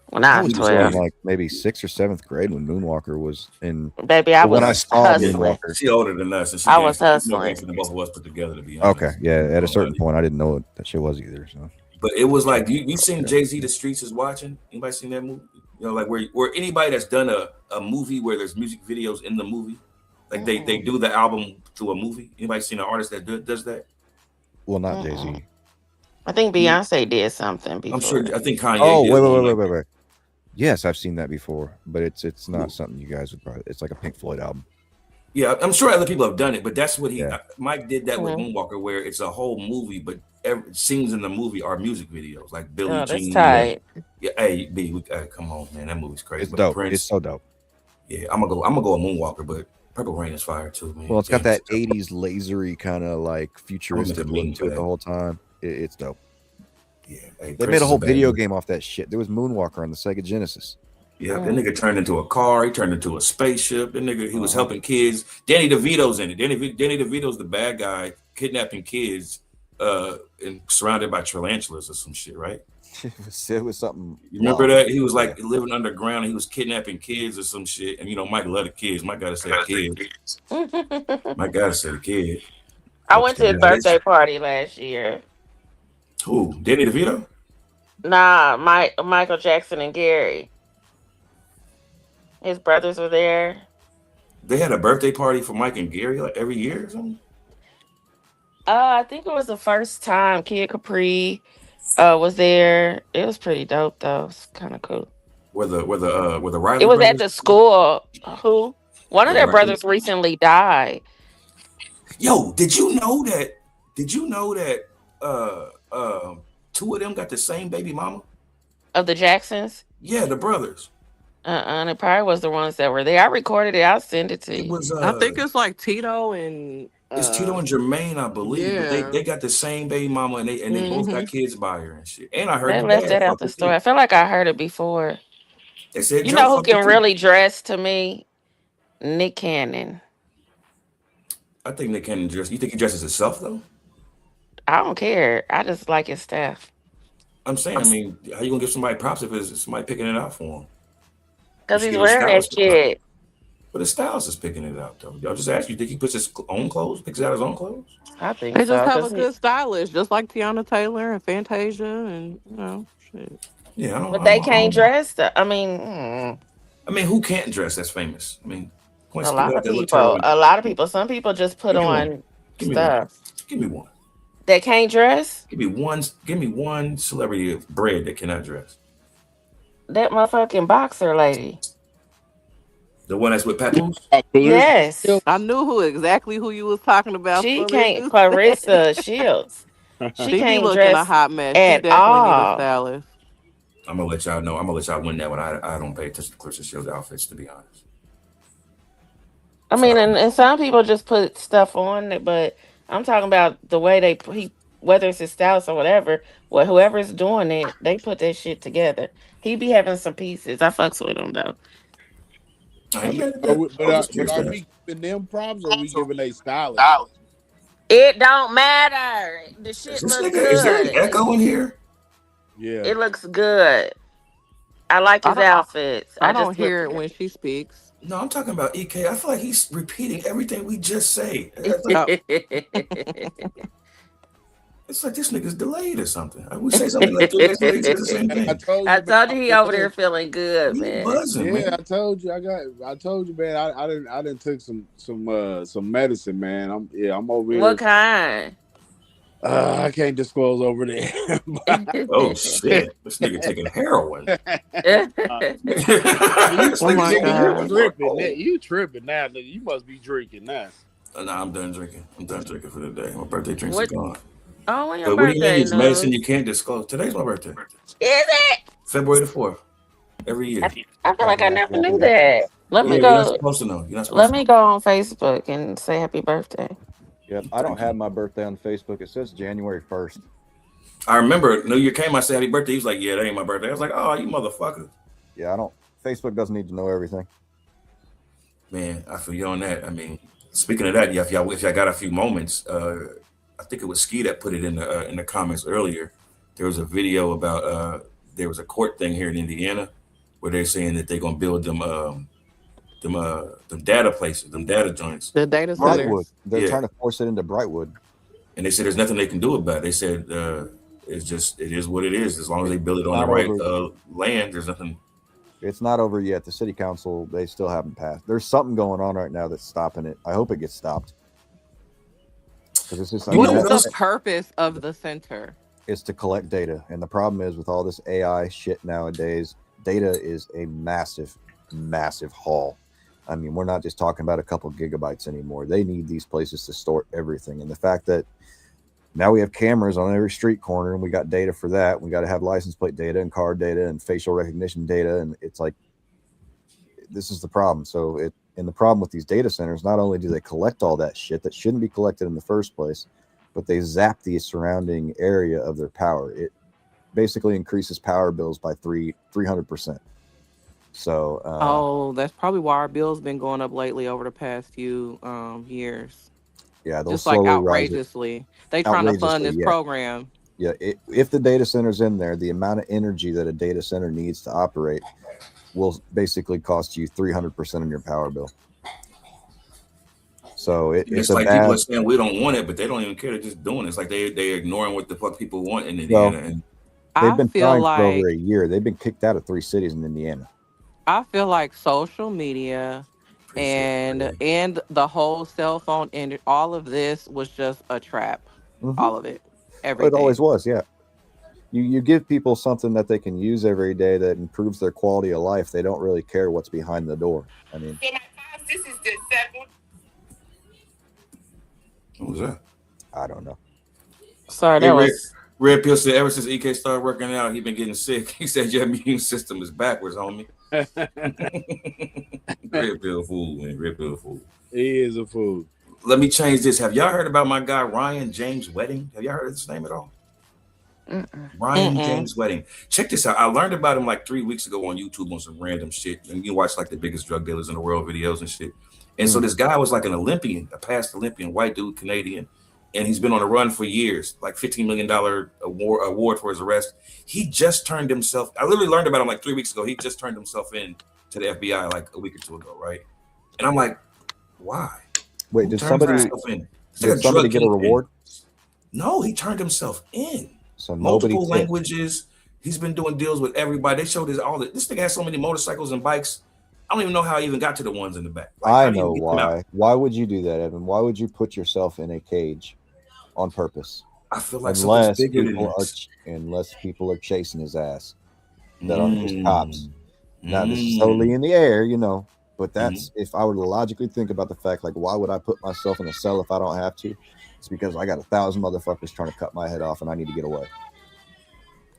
when I I was was We just still in 12. need like maybe 6th or 7th grade when Moonwalker was in. Baby, I But when I was saw hustling. Moonwalker, she older than us, and she I was gangster. She's more hustling. gangster than both of us put together, to be honest. okay, yeah, at a certain point, I didn't know what that shit was either. So But it was like you seen Jay-Z The Streets Is Watching? Anybody seen that movie? You know, like where anybody that's done a movie where there's music videos in the movie, like they do the album through a movie. Anybody seen an artist that does that? well, not Jay Z. I think Beyonce did something I'm before. sure. I think Kanye. Oh, did one like that. wait. Yes, I've seen that before, but it's not something you guys would probably. It's like a Pink Floyd album. Yeah, I'm sure other people have done it, but that's what Yeah. Mike did that with Mhm. Moonwalker, where it's a whole movie, but every scenes in the movie are music videos, like Billie Oh, that's Jean. tight. Yeah, hey, B, come on, man, that movie's crazy. It's But dope. Prince, It's so dope. yeah, I'm gonna go a Moonwalker, but Purple Rain is fire too, man. Well, it's got that Yeah. 80s lasery kind of like futuristic mean look to to it that. the whole time. It's dope. Yeah, hey, They Prince made a is whole bad video dude. game off that shit. There was Moonwalker on the Sega Genesis. Yeah, that nigga turned into a car. He turned into a spaceship. That nigga, he was helping kids. Danny DeVito's in it. Danny DeVito's the bad guy kidnapping kids, and surrounded by tarantulas or some shit, right? It was something. You remember that? He was like Yeah. living underground. And he was kidnapping kids or some shit. And you know, Mike loved the kids. Mike gotta say a kid. Mike gotta say a kid. I went to his birthday party last year. Who? Danny DeVito? Nah, Michael Jackson and Gary. His brothers were there. They had a birthday party for Mike and Gary like every year or something. I think it was the first time Kid Capri was there. It was pretty dope though. It's kind of cool. Where the Riley It was at brothers? the school. One of The their Riley- brothers recently died. Yo, did you know that? Two of them got the same baby mama? Of the Jacksons. Yeah, the brothers. And it probably was the ones that were there. I recorded it. I'll send it to It you. was. I think it's like Tito and It's Tito and Jermaine, I believe. yeah. But they got the same baby mama, and they both got kids by her and shit. And I heard They the left dad that out fuck the with story. too. I feel like I heard it before. They said You Joe know who fucked with can too. really dress to me? Nick Cannon. I think Nick Cannon dress. You think he dresses himself though? I don't care. I just like his stuff. I'm saying, I mean, how you gonna give somebody props if it's somebody picking it out for him? Because You should he's give a wearing that stylist the props. shit. But the stylist is picking it out though. Y'all just ask you think he puts his own clothes, picks out his own clothes? I think They just so. have a 'Cause good stylist, just like Tiana Taylor and Fantasia, and shit. Yeah, but they I can't don't know. dress. I mean, I mean, who can't dress that's famous? I mean, points a people lot out of there look people. terrible. A lot of people. Some people just put Give me one. on Give me one. stuff. Give me one. They can't dress. Give me one celebrity of bread that cannot dress. That motherfucking boxer lady. The one that's with Papoose? Yes. I knew exactly who you was talking about. She can't. Felicia. Clarissa Shields. She She be can't looking a dress hot mess. She at definitely need a all. stylist. I'm gonna let y'all know. I'm gonna let y'all win that one. I don't pay attention to Clarissa Shields outfits, to be honest. I mean, and some people just put stuff on it, but I'm talking about the way whether it's his stylist or whatever, whoever's doing it, they put that shit together. He be having some pieces. I fucks with him though. I ain't mad at Are that. we, I was just but curious are to ask. we giving them props or are we giving a stylist? It don't matter. The shit look Is there an good. echo in here? Yeah. It looks good. I like his outfits. I don't hear it when she speaks. No, I'm talking about EK. I feel like he's repeating everything we just say. It's like this nigga's delayed or something. We say something like 3 days later, he says the same thing. I told you he over there feeling good, man. Buzzing, yeah, man. I told you. I told you, man. I didn't took some medicine, man. I'm over here. What kind? I can't disclose over there. Oh shit! This nigga taking heroin. You tripping now? Nigga. You must be drinking now. No, I'm done drinking. I'm done drinking for the day. My birthday drinks are gone. Oh, when your But what do you birthday? mean? It's medicine you can't disclose. Today's my birthday. Is it? February the 4th. Every year. I feel like I never knew that. Let me You're go. not supposed to know. You're not supposed Let to me go on Facebook and say happy birthday. Yep, I don't have my birthday on Facebook. It says January 1st. I remember New Year came. I said happy birthday. He was like, "Yeah, that ain't my birthday." I was like, "Oh, you motherfucker." Yeah, I don't. Facebook doesn't need to know everything. Man, I feel you on that. I mean, speaking of that, if y'all got a few moments, I think it was Ski that put it in the comments earlier. There was a video about there was a court thing here in Indiana where they're saying that they're gonna build them data places, them data joints. The data Brightwood. centers. They're trying to force it into Brightwood. And they said there's nothing they can do about it. They said it is what it is. As long as they build it on the right land, there's nothing. It's not over yet. The city council, they still haven't passed. There's something going on right now that's stopping it. I hope it gets stopped. What is the purpose of the center? It's to collect data. And the problem is with all this AI shit nowadays, data is a massive, massive haul. I mean, we're not just talking about a couple gigabytes anymore. They need these places to store everything. And the fact that now we have cameras on every street corner and we got data for that. We got to have license plate data and car data and facial recognition data. And it's like, this is the problem. And the problem with these data centers, not only do they collect all that shit that shouldn't be collected in the first place, but they zap the surrounding area of their power. It basically increases power bills by 300%. So that's probably why our bill's been going up lately over the past few years. Yeah, just like outrageously. They trying to fund this program. Yeah, if the data center's in there, the amount of energy that a data center needs to operate will basically cost you 300% of your power bill. So it's like people are saying we don't want it, but they don't even care. They're just doing it. It's like they're ignoring what the fuck people want in Indiana. And they've been trying for over a year. They've been kicked out of 3 cities in Indiana. I feel like social media and the whole cell phone and all of this was just a trap. Mm-hmm. All of it. Everything. It always was, yeah. You give people something that they can use every day that improves their quality of life. They don't really care what's behind the door. I mean, this is the second. What was that? I don't know. Sorry, that was Red Pill said ever since EK started working out, he's been getting sick. He said your immune system is backwards, homie. Red Pill fool, man. Red Pill fool. He is a fool. Let me change this. Have y'all heard about my guy Ryan James' wedding? Have y'all heard of this name at all? Brian James Wedding. Check this out. I learned about him like 3 weeks ago on YouTube on some random shit. And you watch like the biggest drug dealers in the world videos and shit. And so this guy was like an Olympian, a past Olympian, white dude, Canadian. And he's been on the run for years, like $15 million award for his arrest. He just turned himself, I literally learned about him like 3 weeks ago. He just turned himself in to the FBI like a week or two ago, right? And I'm like, why? Wait, did somebody get a reward? No, he turned himself in. So multiple languages. He's been doing deals with everybody. They showed this thing has so many motorcycles and bikes. I don't even know how I even got to the ones in the back. Like, I know why. Why would you do that, Evan? Why would you put yourself in a cage on purpose? I feel like unless people are chasing his ass that aren't just cops. Now this is totally in the air, you know. But that's if I were to logically think about the fact, like, why would I put myself in a cell if I don't have to? It's because I got 1,000 motherfuckers trying to cut my head off, and I need to get away.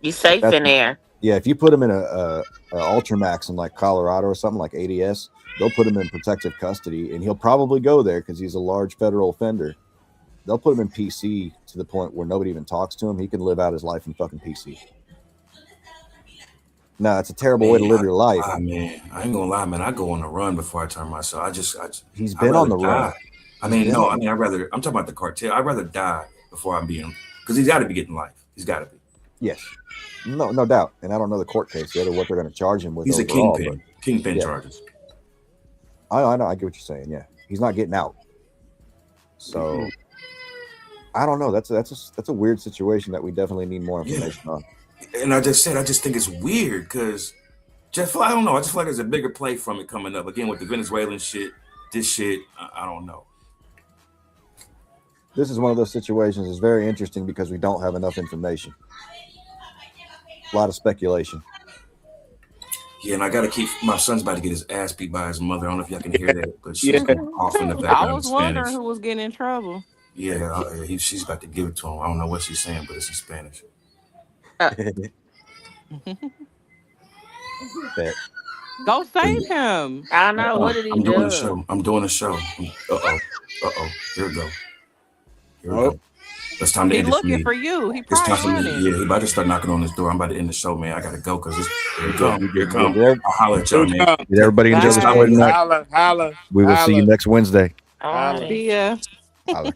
You safe in there? Yeah, if you put him in a Ultramax in like Colorado or something like ADS, they'll put him in protective custody, and he'll probably go there because he's a large federal offender. They'll put him in PC to the point where nobody even talks to him. He can live out his life in fucking PC. No, it's a terrible way to live your life. Man, I ain't gonna lie, man. I go on a run before I turn myself. He's been on the run. I'm talking about the cartel. I'd rather die before I'm being, because he's got to be getting life. He's got to be. Yes, no doubt. And I don't know the court case yet or what they're going to charge him with. He's overall, a kingpin charges. I know. I get what you're saying. Yeah, he's not getting out. So I don't know. That's a weird situation that we definitely need more information on. And I just think it's weird because I don't know. I just feel like there's a bigger play from it coming up again with the Venezuelan shit. This shit, I don't know. This is one of those situations that's very interesting because we don't have enough information. A lot of speculation. Yeah, and I got to keep, my son's about to get his ass beat by his mother. I don't know if y'all can hear that, but she's off in the background. I was wondering who was getting in trouble. Yeah, she's about to give it to him. I don't know what she's saying, but it's in Spanish. Go save him. I know. What did he do? I'm doing a show. Here we go. It's time to end this meeting. He's looking for you. He probably he about to start knocking on this door. I'm about to end the show, man. I gotta go because here it comes. I'll holler at y'all, man. Did everybody enjoy the show tonight? Holla. We will see you next Wednesday. See ya. Holla.